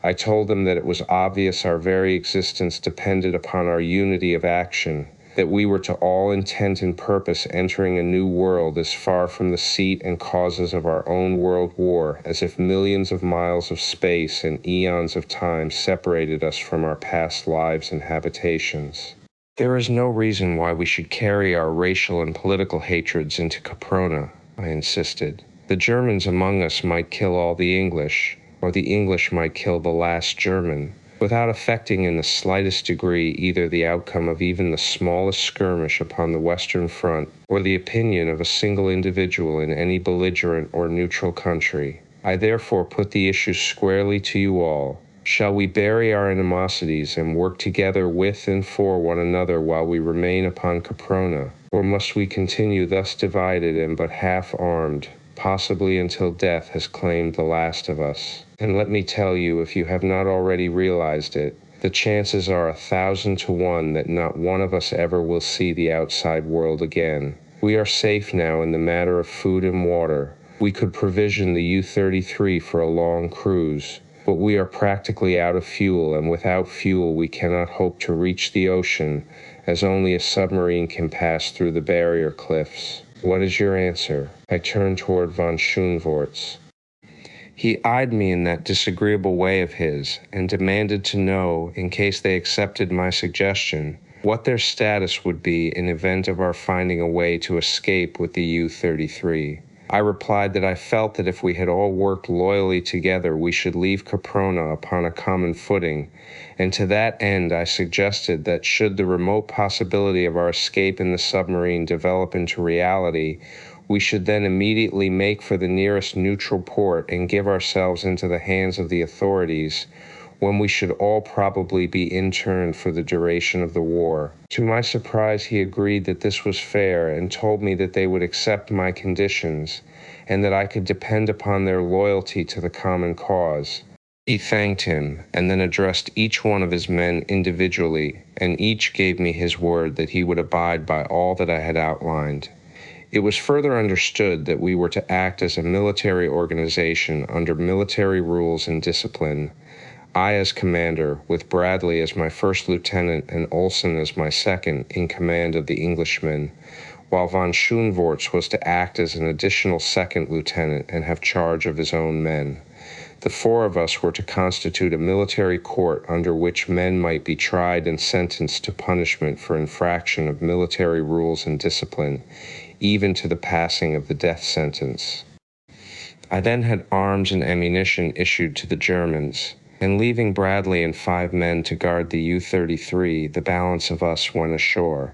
I told them that it was obvious our very existence depended upon our unity of action, that we were to all intent and purpose entering a new world as far from the seat and causes of our own world war as if millions of miles of space and eons of time separated us from our past lives and habitations. There is no reason why we should carry our racial and political hatreds into Caproni, I insisted. The Germans among us might kill all the English, or the English might kill the last German, without affecting in the slightest degree either the outcome of even the smallest skirmish upon the Western Front, or the opinion of a single individual in any belligerent or neutral country. I therefore put the issue squarely to you all. Shall we bury our animosities and work together with and for one another while we remain upon Caproni, or must we continue thus divided and but half-armed, possibly until death has claimed the last of us? And let me tell you, if you have not already realized it, the chances are 1,000 to 1 that not one of us ever will see the outside world again. We are safe now in the matter of food and water. We could provision the U-33 for a long cruise, but we are practically out of fuel, and without fuel we cannot hope to reach the ocean, as only a submarine can pass through the barrier cliffs. What is your answer? I turned toward von Schoenvorts. He eyed me in that disagreeable way of his, and demanded to know, in case they accepted my suggestion, what their status would be in event of our finding a way to escape with the U-33. I replied that I felt that if we had all worked loyally together, we should leave Caproni upon a common footing, and to that end I suggested that should the remote possibility of our escape in the submarine develop into reality, We should then immediately make for the nearest neutral port and give ourselves into the hands of the authorities, when we should all probably be interned for the duration of the war. To my surprise, he agreed that this was fair and told me that they would accept my conditions and that I could depend upon their loyalty to the common cause. He thanked him and then addressed each one of his men individually, and each gave me his word that he would abide by all that I had outlined. It was further understood that we were to act as a military organization under military rules and discipline, I as commander, with Bradley as my first lieutenant and Olsen as my second in command of the Englishmen, while von Schoenvorts was to act as an additional second lieutenant and have charge of his own men. The four of us were to constitute a military court under which men might be tried and sentenced to punishment for infraction of military rules and discipline, even to the passing of the death sentence. I then had arms and ammunition issued to the Germans, and leaving Bradley and 5 men to guard the U-33, the balance of us went ashore.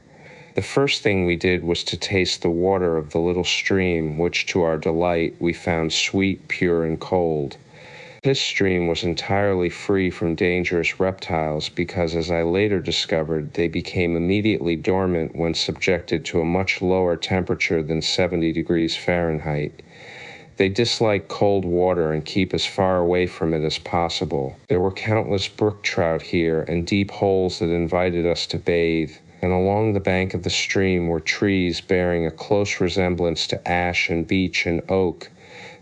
The first thing we did was to taste the water of the little stream, which to our delight we found sweet, pure, and cold. This stream was entirely free from dangerous reptiles because, as I later discovered, they became immediately dormant when subjected to a much lower temperature than 70 degrees Fahrenheit. They dislike cold water and keep as far away from it as possible. There were countless brook trout here and deep holes that invited us to bathe, and along the bank of the stream were trees bearing a close resemblance to ash and beech and oak,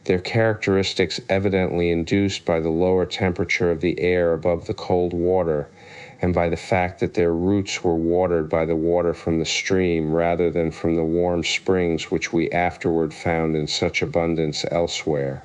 their characteristics evidently induced by the lower temperature of the air above the cold water, and by the fact that their roots were watered by the water from the stream rather than from the warm springs which we afterward found in such abundance elsewhere.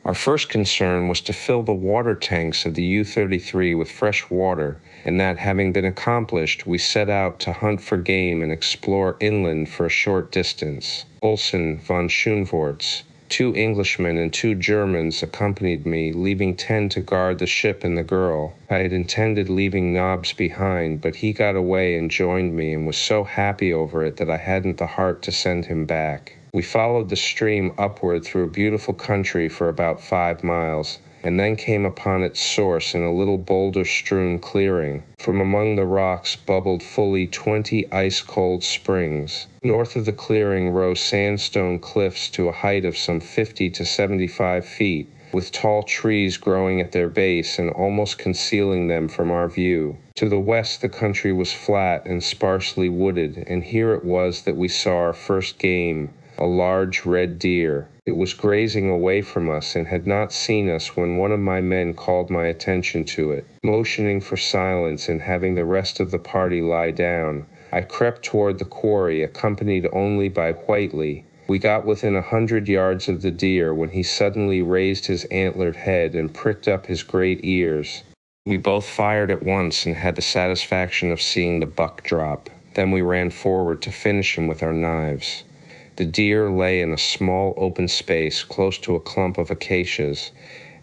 Our first concern was to fill the water tanks of the U-33 with fresh water, and that having been accomplished, we set out to hunt for game and explore inland for a short distance. Olsen, von Schoenvorts, 2 Englishmen and 2 Germans accompanied me, leaving 10 to guard the ship and the girl. I had intended leaving Nobbs behind, but he got away and joined me and was so happy over it that I hadn't the heart to send him back. We followed the stream upward through a beautiful country for about 5 miles, and then came upon its source in a little boulder-strewn clearing. From among the rocks bubbled fully 20 ice-cold springs. North of the clearing rose sandstone cliffs to a height of some 50 to 75 feet, with tall trees growing at their base and almost concealing them from our view. To the west the country was flat and sparsely wooded, and here it was that we saw our first game, a large red deer. It was grazing away from us and had not seen us when one of my men called my attention to it. Motioning for silence and having the rest of the party lie down, I crept toward the quarry, accompanied only by Whiteley. We got within 100 yards of the deer when he suddenly raised his antlered head and pricked up his great ears. We both fired at once and had the satisfaction of seeing the buck drop. Then we ran forward to finish him with our knives. The deer lay in a small open space close to a clump of acacias,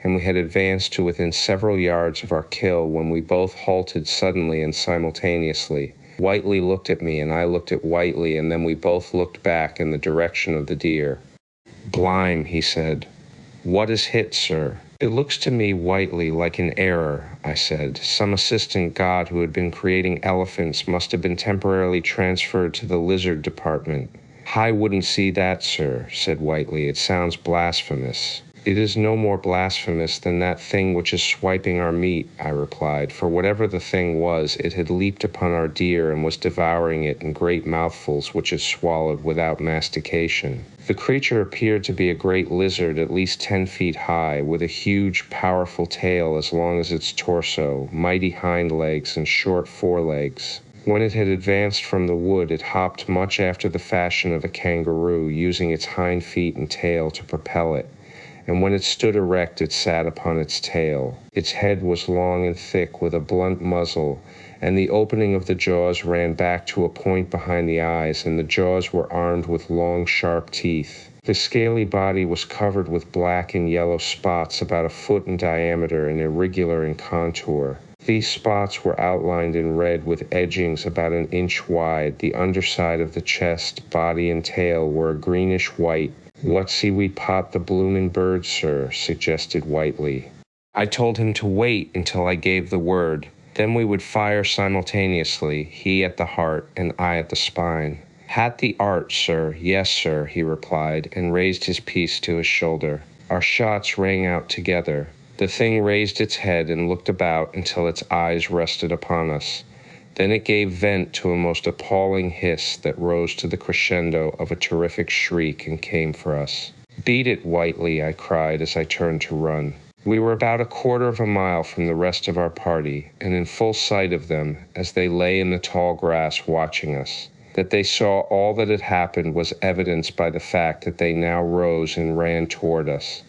and we had advanced to within several yards of our kill when we both halted suddenly and simultaneously. Whiteley looked at me, and I looked at Whiteley, and then we both looked back in the direction of the deer. "Blime," he said. "What is hit, sir?" "It looks to me, Whiteley, like an error," I said. "Some assistant god who had been creating elephants must have been temporarily transferred to the lizard department." "I wouldn't see that, sir," said Whiteley. "It sounds blasphemous." "It is no more blasphemous than that thing which is swiping our meat," I replied, for whatever the thing was, it had leaped upon our deer and was devouring it in great mouthfuls which it swallowed without mastication. The creature appeared to be a great lizard at least 10 feet high, with a huge, powerful tail as long as its torso, mighty hind legs, and short forelegs. When it had advanced from the wood, it hopped much after the fashion of a kangaroo, using its hind feet and tail to propel it, and when it stood erect it sat upon its tail. Its head was long and thick, with a blunt muzzle, and the opening of the jaws ran back to a point behind the eyes, and the jaws were armed with long, sharp teeth. The scaly body was covered with black and yellow spots about a foot in diameter and irregular in contour. These spots were outlined in red with edgings about an inch wide. The underside of the chest, body, and tail were a greenish-white. "What seaweed pot the bloomin' bird, sir?" suggested Whiteley. I told him to wait until I gave the word. Then we would fire simultaneously, he at the heart and I at the spine. "Hat the art, sir. Yes, sir," he replied, and raised his piece to his shoulder. Our shots rang out together. The thing raised its head and looked about until its eyes rested upon us. Then it gave vent to a most appalling hiss that rose to the crescendo of a terrific shriek and came for us. "Beat it, Whiteley," I cried as I turned to run. We were about a quarter of a mile from the rest of our party, and in full sight of them as they lay in the tall grass watching us. That they saw all that had happened was evidenced by the fact that they now rose and ran toward us,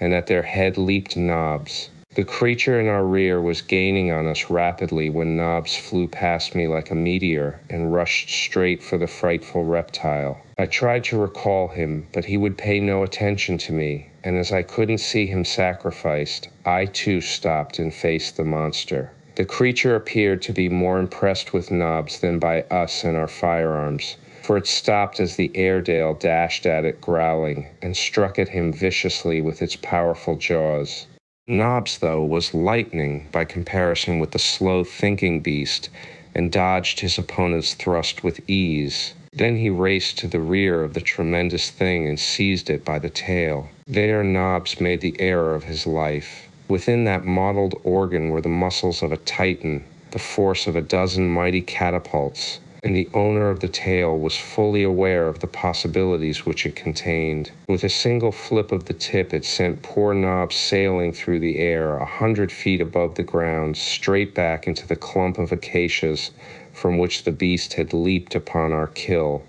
and at their head leaped Nobbs. The creature in our rear was gaining on us rapidly when Nobbs flew past me like a meteor and rushed straight for the frightful reptile. I tried to recall him, but he would pay no attention to me, and as I couldn't see him sacrificed, I too stopped and faced the monster. The creature appeared to be more impressed with Nobbs than by us and our firearms, for it stopped as the Airedale dashed at it growling and struck at him viciously with its powerful jaws. Nobbs, though, was lightning by comparison with the slow-thinking beast, and dodged his opponent's thrust with ease. Then he raced to the rear of the tremendous thing and seized it by the tail. There Nobbs made the error of his life. Within that mottled organ were the muscles of a titan, the force of a dozen mighty catapults, and the owner of the tail was fully aware of the possibilities which it contained. With a single flip of the tip, it sent poor Nobbs sailing through the air 100 feet above the ground, straight back into the clump of acacias from which the beast had leaped upon our kill,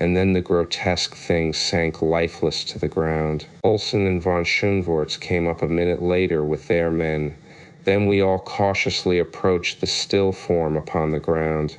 and then the grotesque thing sank lifeless to the ground. Olsen and von Schoenvorts came up a minute later with their men. Then we all cautiously approached the still form upon the ground.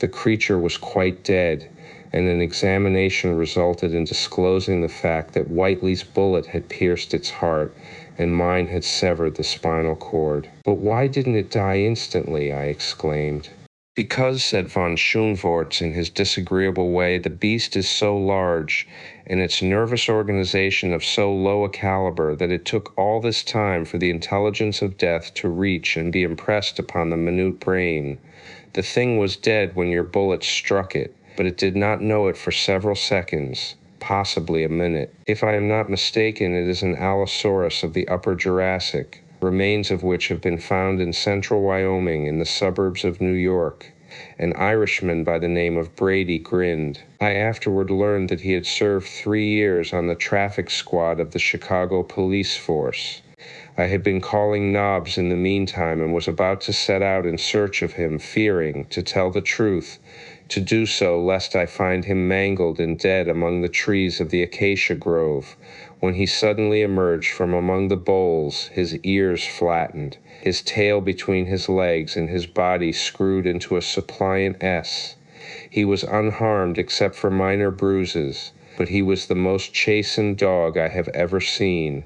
The creature was quite dead, and an examination resulted in disclosing the fact that Whiteley's bullet had pierced its heart, and mine had severed the spinal cord. "But why didn't it die instantly?" I exclaimed. "Because," said von Schoenvorts in his disagreeable way, "the beast is so large, and its nervous organization of so low a caliber, that it took all this time for the intelligence of death to reach and be impressed upon the minute brain. The thing was dead when your bullet struck it, but it did not know it for several seconds, possibly a minute. If I am not mistaken, it is an Allosaurus of the Upper Jurassic, remains of which have been found in central Wyoming in the suburbs of New York." An Irishman by the name of Brady grinned. I afterward learned that he had served 3 years on the traffic squad of the Chicago police force. I had been calling Nobbs in the meantime and was about to set out in search of him, fearing, to tell the truth, to do so lest I find him mangled and dead among the trees of the acacia grove, when he suddenly emerged from among the boles, his ears flattened, his tail between his legs, and his body screwed into a suppliant S. He was unharmed except for minor bruises, but he was the most chastened dog I have ever seen.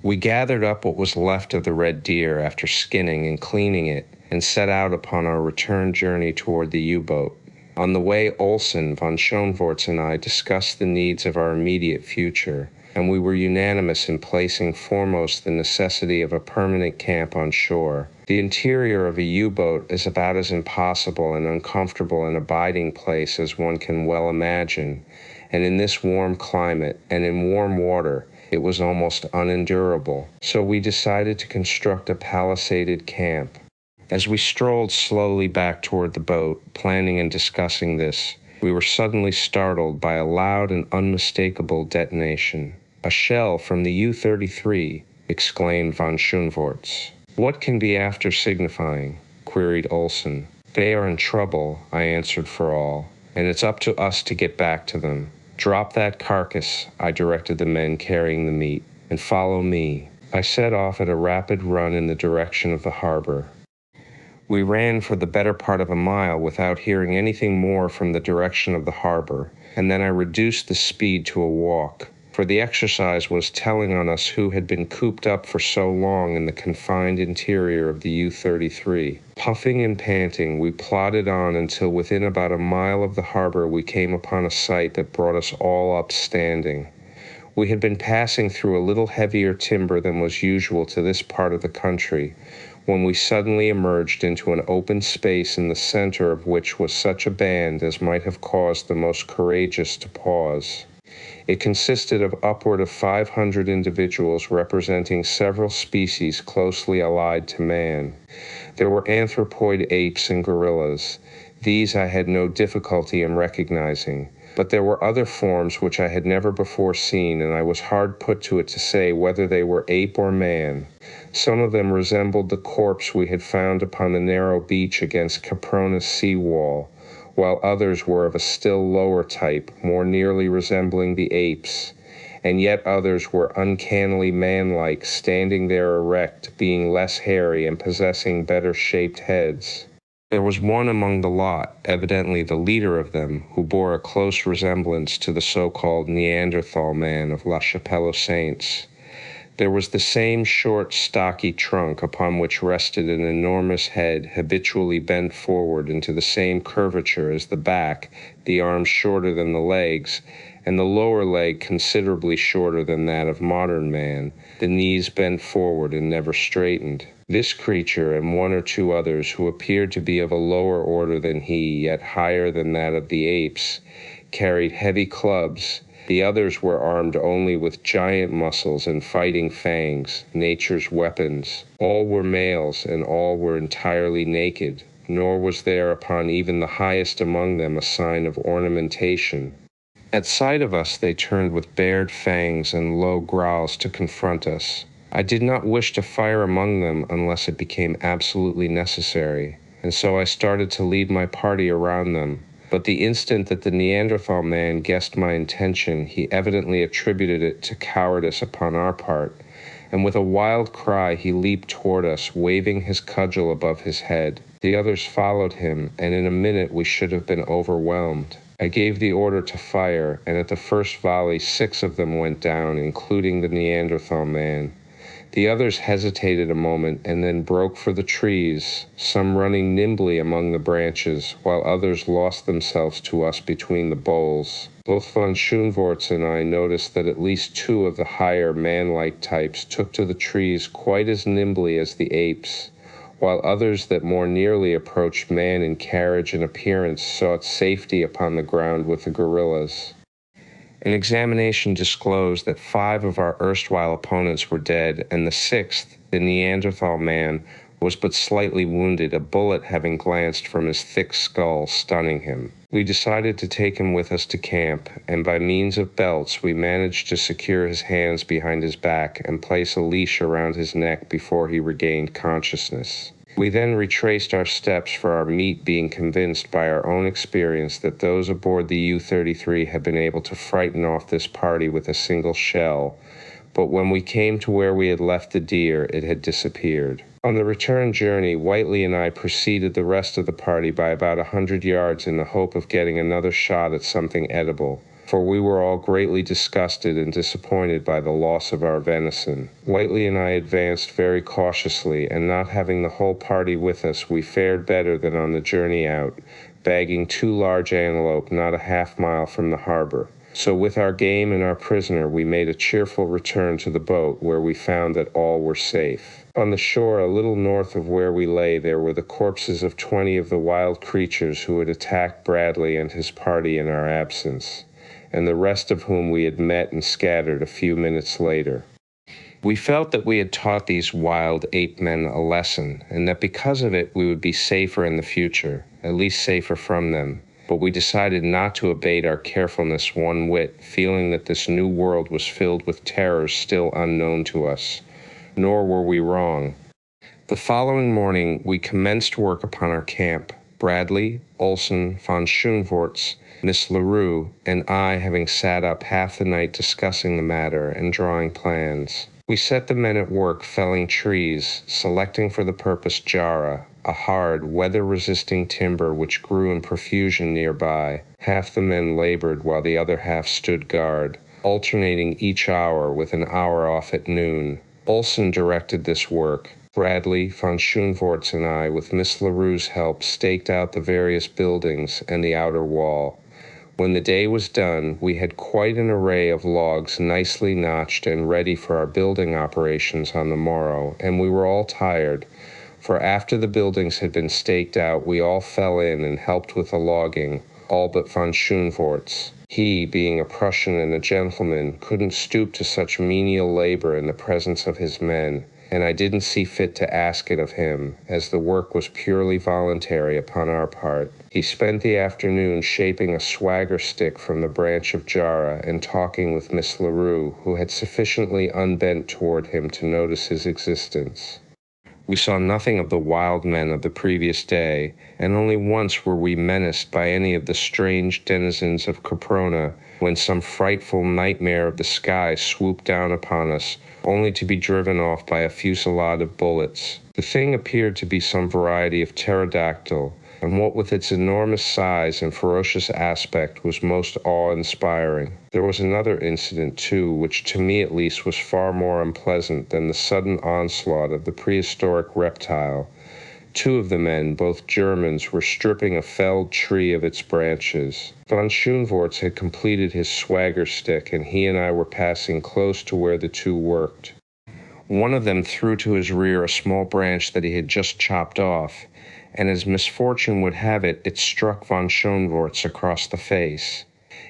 We gathered up what was left of the red deer after skinning and cleaning it, and set out upon our return journey toward the U-boat. On the way, Olsen, von Schoenvorts, and I discussed the needs of our immediate future, and we were unanimous in placing foremost the necessity of a permanent camp on shore. The interior of a U-boat is about as impossible and uncomfortable an abiding place as one can well imagine, and in this warm climate and in warm water, it was almost unendurable. So we decided to construct a palisaded camp. As we strolled slowly back toward the boat, planning and discussing this, we were suddenly startled by a loud and unmistakable detonation. "A shell from the U-33, exclaimed von Schoenvorts. "What can be after signifying?" queried Olsen. "They are in trouble," I answered for all, "and it's up to us to get back to them. Drop that carcass," I directed the men carrying the meat, "and follow me." I set off at a rapid run in the direction of the harbor. We ran for the better part of a mile without hearing anything more from the direction of the harbor, and then I reduced the speed to a walk. for the exercise was telling on us who had been cooped up for so long in the confined interior of the U-33. Puffing and panting, we plodded on until within about a mile of the harbor we came upon a sight that brought us all up standing. We had been passing through a little heavier timber than was usual to this part of the country, when we suddenly emerged into an open space in the center of which was such a band as might have caused the most courageous to pause. It consisted of upward of 500 individuals representing several species closely allied to man. There were anthropoid apes and gorillas. These I had no difficulty in recognizing, but there were other forms which I had never before seen, and I was hard put to it to say whether they were ape or man. Some of them resembled the corpse we had found upon the narrow beach against Caproni's sea-wall, while others were of a still lower type, more nearly resembling the apes, and yet others were uncannily man-like, standing there erect, being less hairy and possessing better-shaped heads. There was one among the lot, evidently the leader of them, who bore a close resemblance to the so-called Neanderthal man of La Chapelle aux Saints. There was the same short, stocky trunk upon which rested an enormous head, habitually bent forward into the same curvature as the back, the arms shorter than the legs, and the lower leg considerably shorter than that of modern man, the knees bent forward and never straightened. This creature and one or two others who appeared to be of a lower order than he, yet higher than that of the apes, carried heavy clubs. The others were armed only with giant muscles and fighting fangs, nature's weapons. All were males, and all were entirely naked, nor was there upon even the highest among them a sign of ornamentation. At sight of us they turned with bared fangs and low growls to confront us. I did not wish to fire among them unless it became absolutely necessary, and so I started to lead my party around them. But the instant that the Neanderthal man guessed my intention, he evidently attributed it to cowardice upon our part, and with a wild cry he leaped toward us, waving his cudgel above his head. The others followed him, and in a minute we should have been overwhelmed. I gave the order to fire, and at the first volley 6 of them went down, including the Neanderthal man. The others hesitated a moment and then broke for the trees, some running nimbly among the branches, while others lost themselves to us between the boles. Both von Schoenvorts and I noticed that at least 2 of the higher man-like types took to the trees quite as nimbly as the apes, while others that more nearly approached man in carriage and appearance sought safety upon the ground with the gorillas. An examination disclosed that 5 of our erstwhile opponents were dead, and the 6th, the Neanderthal man, was but slightly wounded, a bullet having glanced from his thick skull, stunning him. We decided to take him with us to camp, and by means of belts we managed to secure his hands behind his back and place a leash around his neck before he regained consciousness. We then retraced our steps for our meat, being convinced by our own experience that those aboard the U-33 had been able to frighten off this party with a single shell, but when we came to where we had left the deer, it had disappeared. On the return journey, Whiteley and I preceded the rest of the party by about 100 yards in the hope of getting another shot at something edible, for we were all greatly disgusted and disappointed by the loss of our venison. Whiteley and I advanced very cautiously, and not having the whole party with us, we fared better than on the journey out, bagging 2 large antelope not a half-mile from the harbor. So with our game and our prisoner, we made a cheerful return to the boat, where we found that all were safe. On the shore, a little north of where we lay, there were the corpses of 20 of the wild creatures who had attacked Bradley and his party in our absence, and the rest of whom we had met and scattered a few minutes later. We felt that we had taught these wild ape men a lesson, and that because of it we would be safer in the future, at least safer from them. But we decided not to abate our carefulness one whit, feeling that this new world was filled with terrors still unknown to us. Nor were we wrong. The following morning we commenced work upon our camp, Bradley, Olson, von Schoenvorts, Miss LaRue, and I having sat up half the night discussing the matter and drawing plans. We set the men at work felling trees, selecting for the purpose jara, a hard, weather-resisting timber which grew in profusion nearby. Half the men labored while the other half stood guard. alternating each hour with an hour off at noon. Olson directed this work. Bradley, von Schoenvorts, and I, with Miss LaRue's help, staked out the various buildings and the outer wall. When the day was done, we had quite an array of logs nicely notched and ready for our building operations on the morrow, and we were all tired, for after the buildings had been staked out, we all fell in and helped with the logging, all but von Schoenvorts. He, being a Prussian and a gentleman, couldn't stoop to such menial labor in the presence of his men, and I didn't see fit to ask it of him, as the work was purely voluntary upon our part. He spent the afternoon shaping a swagger stick from the branch of Jara and talking with Miss LaRue, who had sufficiently unbent toward him to notice his existence. We saw nothing of the wild men of the previous day, and only once were we menaced by any of the strange denizens of Caproni, when some frightful nightmare of the sky swooped down upon us, only to be driven off by a fusillade of bullets. The thing appeared to be some variety of pterodactyl, and what with its enormous size and ferocious aspect was most awe-inspiring. There was another incident, too, which to me at least was far more unpleasant than the sudden onslaught of the prehistoric reptile. Two of the men, both Germans, were stripping a felled tree of its branches. Von Schoenvorts had completed his swagger stick, and he and I were passing close to where the two worked. One of them threw to his rear a small branch that he had just chopped off, and as misfortune would have it, it struck von Schoenvorts across the face.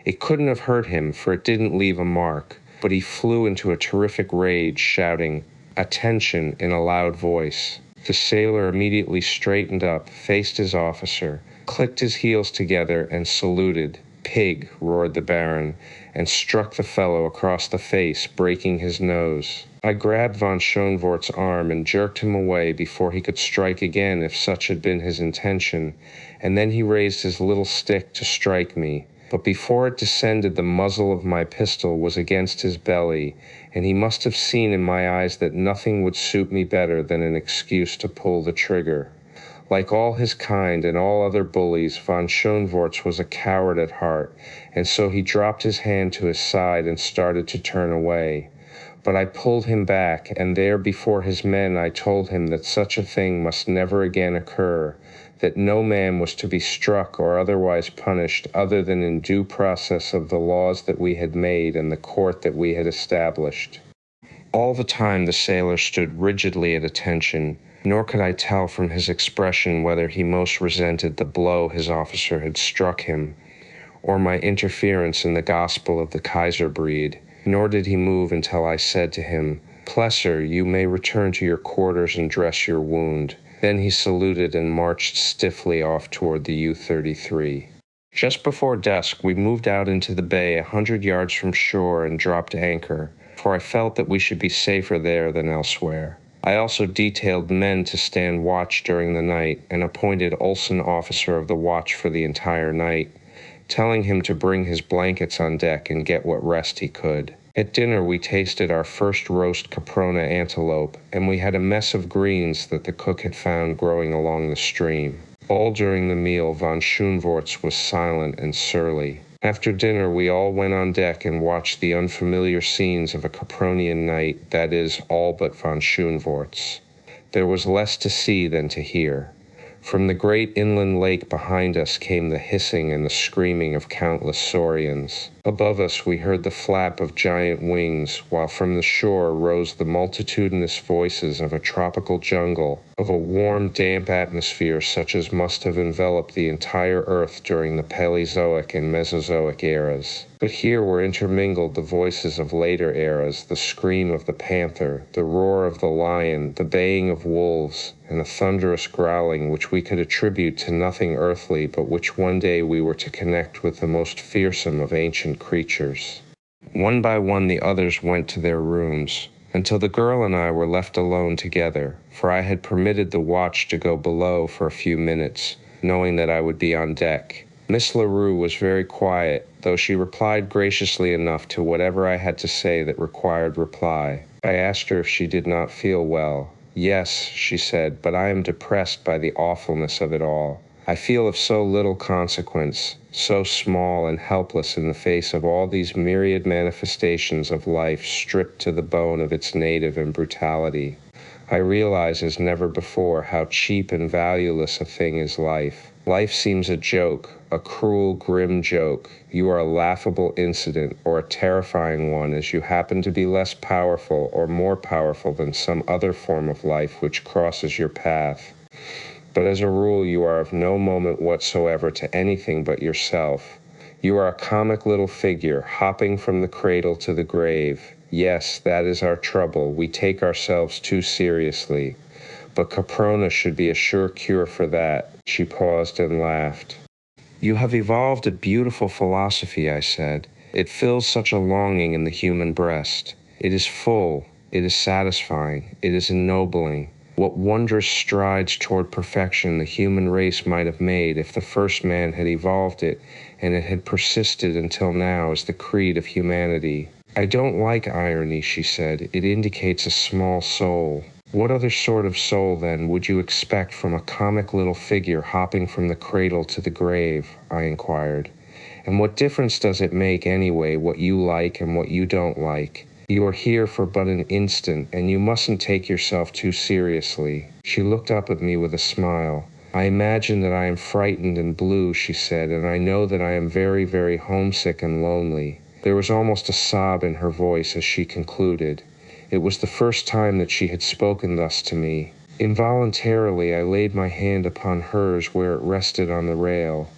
It couldn't have hurt him, for it didn't leave a mark, but he flew into a terrific rage, shouting, "Attention," in a loud voice. The sailor immediately straightened up, faced his officer, clicked his heels together, and saluted. "Pig," roared the Baron, and struck the fellow across the face, breaking his nose. I grabbed von Schoenvorts' arm and jerked him away before he could strike again if such had been his intention, and then he raised his little stick to strike me. But before it descended, the muzzle of my pistol was against his belly, and he must have seen in my eyes that nothing would suit me better than an excuse to pull the trigger. Like all his kind and all other bullies, von Schoenvorts was a coward at heart, and so he dropped his hand to his side and started to turn away. But I pulled him back, and there before his men I told him that such a thing must never again occur, that no man was to be struck or otherwise punished other than in due process of the laws that we had made and the court that we had established. All the time the sailor stood rigidly at attention, nor could I tell from his expression whether he most resented the blow his officer had struck him, or my interference in the gospel of the Kaiser breed. Nor did he move until I said to him, "Plesser, you may return to your quarters and dress your wound." Then he saluted and marched stiffly off toward the U-33. Just before dusk, we moved out into the bay 100 yards from shore and dropped anchor, for I felt that we should be safer there than elsewhere. I also detailed men to stand watch during the night and appointed Olson officer of the watch for the entire night, telling him to bring his blankets on deck and get what rest he could. At dinner we tasted our first roast Caproni antelope, and we had a mess of greens that the cook had found growing along the stream. All during the meal von Schoenvorts was silent and surly. After dinner we all went on deck and watched the unfamiliar scenes of a Capronian night, that is, all but von Schoenvorts. There was less to see than to hear. From the great inland lake behind us came the hissing and the screaming of countless saurians. Above us we heard the flap of giant wings, while from the shore rose the multitudinous voices of a tropical jungle, of a warm, damp atmosphere such as must have enveloped the entire earth during the Paleozoic and Mesozoic eras. But here were intermingled the voices of later eras, the scream of the panther, the roar of the lion, the baying of wolves, and a thunderous growling which we could attribute to nothing earthly, but which one day we were to connect with the most fearsome of ancient creatures. One by one the others went to their rooms, until the girl and I were left alone together, for I had permitted the watch to go below for a few minutes, knowing that I would be on deck. Miss LaRue was very quiet, though she replied graciously enough to whatever I had to say that required reply. I asked her if she did not feel well. "Yes," she said, "but I am depressed by the awfulness of it all. I feel of so little consequence, so small and helpless in the face of all these myriad manifestations of life stripped to the bone of its native and brutality. I realize as never before how cheap and valueless a thing is life. Life seems a joke, a cruel, grim joke. You are a laughable incident or a terrifying one as you happen to be less powerful or more powerful than some other form of life which crosses your path. But as a rule, you are of no moment whatsoever to anything but yourself. You are a comic little figure, hopping from the cradle to the grave. Yes, that is our trouble. We take ourselves too seriously. But Caproni should be a sure cure for that. She paused and laughed. You have evolved a beautiful philosophy, I said. It fills such a longing in the human breast. It is full, it is satisfying, it is ennobling. What wondrous strides toward perfection the human race might have made if the first man had evolved it and it had persisted until now as the creed of humanity. I don't like irony, she said. It indicates a small soul. What other sort of soul, then, would you expect from a comic little figure hopping from the cradle to the grave? I inquired. And what difference does it make, anyway, what you like and what you don't like? You are here for but an instant, and you mustn't take yourself too seriously. She looked up at me with a smile. I imagine that I am frightened and blue, she said, and I know that I am very, very homesick and lonely. There was almost a sob in her voice as she concluded. It was the first time that she had spoken thus to me. Involuntarily, I laid my hand upon hers where it rested on the rail.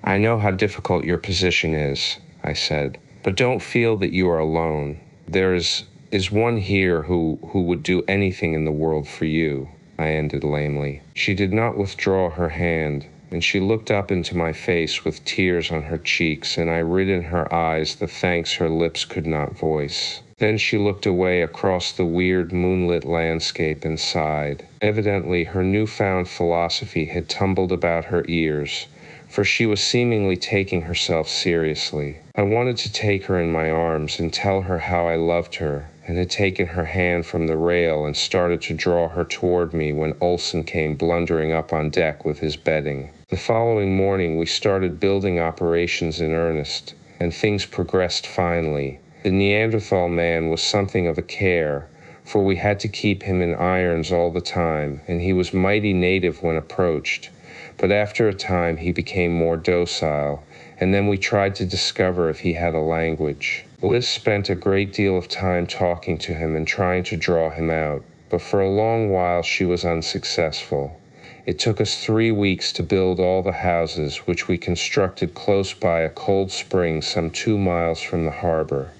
I know how difficult your position is, I said, but don't feel that you are alone. There is one here who would do anything in the world for you, I ended lamely. She did not withdraw her hand, and she looked up into my face with tears on her cheeks, and I read in her eyes the thanks her lips could not voice. Then she looked away across the weird moonlit landscape and sighed. Evidently, her newfound philosophy had tumbled about her ears, for she was seemingly taking herself seriously. I wanted to take her in my arms and tell her how I loved her, and had taken her hand from the rail and started to draw her toward me when Olson came blundering up on deck with his bedding. The following morning we started building operations in earnest, and things progressed finely. The Neanderthal man was something of a care, for we had to keep him in irons all the time, and he was mighty native when approached. But after a time he became more docile, and then we tried to discover if he had a language. Liz spent a great deal of time talking to him and trying to draw him out, but for a long while she was unsuccessful. It took us 3 weeks to build all the houses, which we constructed close by a cold spring some 2 miles from the harbor.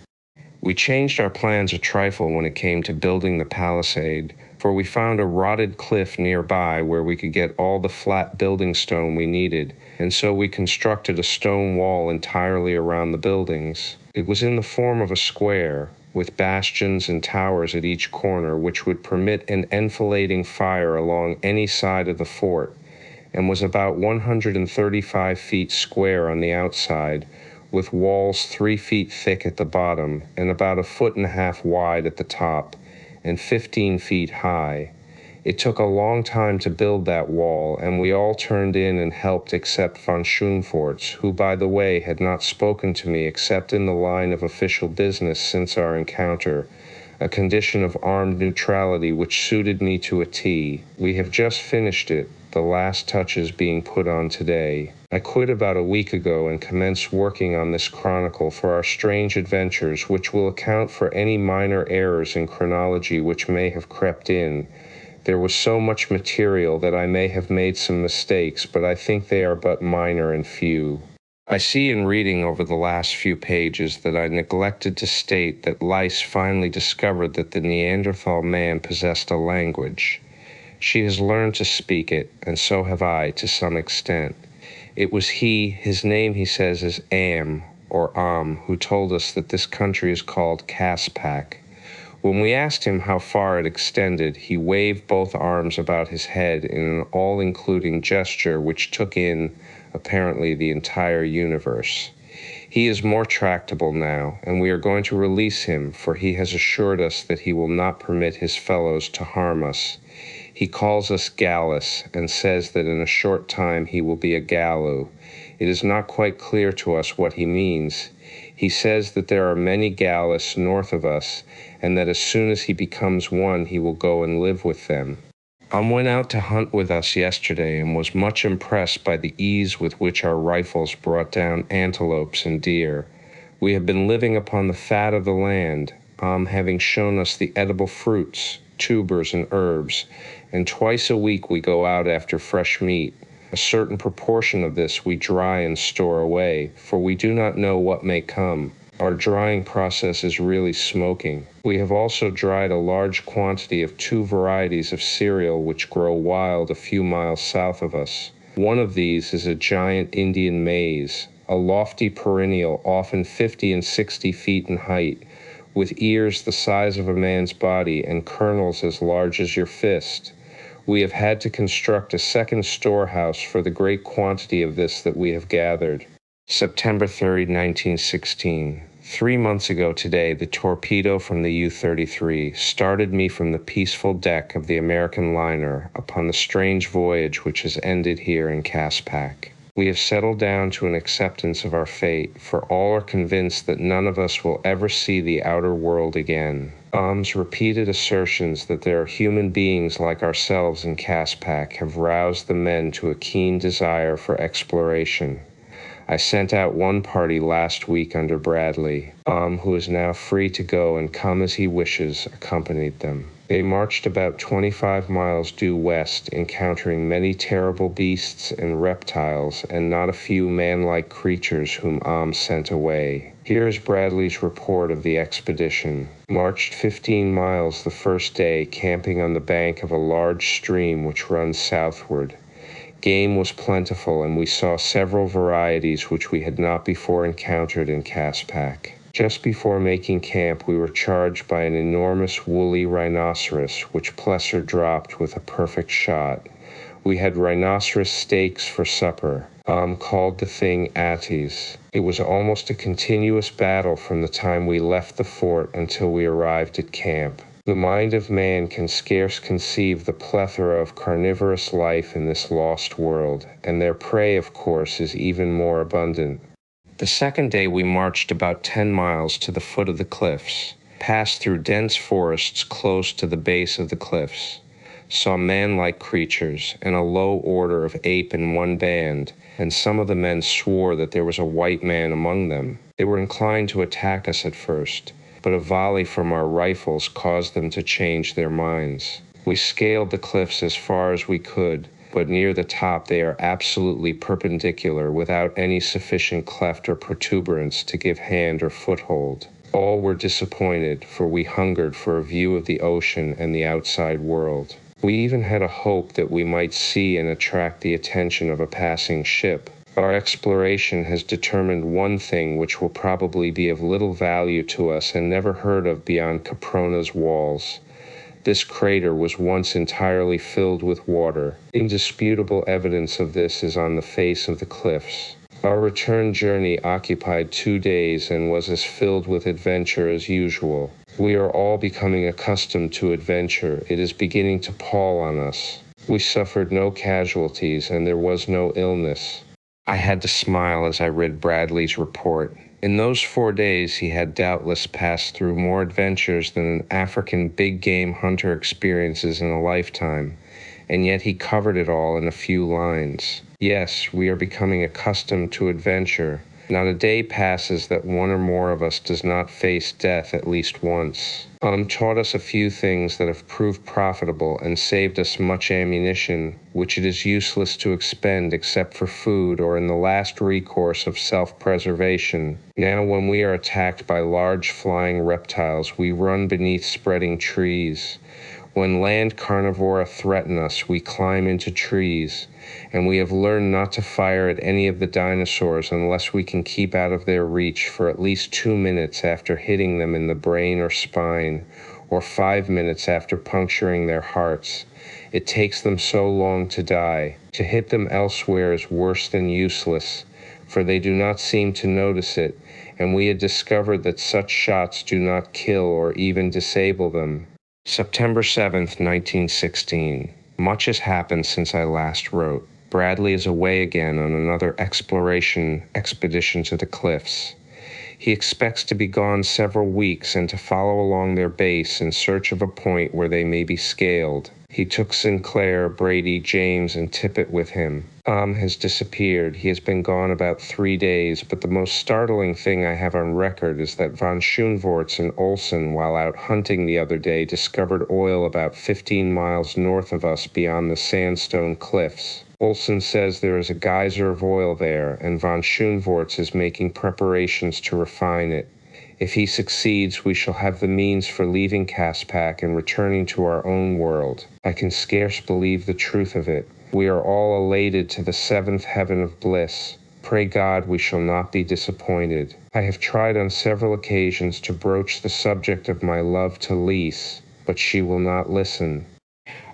We changed our plans a trifle when it came to building the palisade, for we found a rotted cliff nearby where we could get all the flat building stone we needed, and so we constructed a stone wall entirely around the buildings. It was in the form of a square, with bastions and towers at each corner, which would permit an enfilading fire along any side of the fort, and was about 135 feet square on the outside, with walls 3 feet thick at the bottom and about 1.5 feet wide at the top, and 15 feet high. It took a long time to build that wall, and we all turned in and helped except von Schoenvorts, who, by the way, had not spoken to me except in the line of official business since our encounter, a condition of armed neutrality which suited me to a T. We have just finished it, the last touches being put on today. I quit about a week ago and commenced working on this chronicle for our strange adventures, which will account for any minor errors in chronology which may have crept in. There was so much material that I may have made some mistakes, but I think they are but minor and few. I see in reading over the last few pages that I neglected to state that Lice finally discovered that the Neanderthal man possessed a language. She has learned to speak it, and so have I, to some extent. It was his name he says is or who told us that this country is called Caspak. When we asked him how far it extended, he waved both arms about his head in an all-including gesture which took in, apparently, the entire universe. He is more tractable now, and we are going to release him, for he has assured us that he will not permit his fellows to harm us. He calls us Gallus and says that in a short time he will be a Gallu. It is not quite clear to us what he means. He says that there are many Gallus north of us, and that as soon as he becomes one, he will go and live with them. Went out to hunt with us yesterday and was much impressed by the ease with which our rifles brought down antelopes and deer. We have been living upon the fat of the land, having shown us the edible fruits, tubers, and herbs, and twice a week we go out after fresh meat. A certain proportion of this we dry and store away, for we do not know what may come. Our drying process is really smoking. We have also dried a large quantity of 2 varieties of cereal which grow wild a few miles south of us. One of these is a giant Indian maize, a lofty perennial often 50 and 60 feet in height, with ears the size of a man's body and kernels as large as your fist. We have had to construct a second storehouse for the great quantity of this that we have gathered. September 3rd, 1916. 3 months ago today, the torpedo from the U-33 started me from the peaceful deck of the American liner upon the strange voyage which has ended here in Caspak. We have settled down to an acceptance of our fate, for all are convinced that none of us will ever see the outer world again. Baum's repeated assertions that there are human beings like ourselves in Caspak have roused the men to a keen desire for exploration. I sent out one party last week under Bradley. Who is now free to go and come as he wishes, accompanied them. They marched about 25 miles due west, encountering many terrible beasts and reptiles, and not a few man-like creatures whom sent away. Here is Bradley's report of the expedition. Marched 15 miles the first day, camping on the bank of a large stream which runs southward. Game was plentiful, and we saw several varieties which we had not before encountered in Caspak. Just before making camp, we were charged by an enormous woolly rhinoceros, which Plesser dropped with a perfect shot. We had rhinoceros steaks for supper. Called the thing Atties. It was almost a continuous battle from the time we left the fort until we arrived at camp. The mind of man can scarce conceive the plethora of carnivorous life in this lost world, and their prey, of course, is even more abundant. The second day we marched about 10 miles to the foot of the cliffs, passed through dense forests close to the base of the cliffs, saw man-like creatures and a low order of ape in one band, and some of the men swore that there was a white man among them. They were inclined to attack us at first, but a volley from our rifles caused them to change their minds. We scaled the cliffs as far as we could, but near the top they are absolutely perpendicular without any sufficient cleft or protuberance to give hand or foothold. All were disappointed, for we hungered for a view of the ocean and the outside world. We even had a hope that we might see and attract the attention of a passing ship. Our exploration has determined one thing which will probably be of little value to us and never heard of beyond Caprona's walls. This crater was once entirely filled with water. Indisputable evidence of this is on the face of the cliffs. Our return journey occupied 2 days and was as filled with adventure as usual. We are all becoming accustomed to adventure. It is beginning to pall on us. We suffered no casualties and there was no illness. I had to smile as I read Bradley's report. In those 4 days, he had doubtless passed through more adventures than an African big-game hunter experiences in a lifetime, and yet he covered it all in a few lines. Yes, we are becoming accustomed to adventure. Not a day passes that one or more of us does not face death at least once. Taught us a few things that have proved profitable and saved us much ammunition, which it is useless to expend except for food or in the last recourse of self-preservation. Now when we are attacked by large flying reptiles, we run beneath spreading trees. When land carnivora threaten us, we climb into trees, and we have learned not to fire at any of the dinosaurs unless we can keep out of their reach for at least 2 minutes after hitting them in the brain or spine, or 5 minutes after puncturing their hearts. It takes them so long to die. To hit them elsewhere is worse than useless, for they do not seem to notice it, and we had discovered that such shots do not kill or even disable them. September 7th, 1916. Much has happened since I last wrote. Bradley is away again on another expedition to the cliffs. He expects to be gone several weeks and to follow along their base in search of a point where they may be scaled. He took Sinclair, Brady, James, and TIPPET with him. Tom has disappeared. He has been gone about 3 days, but the most startling thing I have on record is that von Schoenvorts and Olsen, while out hunting the other day, discovered oil about 15 miles north of us beyond the sandstone cliffs. Olsen says there is a geyser of oil there, and von Schoenvorts is making preparations to refine it. If he succeeds, we shall have the means for leaving Caspak and returning to our own world. I can scarce believe the truth of it. We are all elated to the 7th heaven of bliss. Pray God we shall not be disappointed. I have tried on several occasions to broach the subject of my love to Lise, but she will not listen.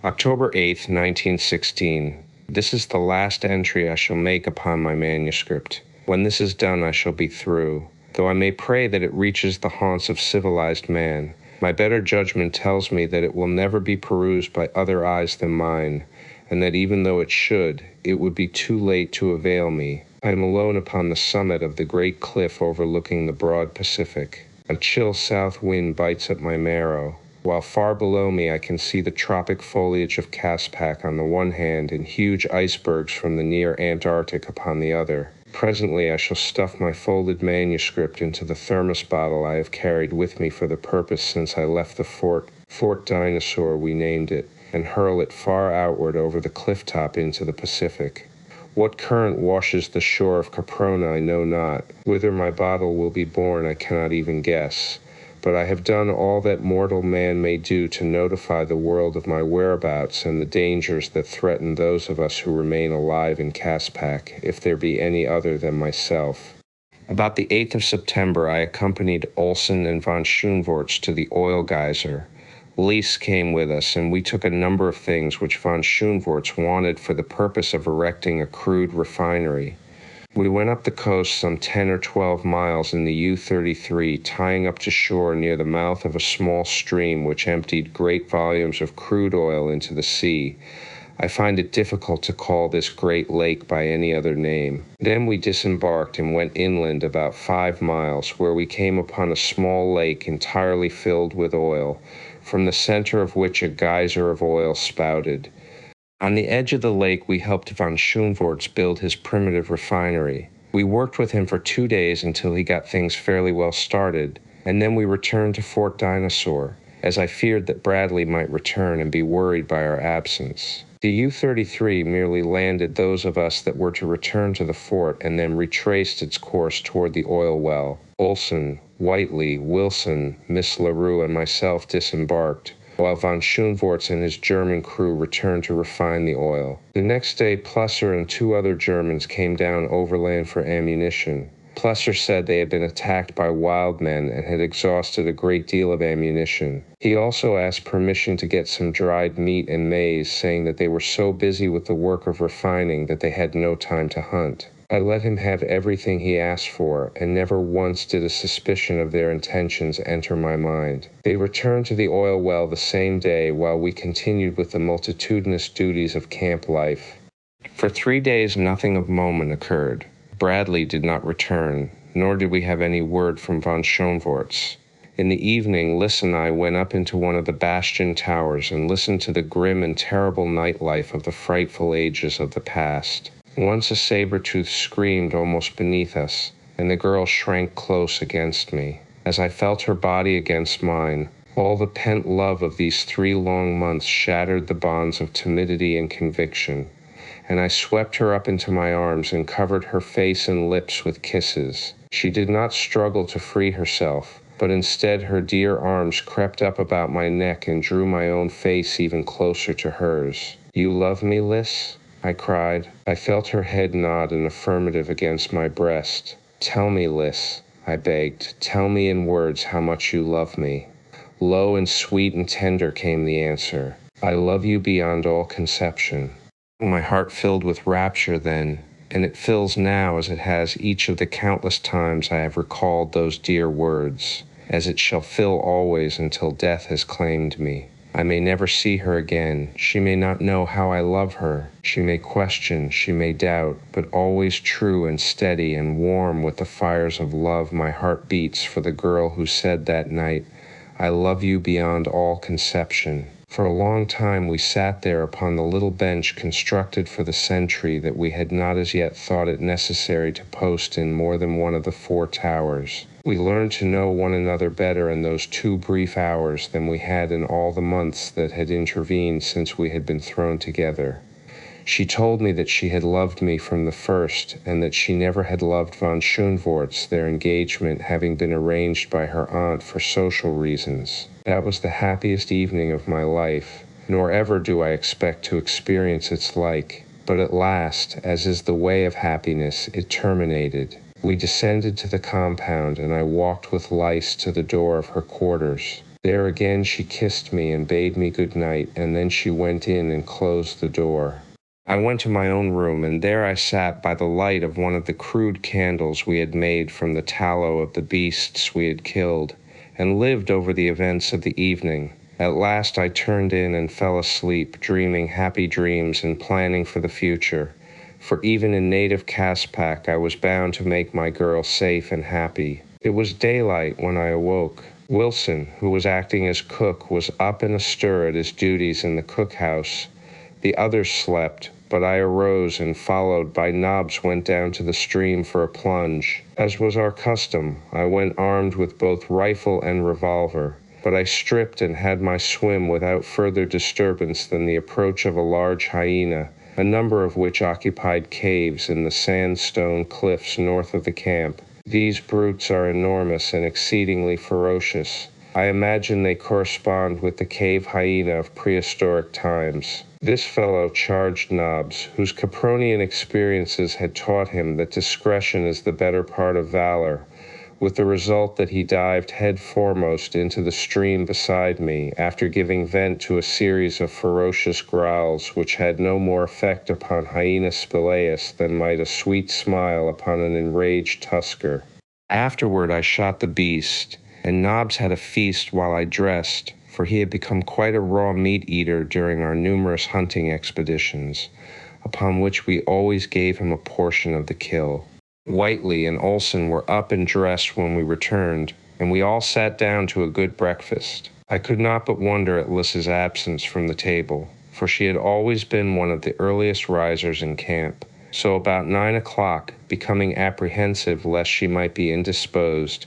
October 8th, 1916. This is the last entry I shall make upon my manuscript. When this is done, I shall be through, though I may pray that it reaches the haunts of civilized man. My better judgment tells me that it will never be perused by other eyes than mine, and that even though it should, it would be too late to avail me. I am alone upon the summit of the great cliff overlooking the broad Pacific. A chill south wind bites at my marrow, while far below me I can see the tropic foliage of Caspak on the one hand and huge icebergs from the near Antarctic upon the other. Presently I shall stuff my folded manuscript into the thermos bottle I have carried with me for the purpose since I left the Fort Dinosaur we named it, and hurl it far outward over the cliff top into the Pacific. What current washes the shore of Caproni I know not. Whither my bottle will be borne I cannot even guess. But I have done all that mortal man may do to notify the world of my whereabouts and the dangers that threaten those of us who remain alive in Caspak, if there be any other than myself. About the 8th of September, I accompanied Olsen and von Schoenvorts to the oil geyser. Lise came with us, and we took a number of things which von Schoenvorts wanted for the purpose of erecting a crude refinery. We went up the coast some 10 or 12 miles in the U-33, tying up to shore near the mouth of a small stream which emptied great volumes of crude oil into the sea. I find it difficult to call this great lake by any other name. Then we disembarked and went inland about 5 miles, where we came upon a small lake entirely filled with oil, from the center of which a geyser of oil spouted. On the edge of the lake, we helped von Schoenvorts build his primitive refinery. We worked with him for 2 days until he got things fairly well started, and then we returned to Fort Dinosaur, as I feared that Bradley might return and be worried by our absence. The U-33 merely landed those of us that were to return to the fort and then retraced its course toward the oil well. Olsen, Whiteley, Wilson, Miss LaRue, and myself disembarked, while von Schoenvorts and his German crew returned to refine the oil. The next day, Plusser and 2 other Germans came down overland for ammunition. Plusser said they had been attacked by wild men and had exhausted a great deal of ammunition. He also asked permission to get some dried meat and maize, saying that they were so busy with the work of refining that they had no time to hunt. I let him have everything he asked for, and never once did a suspicion of their intentions enter my mind. They returned to the oil well the same day, while we continued with the multitudinous duties of camp life. For 3 days nothing of moment occurred. Bradley did not return, nor did we have any word from von Schoenvorts. In the evening, Lys and I went up into one of the bastion towers and listened to the grim and terrible nightlife of the frightful ages of the past. Once a saber-tooth screamed almost beneath us, and the girl shrank close against me. As I felt her body against mine, all the pent love of these 3 long months shattered the bonds of timidity and conviction, and I swept her up into my arms and covered her face and lips with kisses. She did not struggle to free herself, but instead her dear arms crept up about my neck and drew my own face even closer to hers. "You love me, Lys?" I cried. I felt her head nod an affirmative against my breast. "Tell me, Lys," I begged. "Tell me in words how much you love me." Low and sweet and tender came the answer. "I love you beyond all conception." My heart filled with rapture then, and it fills now as it has each of the countless times I have recalled those dear words, as it shall fill always until death has claimed me. I may never see her again. She may not know how I love her. She may question, she may doubt, but always true and steady and warm with the fires of love my heart beats for the girl who said that night, "I love you beyond all conception." For a long time we sat there upon the little bench constructed for the sentry that we had not as yet thought it necessary to post in more than one of the 4 towers. We learned to know one another better in those 2 brief hours than we had in all the months that had intervened since we had been thrown together. She told me that she had loved me from the first, and that she never had loved von Schoenvorts, their engagement having been arranged by her aunt for social reasons. That was the happiest evening of my life, nor ever do I expect to experience its like. But at last, as is the way of happiness, it terminated. We descended to the compound, and I walked with Lys to the door of her quarters. There again she kissed me and bade me good night, and then she went in and closed the door. I went to my own room, and there I sat by the light of one of the crude candles we had made from the tallow of the beasts we had killed, and lived over the events of the evening. At last I turned in and fell asleep, dreaming happy dreams and planning for the future. For even in native Caspak I was bound to make my girl safe and happy. It was daylight when I awoke. Wilson, who was acting as cook, was up and astir at his duties in the cookhouse. The others slept, but I arose and, followed by Nobbs, went down to the stream for a plunge. As was our custom, I went armed with both rifle and revolver, but I stripped and had my swim without further disturbance than the approach of a large hyena, a number of which occupied caves in the sandstone cliffs north of the camp. These brutes are enormous and exceedingly ferocious. I imagine they correspond with the cave hyena of prehistoric times. This fellow charged Nobbs, whose Capronian experiences had taught him that discretion is the better part of valor, with the result that he dived head foremost into the stream beside me, after giving vent to a series of ferocious growls which had no more effect upon hyena Spelaeus than might a sweet smile upon an enraged tusker. Afterward I shot the beast, and Nobbs had a feast while I dressed, for he had become quite a raw meat eater during our numerous hunting expeditions, upon which we always gave him a portion of the kill. Whiteley and Olson were up and dressed when we returned, and we all sat down to a good breakfast. I could not but wonder at Lys's absence from the table, for she had always been one of the earliest risers in camp. So about 9 o'clock, becoming apprehensive lest she might be indisposed,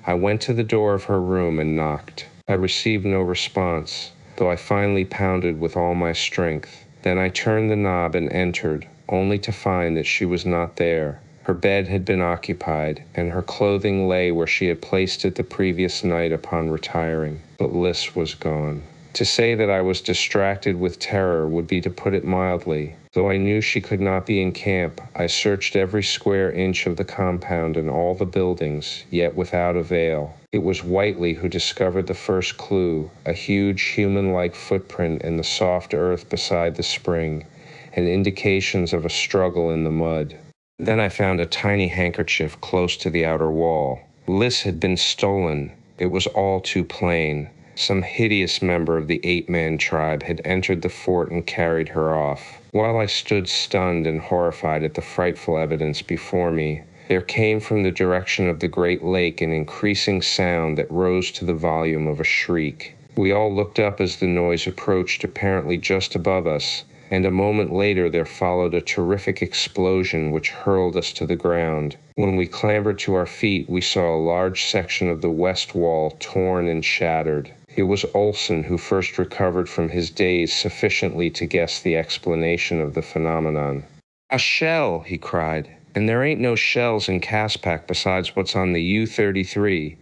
I went to the door of her room and knocked. I received no response, though I finally pounded with all my strength. Then I turned the knob and entered, only to find that she was not there. Her bed had been occupied, and her clothing lay where she had placed it the previous night upon retiring, but Lys was gone. To say that I was distracted with terror would be to put it mildly. Though I knew she could not be in camp, I searched every square inch of the compound and all the buildings, yet without avail. It was Whiteley who discovered the first clue, a huge human-like footprint in the soft earth beside the spring, and indications of a struggle in the mud. Then I found a tiny handkerchief close to the outer wall. Lys had been stolen. It was all too plain. Some hideous member of the 8-man tribe had entered the fort and carried her off. While I stood stunned and horrified at the frightful evidence before me, there came from the direction of the great lake an increasing sound that rose to the volume of a shriek. We all looked up as the noise approached apparently just above us, and a moment later there followed a terrific explosion which hurled us to the ground. When we clambered to our feet, we saw a large section of the west wall torn and shattered. It was Olson who first recovered from his daze sufficiently to guess the explanation of the phenomenon. "A shell!" he cried. "And there ain't no shells in Caspak besides what's on the U-33.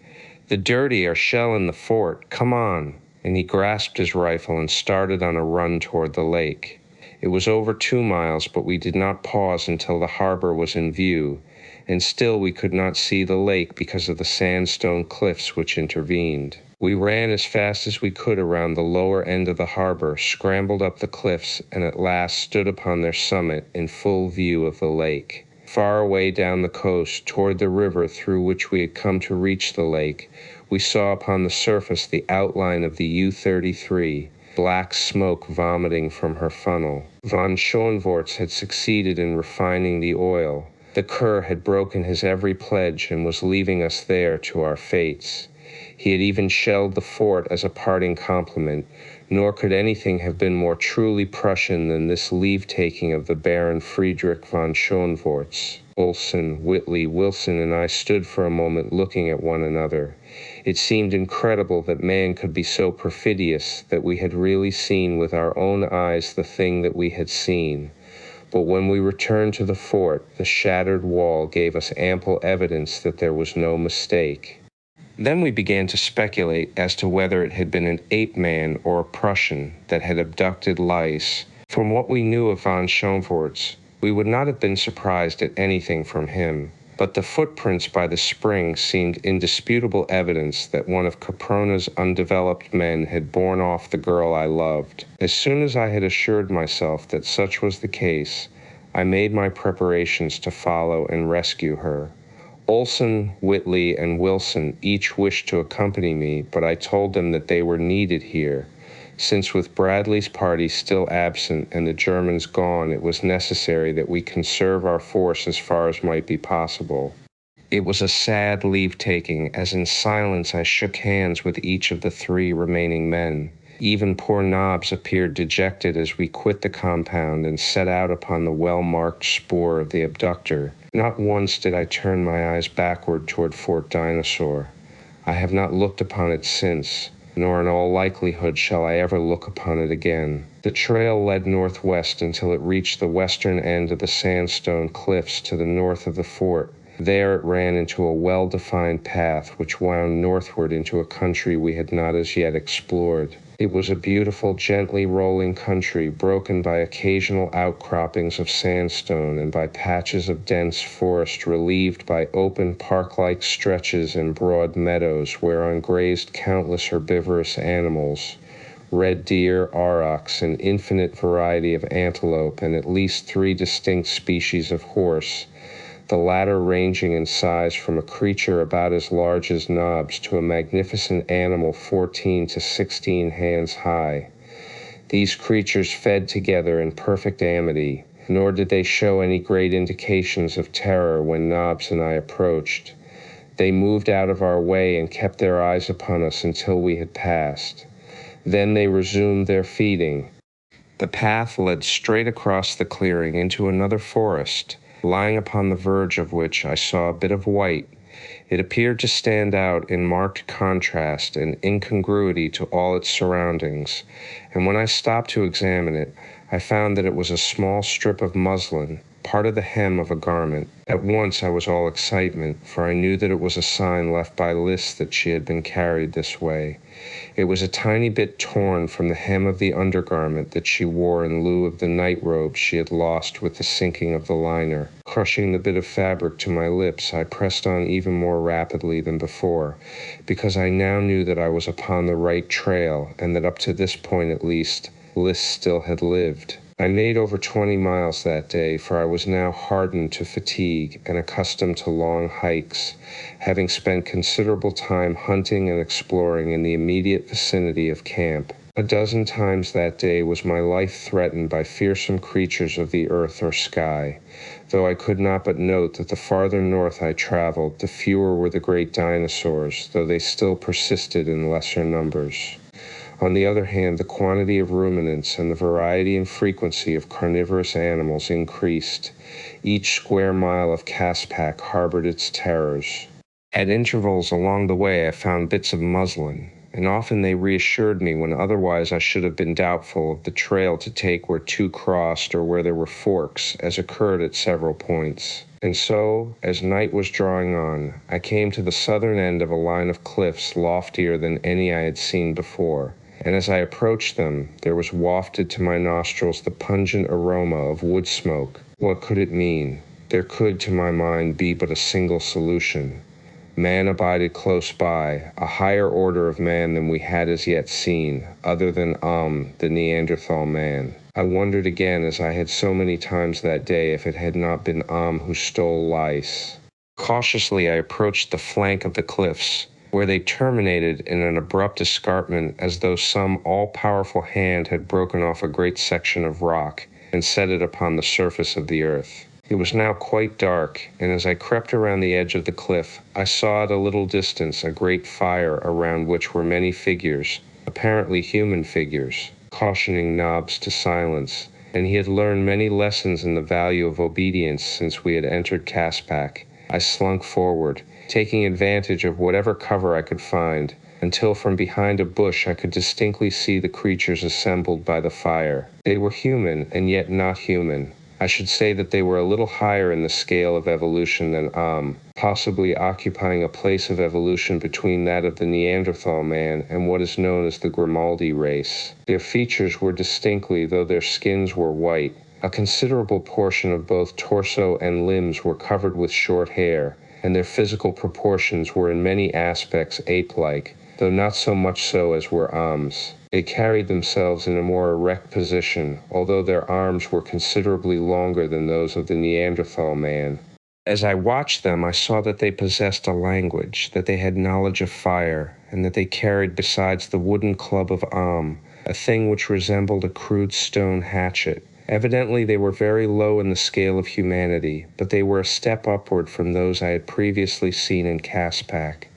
The dirty are shelling the fort. Come on!" And he grasped his rifle and started on a run toward the lake. It was over 2 miles, but we did not pause until the harbor was in view, and still we could not see the lake because of the sandstone cliffs which intervened. We ran as fast as we could around the lower end of the harbor, scrambled up the cliffs, and at last stood upon their summit in full view of the lake. Far away down the coast, toward the river through which we had come to reach the lake, we saw upon the surface the outline of the U-33, black smoke vomiting from her funnel. Von Schoenvorts had succeeded in refining the oil. The cur had broken his every pledge and was leaving us there to our fates. He had even shelled the fort as a parting compliment, nor could anything have been more truly Prussian than this leave-taking of the Baron Friedrich von Schoenvorts. Olson, Whitley, Wilson, and I stood for a moment looking at one another. It seemed incredible that man could be so perfidious, that we had really seen with our own eyes the thing that we had seen. But when we returned to the fort, the shattered wall gave us ample evidence that there was no mistake. Then we began to speculate as to whether it had been an ape-man or a Prussian that had abducted Lice. From what we knew of von Schoenvorts, we would not have been surprised at anything from him, but the footprints by the spring seemed indisputable evidence that one of Caproni's undeveloped men had borne off the girl I loved. As soon as I had assured myself that such was the case, I made my preparations to follow and rescue her. Olson, Whitley, and Wilson each wished to accompany me, but I told them that they were needed here, since with Bradley's party still absent and the Germans gone, it was necessary that we conserve our force as far as might be possible. It was a sad leave-taking, as in silence I shook hands with each of the 3 remaining men. Even poor Nobbs appeared dejected as we quit the compound and set out upon the well-marked spoor of the abductor. Not once did I turn my eyes backward toward Fort Dinosaur. I have not looked upon it since, nor in all likelihood shall I ever look upon it again. The trail led northwest until it reached the western end of the sandstone cliffs to the north of the fort. There it ran into a well-defined path which wound northward into a country we had not as yet explored. It was a beautiful, gently rolling country, broken by occasional outcroppings of sandstone and by patches of dense forest relieved by open park-like stretches and broad meadows whereon grazed countless herbivorous animals, red deer, aurochs, an infinite variety of antelope, and at least 3 distinct species of horse, the latter ranging in size from a creature about as large as Nobbs to a magnificent animal 14 to 16 hands high. These creatures fed together in perfect amity, nor did they show any great indications of terror when Nobbs and I approached. They moved out of our way and kept their eyes upon us until we had passed. Then they resumed their feeding. The path led straight across the clearing into another forest, lying upon the verge of which I saw a bit of white. It appeared to stand out in marked contrast and incongruity to all its surroundings, and when I stopped to examine it, I found that it was a small strip of muslin, part of the hem of a garment. At once I was all excitement, for I knew that it was a sign left by Lys that she had been carried this way. It was a tiny bit torn from the hem of the undergarment that she wore in lieu of the nightrobe she had lost with the sinking of the liner. Crushing the bit of fabric to my lips, I pressed on even more rapidly than before, because I now knew that I was upon the right trail, and that up to this point at least, Lys still had lived. I made over 20 miles that day, for I was now hardened to fatigue and accustomed to long hikes, having spent considerable time hunting and exploring in the immediate vicinity of camp. A dozen times that day was my life threatened by fearsome creatures of the earth or sky, though I could not but note that the farther north I traveled, the fewer were the great dinosaurs, though they still persisted in lesser numbers. On the other hand, the quantity of ruminants and the variety and frequency of carnivorous animals increased. Each square mile of Caspak harbored its terrors. At intervals along the way I found bits of muslin, and often they reassured me when otherwise I should have been doubtful of the trail to take where 2 crossed or where there were forks, as occurred at several points. And so, as night was drawing on, I came to the southern end of a line of cliffs loftier than any I had seen before, and as I approached them, there was wafted to my nostrils the pungent aroma of wood smoke. What could it mean? There could, to my mind, be but a single solution. Man abided close by, a higher order of man than we had as yet seen, other than the Neanderthal man. I wondered again, as I had so many times that day, if it had not been who stole Lice. Cautiously I approached the flank of the cliffs, where they terminated in an abrupt escarpment as though some all-powerful hand had broken off a great section of rock and set it upon the surface of the earth. It was now quite dark, and as I crept around the edge of the cliff, I saw at a little distance a great fire around which were many figures, apparently human figures, cautioning Nobbs to silence, and he had learned many lessons in the value of obedience since we had entered Caspak. I slunk forward, taking advantage of whatever cover I could find, until from behind a bush I could distinctly see the creatures assembled by the fire. They were human, and yet not human. I should say that they were a little higher in the scale of evolution than possibly occupying a place of evolution between that of the Neanderthal man and what is known as the Grimaldi race. Their features were distinctly, though their skins were white. A considerable portion of both torso and limbs were covered with short hair, and their physical proportions were in many aspects ape-like, though not so much so as were Am's. They carried themselves in a more erect position, although their arms were considerably longer than those of the Neanderthal man. As I watched them, I saw that they possessed a language, that they had knowledge of fire, and that they carried besides the wooden club of a thing which resembled a crude stone hatchet. Evidently they were very low in the scale of humanity, but they were a step upward from those I had previously seen in Caspak.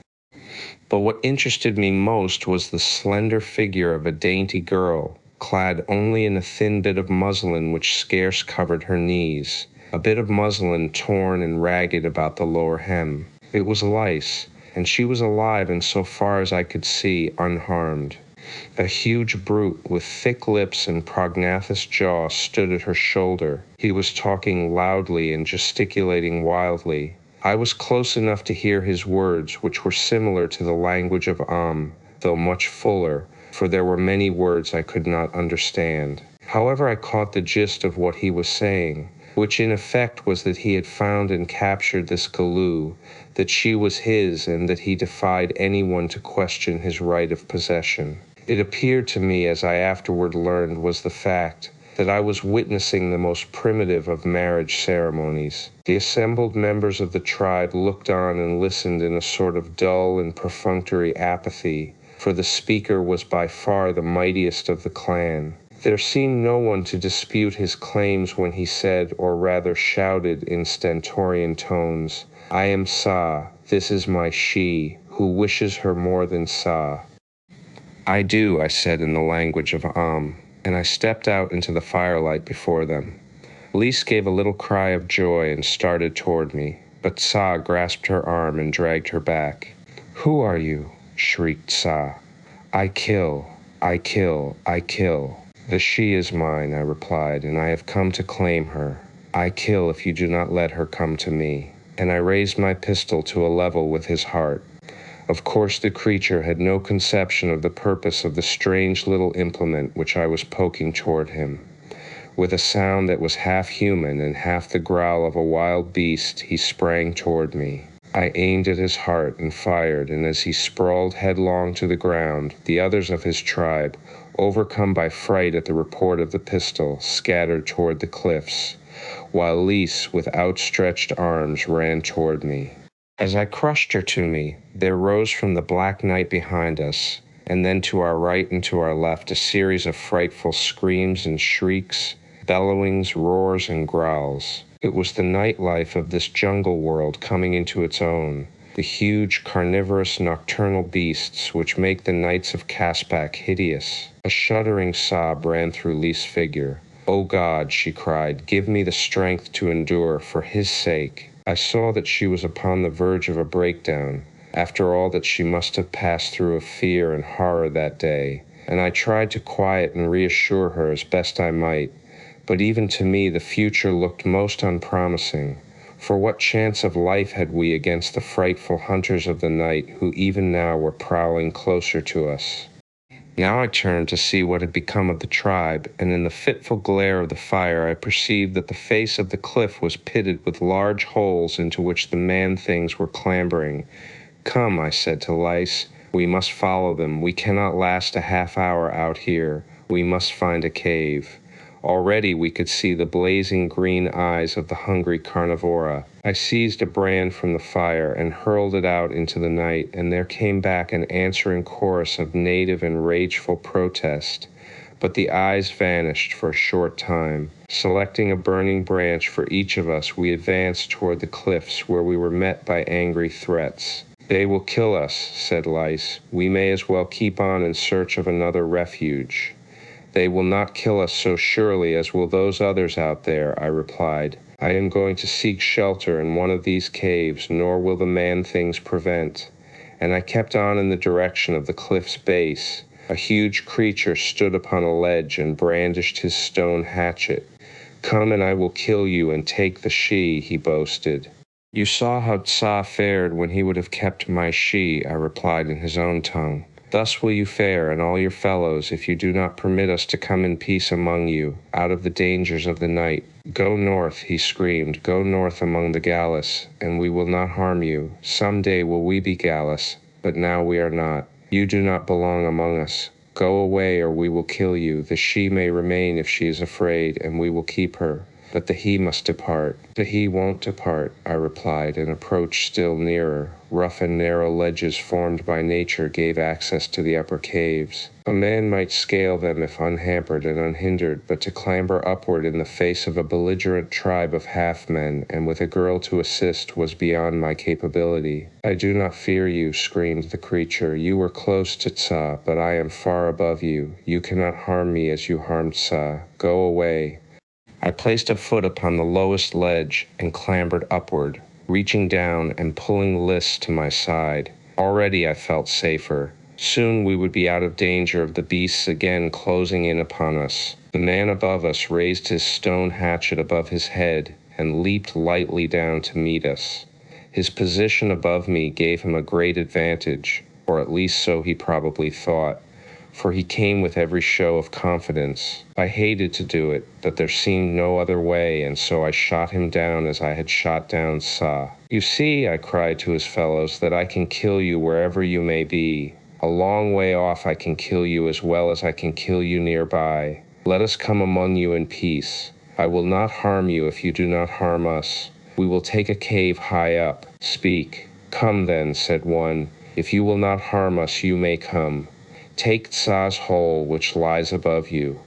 But what interested me most was the slender figure of a dainty girl, clad only in a thin bit of muslin which scarce covered her knees, a bit of muslin torn and ragged about the lower hem. It was lice, and she was alive and so far as I could see, unharmed. A huge brute with thick lips and prognathous jaw stood at her shoulder. He was talking loudly and gesticulating wildly. I was close enough to hear his words, which were similar to the language of though much fuller, for there were many words I could not understand. However, I caught the gist of what he was saying, which in effect was that he had found and captured this Galoo, that she was his, and that he defied anyone to question his right of possession. It appeared to me, as I afterward learned was the fact, that I was witnessing the most primitive of marriage ceremonies. The assembled members of the tribe looked on and listened in a sort of dull and perfunctory apathy, for the speaker was by far the mightiest of the clan. There seemed no one to dispute his claims when he said, or rather shouted in stentorian tones, "I am Sa, this is my she, who wishes her more than Sa." "I do," I said in the language of and I stepped out into the firelight before them. Lise gave a little cry of joy and started toward me, but Sa grasped her arm and dragged her back. "Who are you?" shrieked Sa. "I kill, I kill, I kill." "The she is mine," I replied, "and I have come to claim her. I kill if you do not let her come to me." And I raised my pistol to a level with his heart. Of course the creature had no conception of the purpose of the strange little implement which I was poking toward him. With a sound that was half human and half the growl of a wild beast, he sprang toward me. I aimed at his heart and fired, and as he sprawled headlong to the ground, the others of his tribe, overcome by fright at the report of the pistol, scattered toward the cliffs, while Lise, with outstretched arms, ran toward me. As I crushed her to me, there rose from the black night behind us, and then to our right and to our left, a series of frightful screams and shrieks, bellowings, roars, and growls. It was the nightlife of this jungle world coming into its own, the huge, carnivorous, nocturnal beasts which make the nights of Caspak hideous. A shuddering sob ran through Lise's figure. "O God," she cried, "give me the strength to endure, for his sake." I saw that she was upon the verge of a breakdown, after all that she must have passed through of fear and horror that day, and I tried to quiet and reassure her as best I might, but even to me the future looked most unpromising, for what chance of life had we against the frightful hunters of the night who even now were prowling closer to us? Now I turned to see what had become of the tribe, and in the fitful glare of the fire I perceived that the face of the cliff was pitted with large holes into which the man-things were clambering. "Come," I said to Lise, "we must follow them. We cannot last a half hour out here. We must find a cave." Already we could see the blazing green eyes of the hungry carnivora. I seized a brand from the fire and hurled it out into the night, and there came back an answering chorus of native and rageful protest. But the eyes vanished for a short time. Selecting a burning branch for each of us, we advanced toward the cliffs, where we were met by angry threats. "They will kill us," said Lice. "We may as well keep on in search of another refuge." "They will not kill us so surely as will those others out there," I replied. "I am going to seek shelter in one of these caves, nor will the man-things prevent." And I kept on in the direction of the cliff's base. A huge creature stood upon a ledge and brandished his stone hatchet. "Come and I will kill you and take the she," he boasted. "You saw how Tsa fared when he would have kept my she," I replied in his own tongue. "Thus will you fare, and all your fellows, if you do not permit us to come in peace among you, out of the dangers of the night. Go north," he screamed, "go north among the Gallus, and we will not harm you. Some day will we be Gallus, but now we are not. You do not belong among us. Go away, or we will kill you. The she may remain if she is afraid, and we will keep her. But the he must depart." "The he won't depart," I replied, and approached still nearer. Rough and narrow ledges formed by nature gave access to the upper caves. A man might scale them if unhampered and unhindered, but to clamber upward in the face of a belligerent tribe of half-men, and with a girl to assist, was beyond my capability. "I do not fear you," screamed the creature. "You were close to Tsa, but I am far above you. You cannot harm me as you harmed Tsa. Go away." I placed a foot upon the lowest ledge and clambered upward, reaching down and pulling Lys to my side. Already I felt safer. Soon we would be out of danger of the beasts again closing in upon us. The man above us raised his stone hatchet above his head and leaped lightly down to meet us. His position above me gave him a great advantage, or at least so he probably thought, for he came with every show of confidence. I hated to do it, but there seemed no other way, and so I shot him down as I had shot down Sa. "You see," I cried to his fellows, "that I can kill you wherever you may be. A long way off I can kill you as well as I can kill you nearby. Let us come among you in peace. I will not harm you if you do not harm us. We will take a cave high up. Speak." "Come then," said one. "If you will not harm us, you may come. Take Tsa's hole, which lies above you."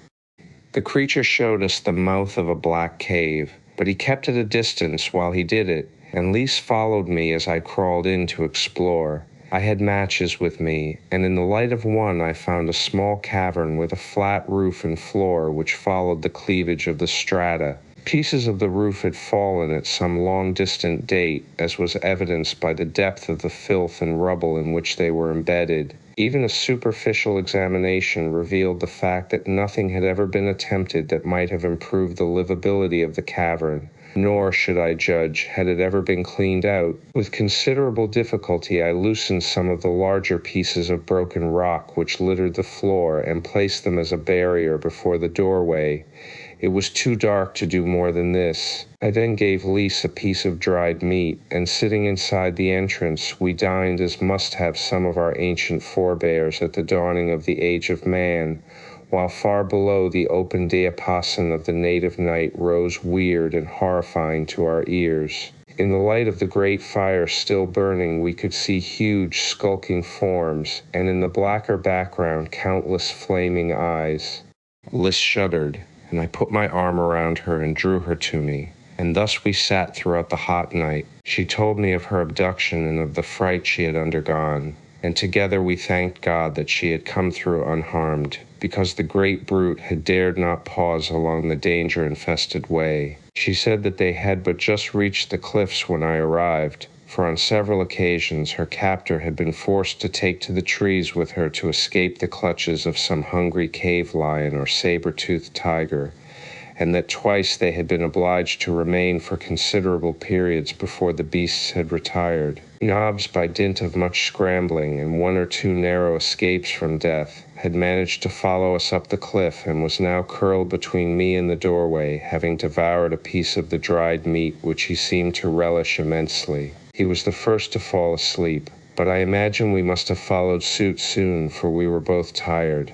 The creature showed us the mouth of a black cave, but he kept at a distance while he did it, and Lys followed me as I crawled in to explore. I had matches with me, and in the light of one I found a small cavern with a flat roof and floor which followed the cleavage of the strata. Pieces of the roof had fallen at some long-distant date, as was evidenced by the depth of the filth and rubble in which they were embedded. Even a superficial examination revealed the fact that nothing had ever been attempted that might have improved the livability of the cavern, nor, should I judge, had it ever been cleaned out. With considerable difficulty I loosened some of the larger pieces of broken rock which littered the floor and placed them as a barrier before the doorway. It was too dark to do more than this. I then gave Lys a piece of dried meat, and sitting inside the entrance, we dined as must have some of our ancient forebears at the dawning of the age of man, while far below the open diapason of the native night rose weird and horrifying to our ears. In the light of the great fire still burning, we could see huge, skulking forms, and in the blacker background countless flaming eyes. Lys shuddered, and I put my arm around her and drew her to me, and thus we sat throughout the hot night. She told me of her abduction and of the fright she had undergone, and together we thanked God that she had come through unharmed, because the great brute had dared not pause along the danger-infested way. She said that they had but just reached the cliffs when I arrived, for on several occasions her captor had been forced to take to the trees with her to escape the clutches of some hungry cave lion or saber-toothed tiger, and that twice they had been obliged to remain for considerable periods before the beasts had retired. Nobbs, by dint of much scrambling and one or two narrow escapes from death, had managed to follow us up the cliff and was now curled between me and the doorway, having devoured a piece of the dried meat which he seemed to relish immensely. He was the first to fall asleep, but I imagine we must have followed suit soon, for we were both tired.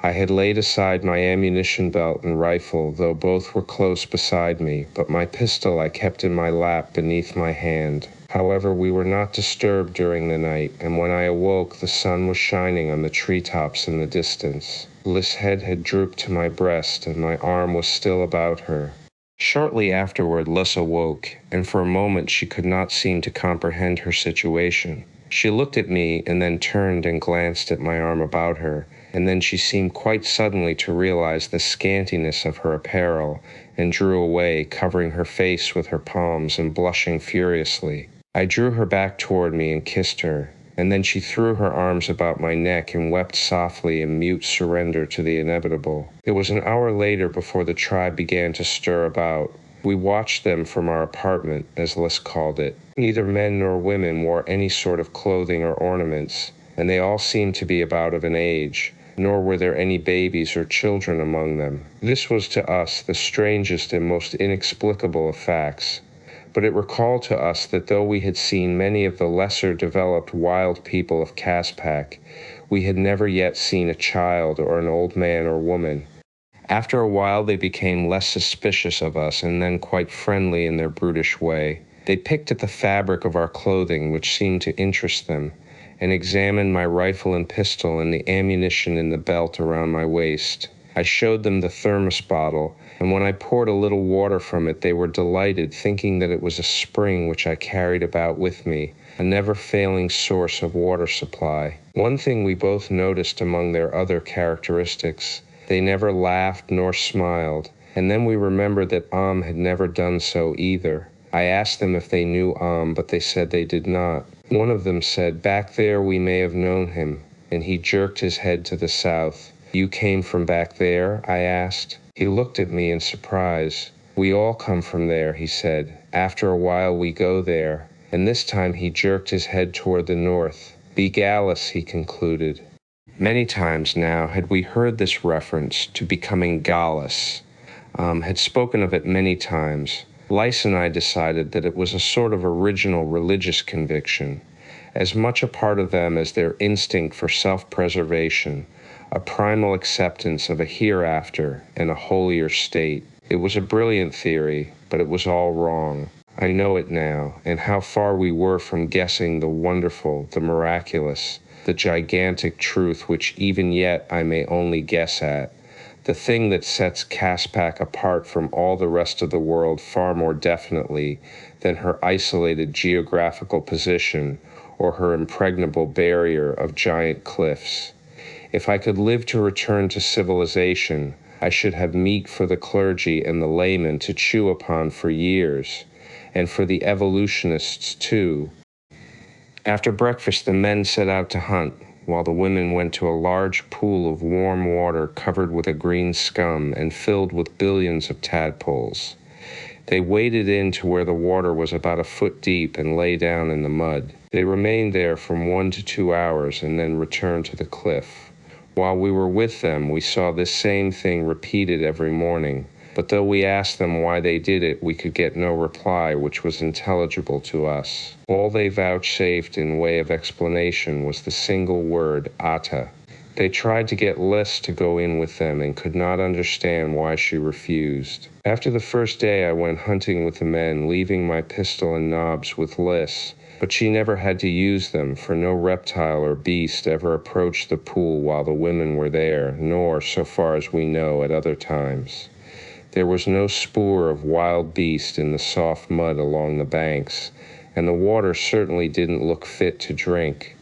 I had laid aside my ammunition belt and rifle, though both were close beside me, but my pistol I kept in my lap beneath my hand. However, we were not disturbed during the night, and when I awoke, the sun was shining on the treetops in the distance. Lys's head had drooped to my breast, and my arm was still about her. Shortly afterward, Lys awoke, and for a moment she could not seem to comprehend her situation. She looked at me and then turned and glanced at my arm about her, and then she seemed quite suddenly to realize the scantiness of her apparel, and drew away, covering her face with her palms and blushing furiously. I drew her back toward me and kissed her, and then she threw her arms about my neck and wept softly in mute surrender to the inevitable. It was an hour later before the tribe began to stir about. We watched them from our apartment, as Lys called it. Neither men nor women wore any sort of clothing or ornaments, and they all seemed to be about of an age, nor were there any babies or children among them. This was to us the strangest and most inexplicable of facts. But it recalled to us that though we had seen many of the lesser developed wild people of Caspak, we had never yet seen a child or an old man or woman. After a while they became less suspicious of us and then quite friendly in their brutish way. They picked at the fabric of our clothing, which seemed to interest them, and examined my rifle and pistol and the ammunition in the belt around my waist. I showed them the thermos bottle, and when I poured a little water from it, they were delighted, thinking that it was a spring which I carried about with me, a never-failing source of water supply. One thing we both noticed among their other characteristics: they never laughed nor smiled, and then we remembered that had never done so either. I asked them if they knew but they said they did not. One of them said, "Back there we may have known him," and he jerked his head to the south. "You came from back there?" I asked. He looked at me in surprise. "We all come from there," he said. "After a while we go there." And this time he jerked his head toward the north. "Be Gallus," he concluded. Many times now had we heard this reference to becoming Gallus, had spoken of it many times. Lys and I decided that it was a sort of original religious conviction, as much a part of them as their instinct for self-preservation, a primal acceptance of a hereafter and a holier state. It was a brilliant theory, but it was all wrong. I know it now, and how far we were from guessing the wonderful, the miraculous, the gigantic truth which even yet I may only guess at, the thing that sets Caspak apart from all the rest of the world far more definitely than her isolated geographical position or her impregnable barrier of giant cliffs. If I could live to return to civilization, I should have meat for the clergy and the laymen to chew upon for years, and for the evolutionists too. After breakfast, the men set out to hunt, while the women went to a large pool of warm water covered with a green scum and filled with billions of tadpoles. They waded in to where the water was about a foot deep and lay down in the mud. They remained there from 1 to 2 hours and then returned to the cliff. While we were with them, we saw this same thing repeated every morning, but though we asked them why they did it, we could get no reply which was intelligible to us. All they vouchsafed in way of explanation was the single word, "Ata." They tried to get Lys to go in with them and could not understand why she refused. After the first day I went hunting with the men, leaving my pistol and knobs with Lys, but she never had to use them, for no reptile or beast ever approached the pool while the women were there, nor, so far as we know, at other times. There was no spoor of wild beast in the soft mud along the banks, and the water certainly didn't look fit to drink.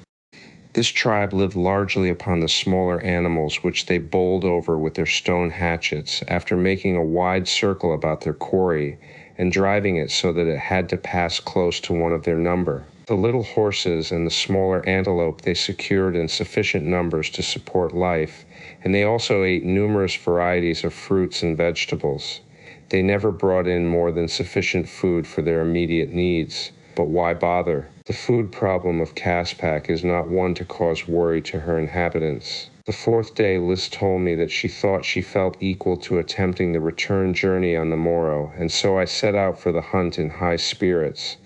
This tribe lived largely upon the smaller animals which they bowled over with their stone hatchets after making a wide circle about their quarry and driving it so that it had to pass close to one of their number. The little horses and the smaller antelope they secured in sufficient numbers to support life, and they also ate numerous varieties of fruits and vegetables. They never brought in more than sufficient food for their immediate needs, but why bother? The food problem of Caspak is not one to cause worry to her inhabitants. The fourth day, Lys told me that she thought she felt equal to attempting the return journey on the morrow, and so I set out for the hunt in high spirits,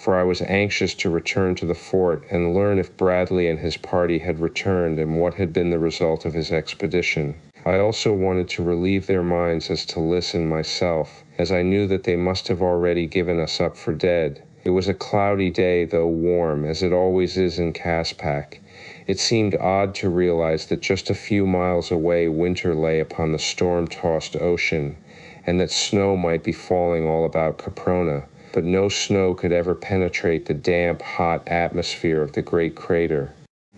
for I was anxious to return to the fort and learn if Bradley and his party had returned and what had been the result of his expedition. I also wanted to relieve their minds as to listen myself, as I knew that they must have already given us up for dead. It was a cloudy day, though warm, as it always is in Caspak. It seemed odd to realize that just a few miles away winter lay upon the storm-tossed ocean, and that snow might be falling all about Caproni, but no snow could ever penetrate the damp, hot atmosphere of the great crater.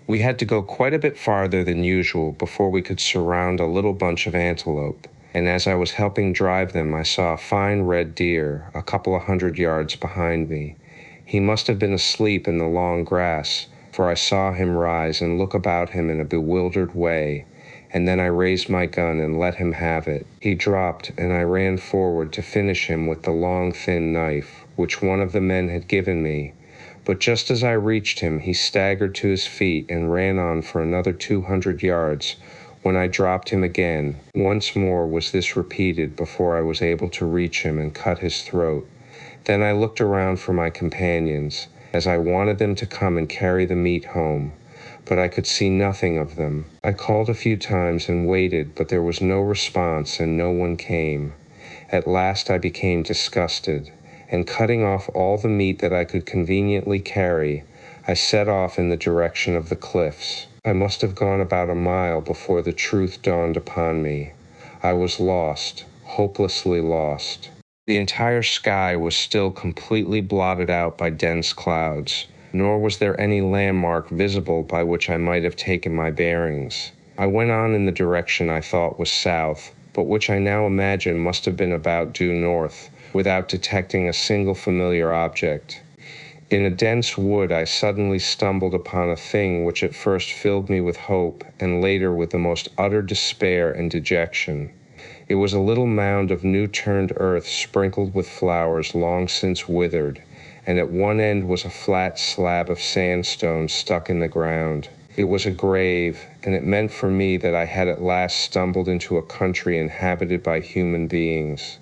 We had to go quite a bit farther than usual before we could surround a little bunch of antelope, and as I was helping drive them, I saw a fine red deer a couple of 100 yards behind me. He must have been asleep in the long grass, for I saw him rise and look about him in a bewildered way, and then I raised my gun and let him have it. He dropped, and I ran forward to finish him with the long, thin knife, which one of the men had given me. But just as I reached him, he staggered to his feet and ran on for another 200 yards, when I dropped him again. Once more was this repeated before I was able to reach him and cut his throat. Then I looked around for my companions, as I wanted them to come and carry the meat home, but I could see nothing of them. I called a few times and waited, but there was no response and no one came. At last I became disgusted, and cutting off all the meat that I could conveniently carry, I set off in the direction of the cliffs. I must have gone about a mile before the truth dawned upon me. I was lost, hopelessly lost. The entire sky was still completely blotted out by dense clouds, nor was there any landmark visible by which I might have taken my bearings. I went on in the direction I thought was south, but which I now imagine must have been about due north, without detecting a single familiar object. In a dense wood I suddenly stumbled upon a thing which at first filled me with hope and later with the most utter despair and dejection. It was a little mound of new-turned earth sprinkled with flowers long since withered, and at one end was a flat slab of sandstone stuck in the ground. It was a grave, and it meant for me that I had at last stumbled into a country inhabited by human beings.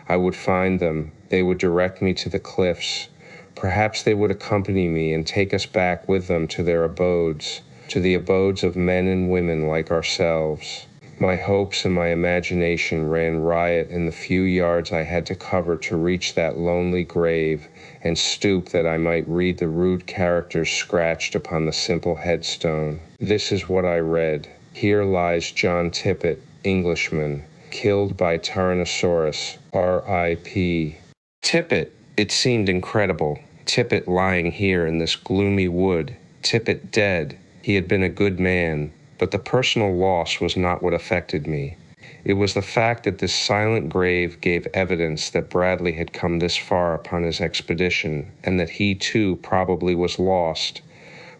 I would find them, they would direct me to the cliffs. Perhaps they would accompany me and take us back with them to their abodes, to the abodes of men and women like ourselves. My hopes and my imagination ran riot in the few yards I had to cover to reach that lonely grave and stoop that I might read the rude characters scratched upon the simple headstone. This is what I read. Here lies John TIPPET, Englishman, killed by Tyrannosaurus, R.I.P. TIPPET. It seemed incredible. TIPPET lying here in this gloomy wood. TIPPET dead. He had been a good man, but the personal loss was not what affected me. It was the fact that this silent grave gave evidence that Bradley had come this far upon his expedition, and that he too probably was lost,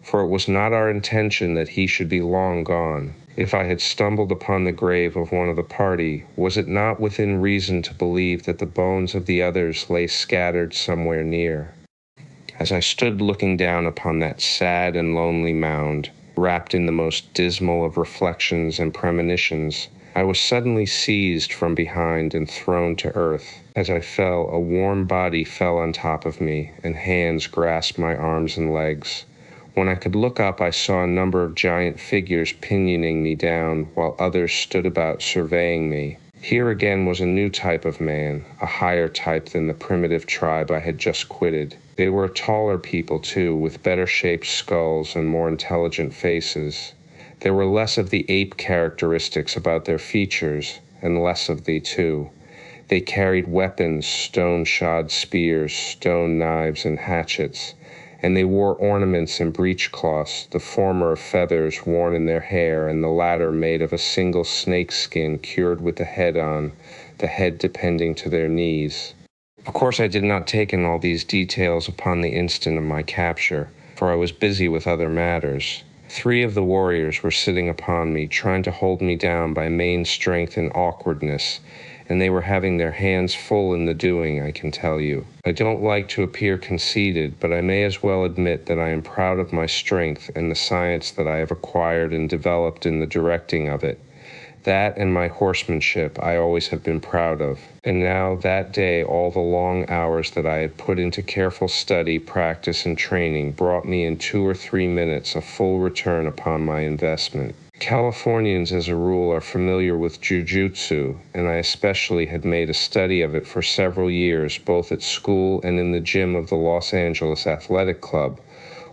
for it was not our intention that he should be long gone. If I had stumbled upon the grave of one of the party, was it not within reason to believe that the bones of the others lay scattered somewhere near? As I stood looking down upon that sad and lonely mound, wrapped in the most dismal of reflections and premonitions, I was suddenly seized from behind and thrown to earth. As I fell, a warm body fell on top of me, and hands grasped my arms and legs. When I could look up, I saw a number of giant figures pinioning me down, while others stood about surveying me. Here again was a new type of man, a higher type than the primitive tribe I had just quitted. They were a taller people, too, with better-shaped skulls and more intelligent faces. There were less of the ape characteristics about their features, and less of the two. They carried weapons, stone-shod spears, stone knives, and hatchets, and they wore ornaments and breechcloths, the former of feathers worn in their hair, and the latter made of a single snake skin cured with the head on, the head depending to their knees. Of course, I did not take in all these details upon the instant of my capture, for I was busy with other matters. 3 of the warriors were sitting upon me, trying to hold me down by main strength and awkwardness, and they were having their hands full in the doing, I can tell you. I don't like to appear conceited, but I may as well admit that I am proud of my strength and the science that I have acquired and developed in the directing of it. That and my horsemanship I always have been proud of. And now that day, all the long hours that I had put into careful study, practice, and training brought me in 2 or 3 minutes a full return upon my investment. Californians, as a rule, are familiar with jujutsu, and I especially had made a study of it for several years, both at school and in the gym of the Los Angeles Athletic Club,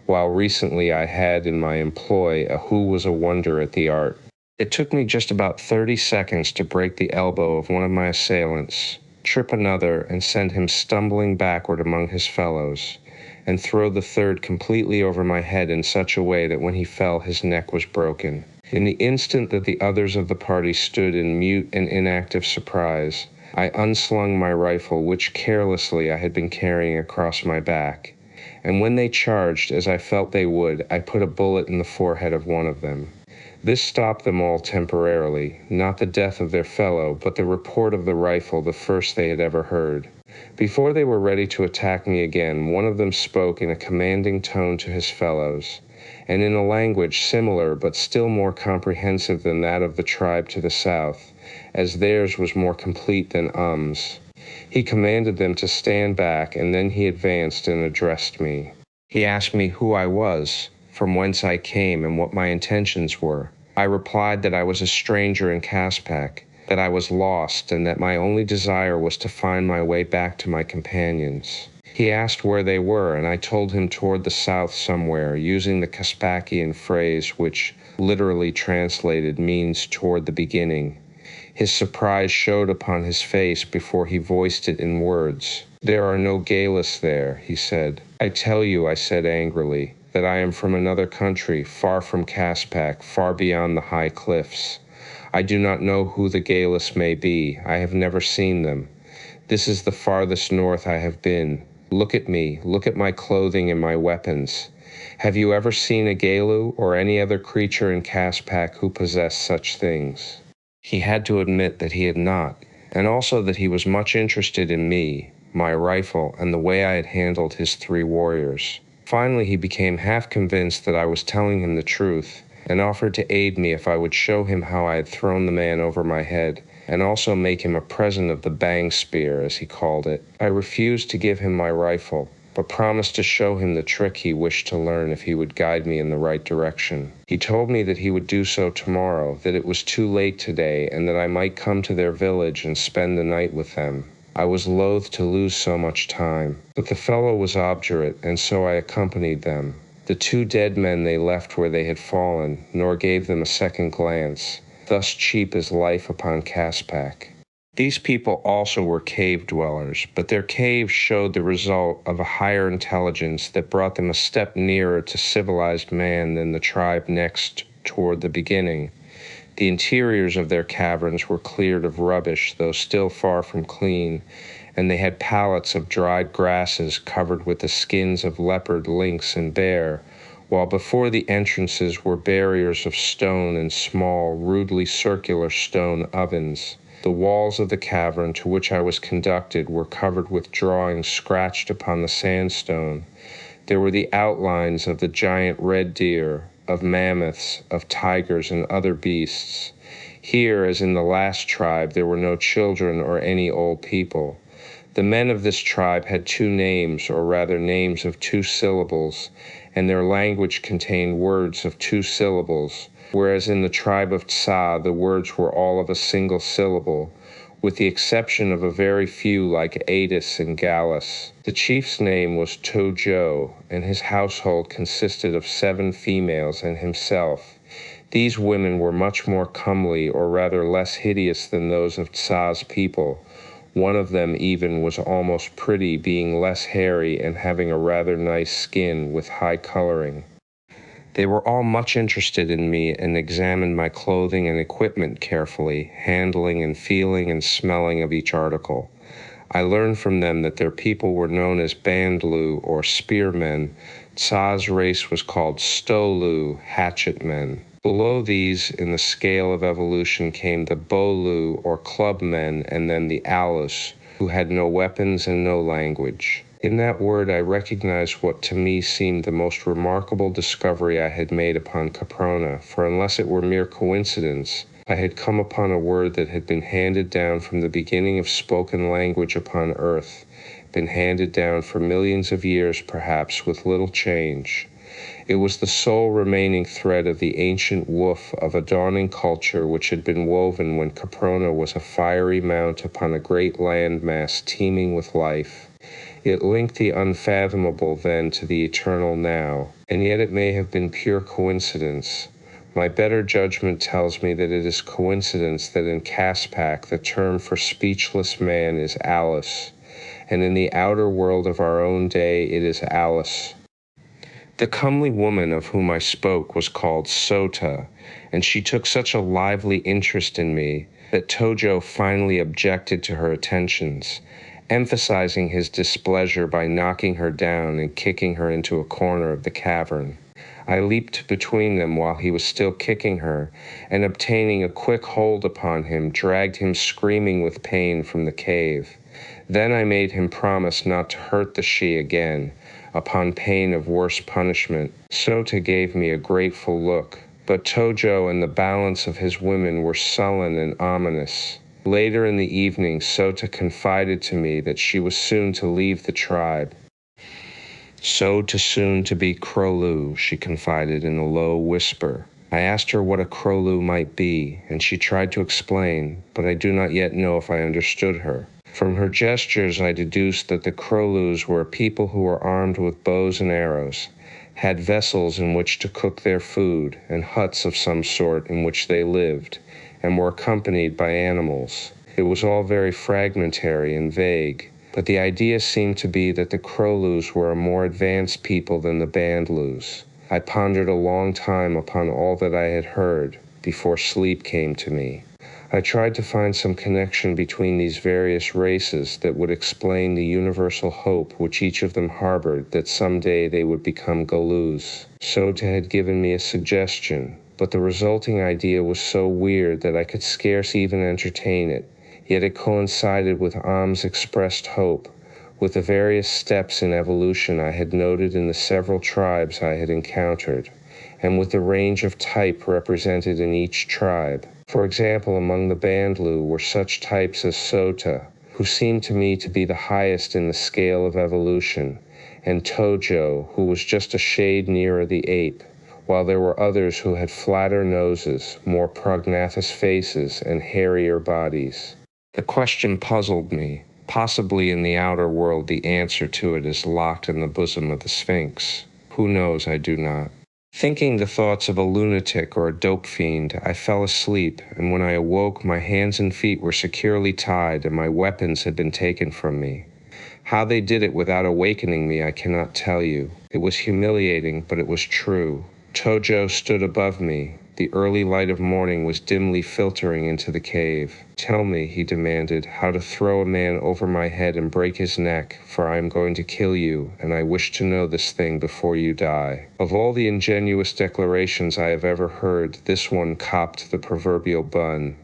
while recently I had in my employ a who was a wonder at the art. It took me just about 30 seconds to break the elbow of one of my assailants, trip another, and send him stumbling backward among his fellows, and throw the third completely over my head in such a way that when he fell his neck was broken. In the instant that the others of the party stood in mute and inactive surprise, I unslung my rifle, which carelessly I had been carrying across my back, and when they charged, as I felt they would, I put a bullet in the forehead of one of them. This stopped them all temporarily, not the death of their fellow, but the report of the rifle, the first they had ever heard. Before they were ready to attack me again, one of them spoke in a commanding tone to his fellows, and in a language similar but still more comprehensive than that of the tribe to the south, as theirs was more complete than He commanded them to stand back, and then he advanced and addressed me. He asked me who I was, from whence I came, and what my intentions were. I replied that I was a stranger in Caspak, that I was lost, and that my only desire was to find my way back to my companions. He asked where they were, and I told him toward the south somewhere, using the Caspakian phrase which, literally translated, means toward the beginning. His surprise showed upon his face before he voiced it in words. "There are no Gaelists there," he said. "I tell you," I said angrily, "that I am from another country, far from Caspak, far beyond the high cliffs. I do not know who the Gaelists may be. I have never seen them. This is the farthest north I have been. Look at me, look at my clothing and my weapons. Have you ever seen a Gaelu or any other creature in Caspak who possessed such things?" He had to admit that he had not, and also that he was much interested in me, my rifle, and the way I had handled his 3 warriors. Finally, he became half convinced that I was telling him the truth, and offered to aid me if I would show him how I had thrown the man over my head, and also make him a present of the bang spear, as he called it. I refused to give him my rifle, but promised to show him the trick he wished to learn if he would guide me in the right direction. He told me that he would do so tomorrow, that it was too late today, and that I might come to their village and spend the night with them. I was loath to lose so much time, but the fellow was obdurate, and so I accompanied them. The 2 dead men they left where they had fallen, nor gave them a second glance. Thus cheap is life upon Caspak. These people also were cave dwellers, but their caves showed the result of a higher intelligence that brought them a step nearer to civilized man than the tribe next toward the beginning. The interiors of their caverns were cleared of rubbish, though still far from clean, and they had pallets of dried grasses covered with the skins of leopard, lynx, and bear, while before the entrances were barriers of stone and small, rudely circular stone ovens. The walls of the cavern to which I was conducted were covered with drawings scratched upon the sandstone. There were the outlines of the giant red deer, of mammoths, of tigers, and other beasts. Here, as in the last tribe, there were no children or any old people. The men of this tribe had 2 names, or rather names of 2 syllables, and their language contained words of 2 syllables, whereas in the tribe of Tsa the words were all of a single syllable, with the exception of a very few like Adis and Gallus. The chief's name was Tojo, and his household consisted of 7 females and himself. These women were much more comely, or rather less hideous than those of Tsa's people. One of them even was almost pretty, being less hairy and having a rather nice skin with high coloring. They were all much interested in me and examined my clothing and equipment carefully, handling and feeling and smelling of each article. I learned from them that their people were known as Bandlu, or spearmen. Tsa's race was called Stolu, hatchetmen. Below these, in the scale of evolution, came the Bolu, or clubmen, and then the Alus, who had no weapons and no language. In that word I recognized what to me seemed the most remarkable discovery I had made upon Caproni, for unless it were mere coincidence, I had come upon a word that had been handed down from the beginning of spoken language upon earth, been handed down for millions of years perhaps with little change. It was the sole remaining thread of the ancient woof of a dawning culture which had been woven when Caproni was a fiery mount upon a great land mass teeming with life. It linked the unfathomable then to the eternal now, and yet it may have been pure coincidence. My better judgment tells me that it is coincidence that in Caspak the term for speechless man is Alice, and in the outer world of our own day it is Alice. The comely woman of whom I spoke was called Sota, and she took such a lively interest in me that Tojo finally objected to her attentions, emphasizing his displeasure by knocking her down and kicking her into a corner of the cavern. I leaped between them while he was still kicking her, and obtaining a quick hold upon him, dragged him screaming with pain from the cave. Then I made him promise not to hurt the she again, upon pain of worse punishment. Sota gave me a grateful look, but Tojo and the balance of his women were sullen and ominous. Later in the evening, Sota confided to me that she was soon to leave the tribe. So to soon to be Krolu, she confided in a low whisper. I asked her what a Krolu might be, and she tried to explain, but I do not yet know if I understood her. From her gestures I deduced that the Krolus were a people who were armed with bows and arrows, had vessels in which to cook their food, and huts of some sort in which they lived, and were accompanied by animals. It was all very fragmentary and vague, but the idea seemed to be that the Krolus were a more advanced people than the Bandlus. I pondered a long time upon all that I had heard before sleep came to me. I tried to find some connection between these various races that would explain the universal hope which each of them harbored that someday they would become Galus. Sota had given me a suggestion, but the resulting idea was so weird that I could scarce even entertain it, yet it coincided with Am's expressed hope, with the various steps in evolution I had noted in the several tribes I had encountered, and with the range of type represented in each tribe. For example, among the Bandlu were such types as Sota, who seemed to me to be the highest in the scale of evolution, and Tojo, who was just a shade nearer the ape, while there were others who had flatter noses, more prognathous faces, and hairier bodies. The question puzzled me. Possibly in the outer world the answer to it is locked in the bosom of the Sphinx. Who knows? I do not. Thinking the thoughts of a lunatic or a dope fiend, I fell asleep, and when I awoke my hands and feet were securely tied and my weapons had been taken from me. How they did it without awakening me I cannot tell you. It was humiliating, but it was true. Tojo stood above me. The early light of morning was dimly filtering into the cave. Tell me, he demanded, how to throw a man over my head and break his neck, for I am going to kill you, and I wish to know this thing before you die. Of all the ingenuous declarations I have ever heard, this one copped the proverbial bun.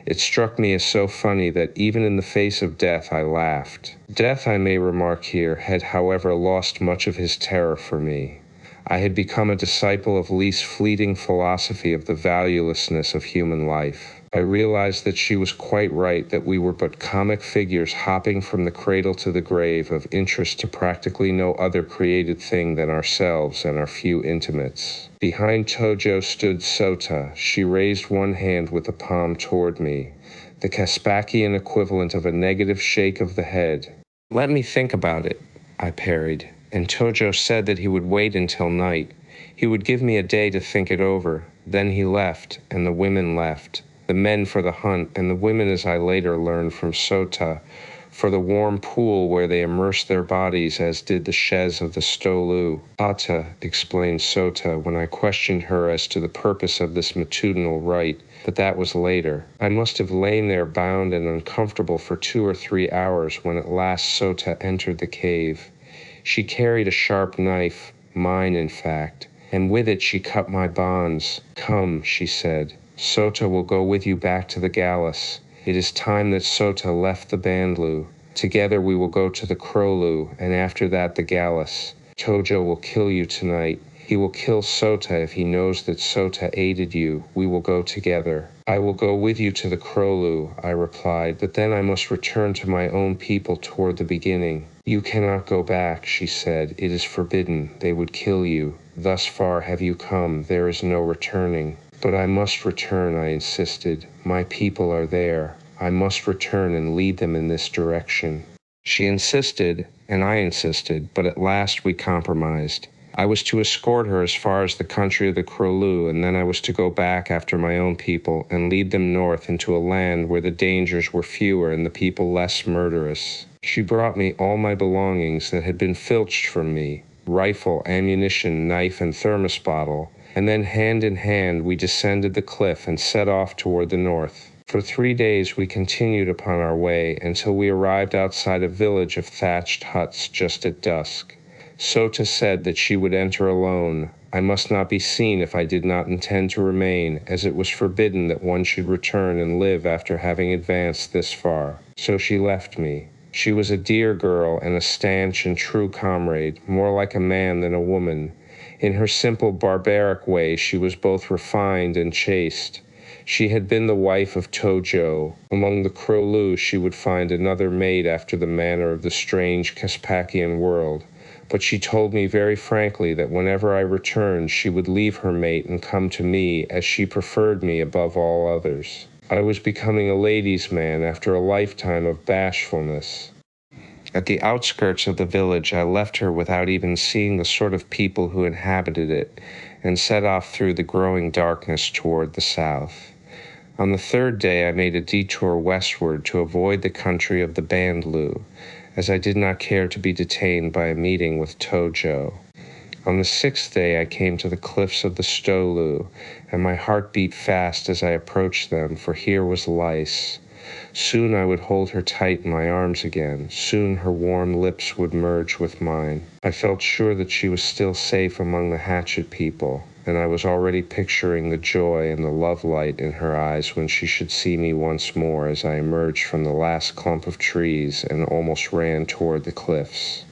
It struck me as so funny that even in the face of death I laughed. Death, I may remark here, had however lost much of his terror for me. I had become a disciple of Lee's fleeting philosophy of the valuelessness of human life. I realized that she was quite right, that we were but comic figures hopping from the cradle to the grave, of interest to practically no other created thing than ourselves and our few intimates. Behind Tojo stood Sota. She raised one hand with the palm toward me, the Caspakian equivalent of a negative shake of the head. Let me think about it, I parried. And Tojo said that he would wait until night. He would give me a day to think it over. Then he left, and the women left. The men for the hunt, and the women, as I later learned from Sota, for the warm pool where they immersed their bodies, as did the Shez of the Stolu. Ata, explained Sota, when I questioned her as to the purpose of this matutinal rite, but that was later. I must have lain there bound and uncomfortable for 2 or 3 hours when at last Sota entered the cave. She carried a sharp knife, mine in fact, and with it she cut my bonds. Come, she said, Sota will go with you back to the Gallus. It is time that Sota left the Bandlu. Together we will go to the Krolu, and after that the Gallus. Tojo will kill you tonight. He will kill Sota if he knows that Sota aided you. We will go together. I will go with you to the Krolu, I replied, but then I must return to my own people toward the beginning. You cannot go back, she said. It is forbidden. They would kill you. Thus far have you come. There is no returning. But I must return, I insisted. My people are there. I must return and lead them in this direction. She insisted, and I insisted, but at last we compromised. I was to escort her as far as the country of the Krolu, and then I was to go back after my own people and lead them north into a land where the dangers were fewer and the people less murderous. She brought me all my belongings that had been filched from me, rifle, ammunition, knife, and thermos bottle, and then hand in hand we descended the cliff and set off toward the north. For 3 days we continued upon our way until we arrived outside a village of thatched huts just at dusk. Sota said that she would enter alone. I must not be seen if I did not intend to remain, as it was forbidden that one should return and live after having advanced this far. So she left me. She was a dear girl and a stanch and true comrade, more like a man than a woman. In her simple, barbaric way, she was both refined and chaste. She had been the wife of Tojo. Among the Krolu, she would find another maid after the manner of the strange Caspakian world. But she told me very frankly that whenever I returned, she would leave her mate and come to me, as she preferred me above all others. I was becoming a ladies' man after a lifetime of bashfulness. At the outskirts of the village, I left her without even seeing the sort of people who inhabited it, and set off through the growing darkness toward the south. On the 3rd day, I made a detour westward to avoid the country of the Bandlu, as I did not care to be detained by a meeting with Tojo. On the 6th day I came to the cliffs of the Stolu, and my heart beat fast as I approached them, for here was Lice. Soon I would hold her tight in my arms again. Soon her warm lips would merge with mine. I felt sure that she was still safe among the hatchet people, and I was already picturing the joy and the love light in her eyes when she should see me once more as I emerged from the last clump of trees and almost ran toward the cliffs.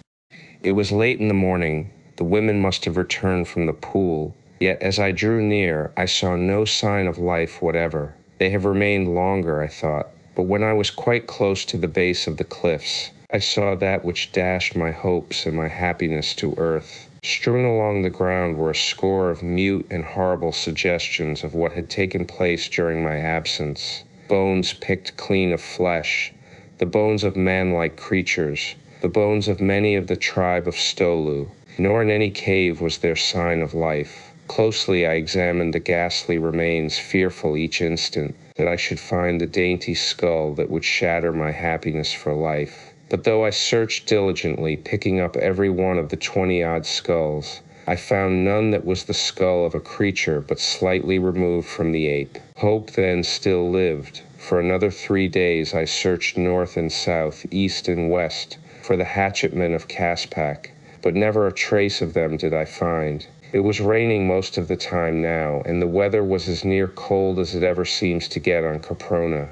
It was late in the morning. The women must have returned from the pool, yet as I drew near, I saw no sign of life whatever. They have remained longer, I thought, but when I was quite close to the base of the cliffs, I saw that which dashed my hopes and my happiness to earth. Strewn along the ground were a score of mute and horrible suggestions of what had taken place during my absence. Bones picked clean of flesh, the bones of man-like creatures, the bones of many of the tribe of Stolu. Nor in any cave was there sign of life. Closely I examined the ghastly remains, fearful each instant that I should find the dainty skull that would shatter my happiness for life. But though I searched diligently, picking up every one of the 20-odd skulls, I found none that was the skull of a creature but slightly removed from the ape. Hope then still lived. For another 3 days I searched north and south, east and west, for the hatchetmen of Caspak, but never a trace of them did I find. It was raining most of the time now, and the weather was as near cold as it ever seems to get on Caproni.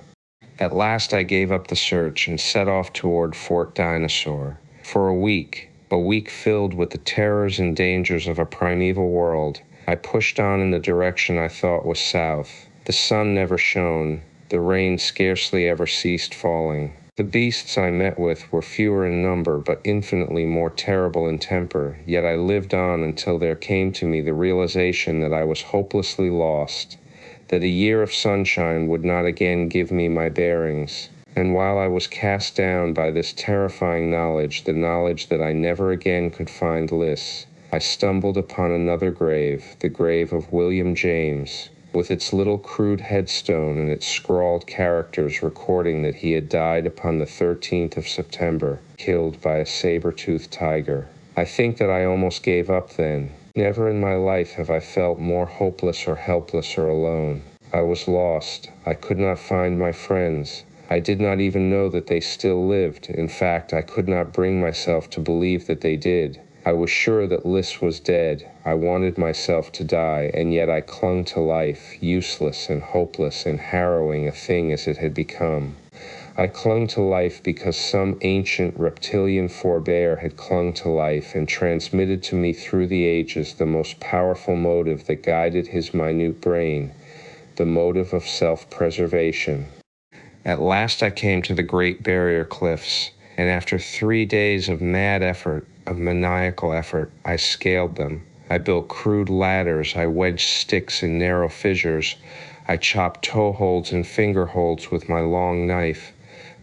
At last I gave up the search and set off toward Fort Dinosaur. For a week filled with the terrors and dangers of a primeval world, I pushed on in the direction I thought was south. The sun never shone. The rain scarcely ever ceased falling. The beasts I met with were fewer in number, but infinitely more terrible in temper, yet I lived on until there came to me the realization that I was hopelessly lost, that a year of sunshine would not again give me my bearings. And while I was cast down by this terrifying knowledge, the knowledge that I never again could find Liz, I stumbled upon another grave, the grave of William James, with its little crude headstone and its scrawled characters recording that he had died upon the 13th of September, killed by a saber-toothed tiger. I think that I almost gave up then. Never in my life have I felt more hopeless or helpless or alone. I was lost. I could not find my friends. I did not even know that they still lived. In fact, I could not bring myself to believe that they did. I was sure that Liz was dead. I wanted myself to die, and yet I clung to life, useless and hopeless and harrowing a thing as it had become. I clung to life because some ancient reptilian forebear had clung to life and transmitted to me through the ages the most powerful motive that guided his minute brain, the motive of self-preservation. At last I came to the Great Barrier Cliffs, and after 3 days of mad effort, of maniacal effort, I scaled them. I built crude ladders, I wedged sticks in narrow fissures, I chopped toe holds and finger holds with my long knife,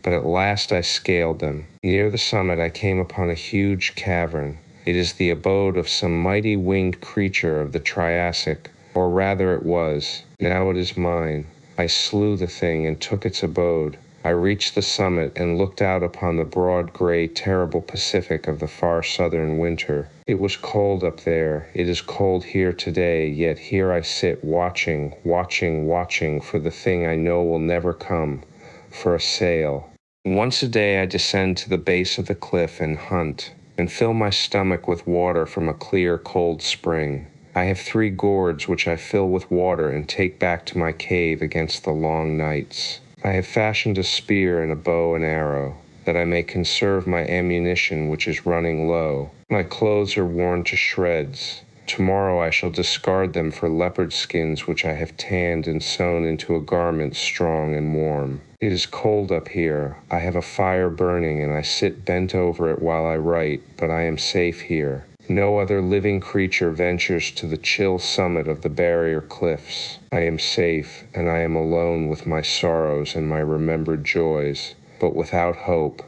but at last I scaled them. Near the summit I came upon a huge cavern. It is the abode of some mighty winged creature of the Triassic, or rather it was. Now it is mine. I slew the thing and took its abode. I reached the summit and looked out upon the broad, gray, terrible Pacific of the far southern winter. It was cold up there. It is cold here today, yet here I sit watching, watching, watching for the thing I know will never come, for a sail. Once a day I descend to the base of the cliff and hunt, and fill my stomach with water from a clear, cold spring. I have 3 gourds which I fill with water and take back to my cave against the long nights. I have fashioned a spear and a bow and arrow, that I may conserve my ammunition which is running low. My clothes are worn to shreds. Tomorrow I shall discard them for leopard skins which I have tanned and sewn into a garment strong and warm. It is cold up here. I have a fire burning and I sit bent over it while I write, but I am safe here. No other living creature ventures to the chill summit of the barrier cliffs. I am safe, and I am alone with my sorrows and my remembered joys, but without hope.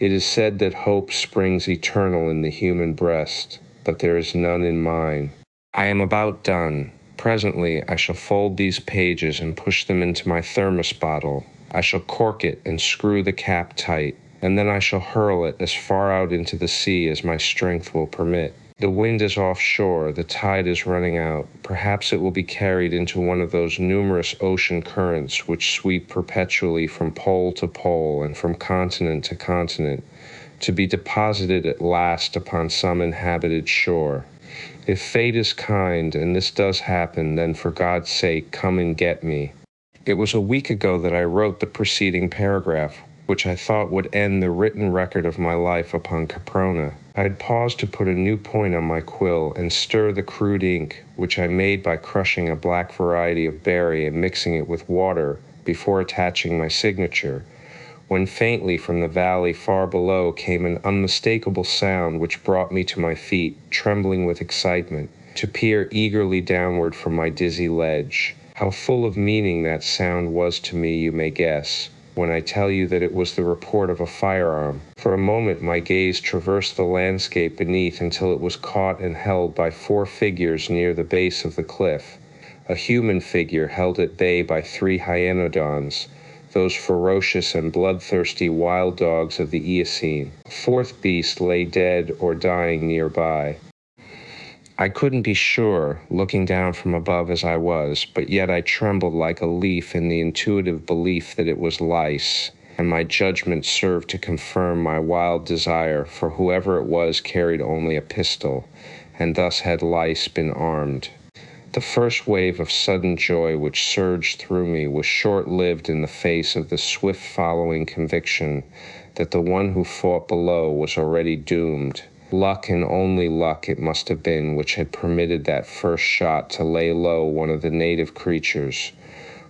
It is said that hope springs eternal in the human breast, but there is none in mine. I am about done. Presently I shall fold these pages and push them into my thermos bottle. I shall cork it and screw the cap tight, and then I shall hurl it as far out into the sea as my strength will permit. The wind is offshore, the tide is running out. Perhaps it will be carried into one of those numerous ocean currents which sweep perpetually from pole to pole and from continent to continent, to be deposited at last upon some inhabited shore. If fate is kind, and this does happen, then for God's sake, come and get me. It was a week ago that I wrote the preceding paragraph, which I thought would end the written record of my life upon Caproni. I had paused to put a new point on my quill and stir the crude ink, which I made by crushing a black variety of berry and mixing it with water before attaching my signature, when faintly from the valley far below came an unmistakable sound which brought me to my feet, trembling with excitement, to peer eagerly downward from my dizzy ledge. How full of meaning that sound was to me you may guess, when I tell you that it was the report of a firearm. For a moment my gaze traversed the landscape beneath until it was caught and held by 4 figures near the base of the cliff. A human figure held at bay by 3 hyenodons, those ferocious and bloodthirsty wild dogs of the Eocene. A 4th beast lay dead or dying nearby. I couldn't be sure, looking down from above as I was, but yet I trembled like a leaf in the intuitive belief that it was lice, and my judgment served to confirm my wild desire, for whoever it was carried only a pistol, and thus had lice been armed. The first wave of sudden joy which surged through me was short-lived in the face of the swift-following conviction that the one who fought below was already doomed. Luck and only luck it must have been which had permitted that first shot to lay low one of the native creatures,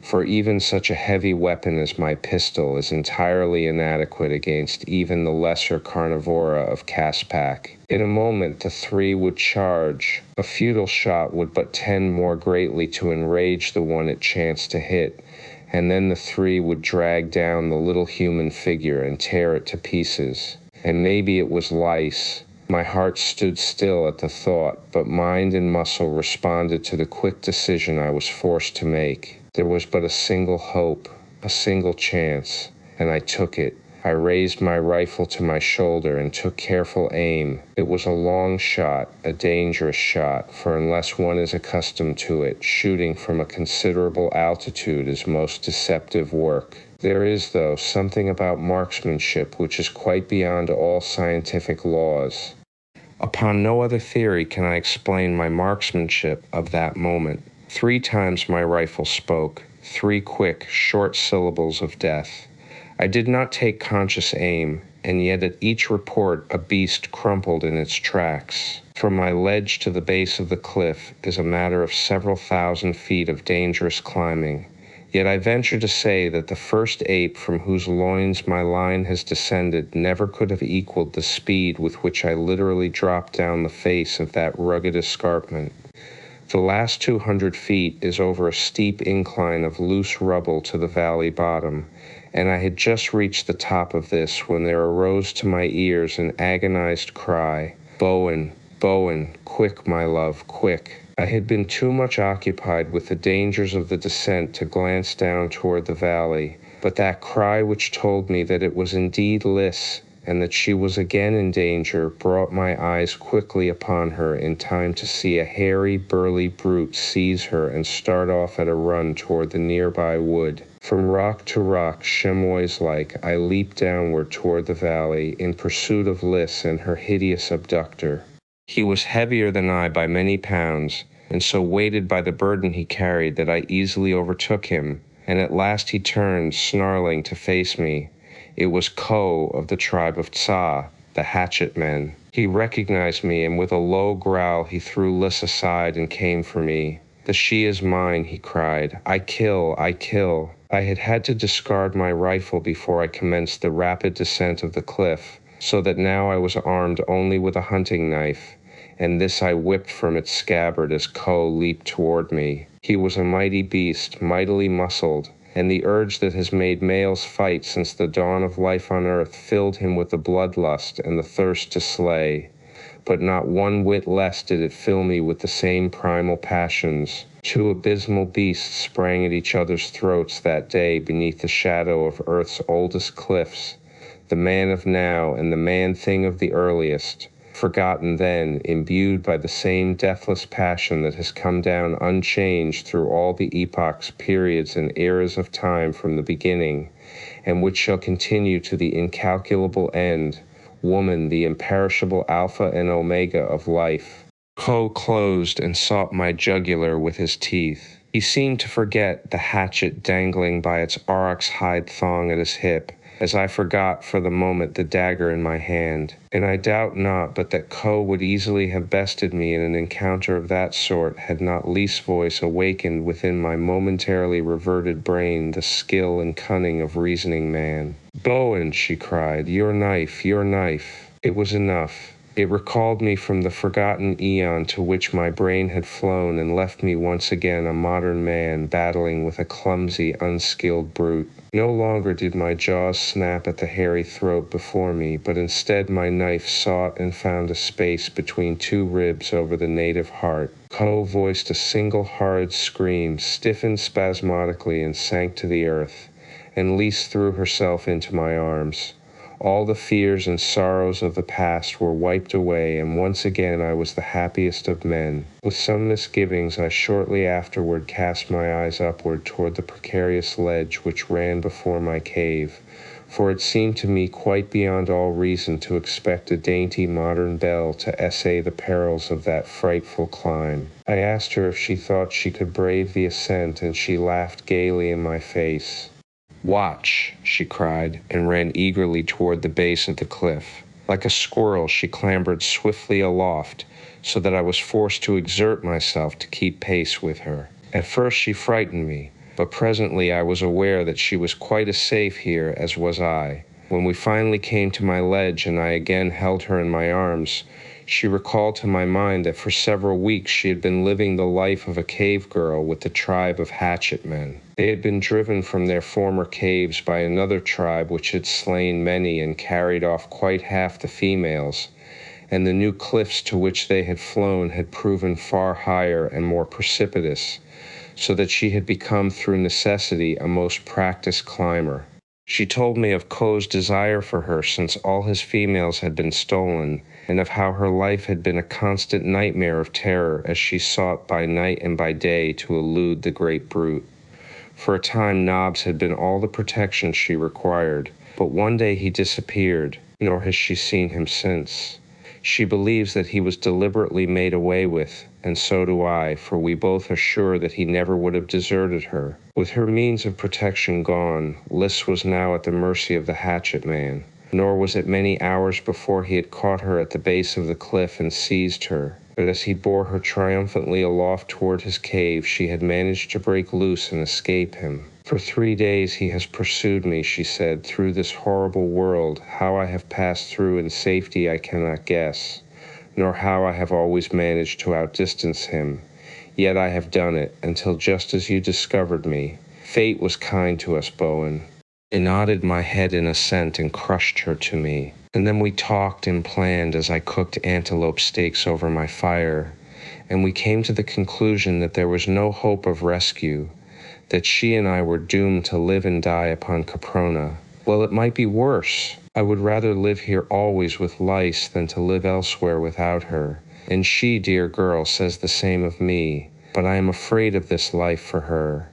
for even such a heavy weapon as my pistol is entirely inadequate against even the lesser carnivora of Caspak. In a moment the 3 would charge. A futile shot would but tend more greatly to enrage the one it chanced to hit, and then the 3 would drag down the little human figure and tear it to pieces. And maybe it was lice. My heart stood still at the thought, but mind and muscle responded to the quick decision I was forced to make. There was but a single hope, a single chance, and I took it. I raised my rifle to my shoulder and took careful aim. It was a long shot, a dangerous shot, for unless one is accustomed to it, shooting from a considerable altitude is most deceptive work. There is, though, something about marksmanship which is quite beyond all scientific laws. Upon no other theory can I explain my marksmanship of that moment. 3 times my rifle spoke, 3 quick, short syllables of death. I did not take conscious aim, and yet at each report a beast crumpled in its tracks. From my ledge to the base of the cliff is a matter of several thousand feet of dangerous climbing. Yet I venture to say that the first ape from whose loins my line has descended never could have equaled the speed with which I literally dropped down the face of that rugged escarpment. The last 200 feet is over a steep incline of loose rubble to the valley bottom, and I had just reached the top of this when there arose to my ears an agonized cry, "Bowen, Bowen, quick, my love, quick." I had been too much occupied with the dangers of the descent to glance down toward the valley, but that cry which told me that it was indeed Lys, and that she was again in danger, brought my eyes quickly upon her in time to see a hairy, burly brute seize her and start off at a run toward the nearby wood. From rock to rock, chamois-like, I leaped downward toward the valley in pursuit of Lys and her hideous abductor. He was heavier than I by many pounds, and so weighted by the burden he carried that I easily overtook him, and at last he turned, snarling, to face me. It was Ko of the tribe of Tsa, the hatchet men. He recognized me, and with a low growl he threw Lys aside and came for me. "The she is mine," he cried. "I kill, I kill." I had had to discard my rifle before I commenced the rapid descent of the cliff, so that now I was armed only with a hunting knife, and this I whipped from its scabbard as Ko leaped toward me. He was a mighty beast, mightily muscled, and the urge that has made males fight since the dawn of life on earth filled him with the bloodlust and the thirst to slay. But not one whit less did it fill me with the same primal passions. Two abysmal beasts sprang at each other's throats that day beneath the shadow of earth's oldest cliffs, the man of now and the man-thing of the earliest, forgotten then, imbued by the same deathless passion that has come down unchanged through all the epochs, periods, and eras of time from the beginning, and which shall continue to the incalculable end, woman, the imperishable alpha and omega of life. Ko closed and sought my jugular with his teeth. He seemed to forget the hatchet dangling by its aurochs hide thong at his hip, as I forgot for the moment the dagger in my hand. And I doubt not but that Ko would easily have bested me in an encounter of that sort had not Lys' voice awakened within my momentarily reverted brain the skill and cunning of reasoning man. "Bowen," she cried, "your knife, your knife." It was enough. It recalled me from the forgotten eon to which my brain had flown and left me once again a modern man battling with a clumsy, unskilled brute. No longer did my jaws snap at the hairy throat before me, but instead my knife sought and found a space between two ribs over the native heart. Ko voiced a single horrid scream, stiffened spasmodically and sank to the earth, and Lys threw herself into my arms. All the fears and sorrows of the past were wiped away, and once again I was the happiest of men. With some misgivings, I shortly afterward cast my eyes upward toward the precarious ledge which ran before my cave, for it seemed to me quite beyond all reason to expect a dainty modern belle to essay the perils of that frightful climb. I asked her if she thought she could brave the ascent, and she laughed gaily in my face. "Watch," she cried, and ran eagerly toward the base of the cliff. Like a squirrel, she clambered swiftly aloft, so that I was forced to exert myself to keep pace with her. At first she frightened me, but presently I was aware that she was quite as safe here as was I. When we finally came to my ledge and I again held her in my arms, she recalled to my mind that for several weeks she had been living the life of a cave girl with the tribe of hatchet men. They had been driven from their former caves by another tribe which had slain many and carried off quite half the females, and the new cliffs to which they had flown had proven far higher and more precipitous, so that she had become through necessity a most practiced climber. She told me of Ko's desire for her since all his females had been stolen, and of how her life had been a constant nightmare of terror as she sought by night and by day to elude the great brute. For a time Nobbs had been all the protection she required, but one day he disappeared, nor has she seen him since. She believes that he was deliberately made away with, and so do I, for we both are sure that he never would have deserted her. With her means of protection gone, Lys was now at the mercy of the hatchet man. Nor was it many hours before he had caught her at the base of the cliff and seized her. But as he bore her triumphantly aloft toward his cave, she had managed to break loose and escape him. For 3 days he has pursued me, she said, through this horrible world. How I have passed through in safety I cannot guess, nor how I have always managed to outdistance him. Yet I have done it, until just as you discovered me. Fate was kind to us, Bowen. I nodded my head in assent and crushed her to me. And then we talked and planned as I cooked antelope steaks over my fire, and we came to the conclusion that there was no hope of rescue, that she and I were doomed to live and die upon Caproni. Well, it might be worse. I would rather live here always with Lys than to live elsewhere without her. And she, dear girl, says the same of me. But I am afraid of this life for her.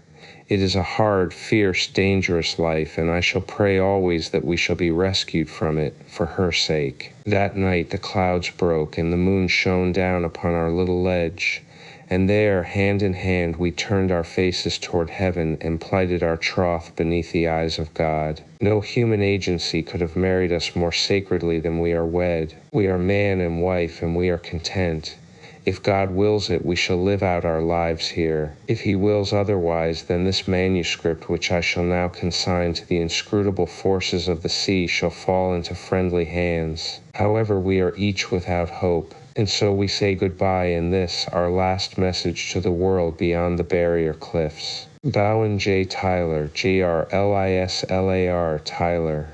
It is a hard, fierce, dangerous life, and I shall pray always that we shall be rescued from it, for her sake. That night the clouds broke, and the moon shone down upon our little ledge. And there, hand in hand, we turned our faces toward heaven and plighted our troth beneath the eyes of God. No human agency could have married us more sacredly than we are wed. We are man and wife, and we are content. If God wills it, we shall live out our lives here. If he wills otherwise, then this manuscript, which I shall now consign to the inscrutable forces of the sea, shall fall into friendly hands. However, we are each without hope. And so we say goodbye in this, our last message to the world beyond the barrier cliffs. Bowen J. Tyler, Grislar Tyler.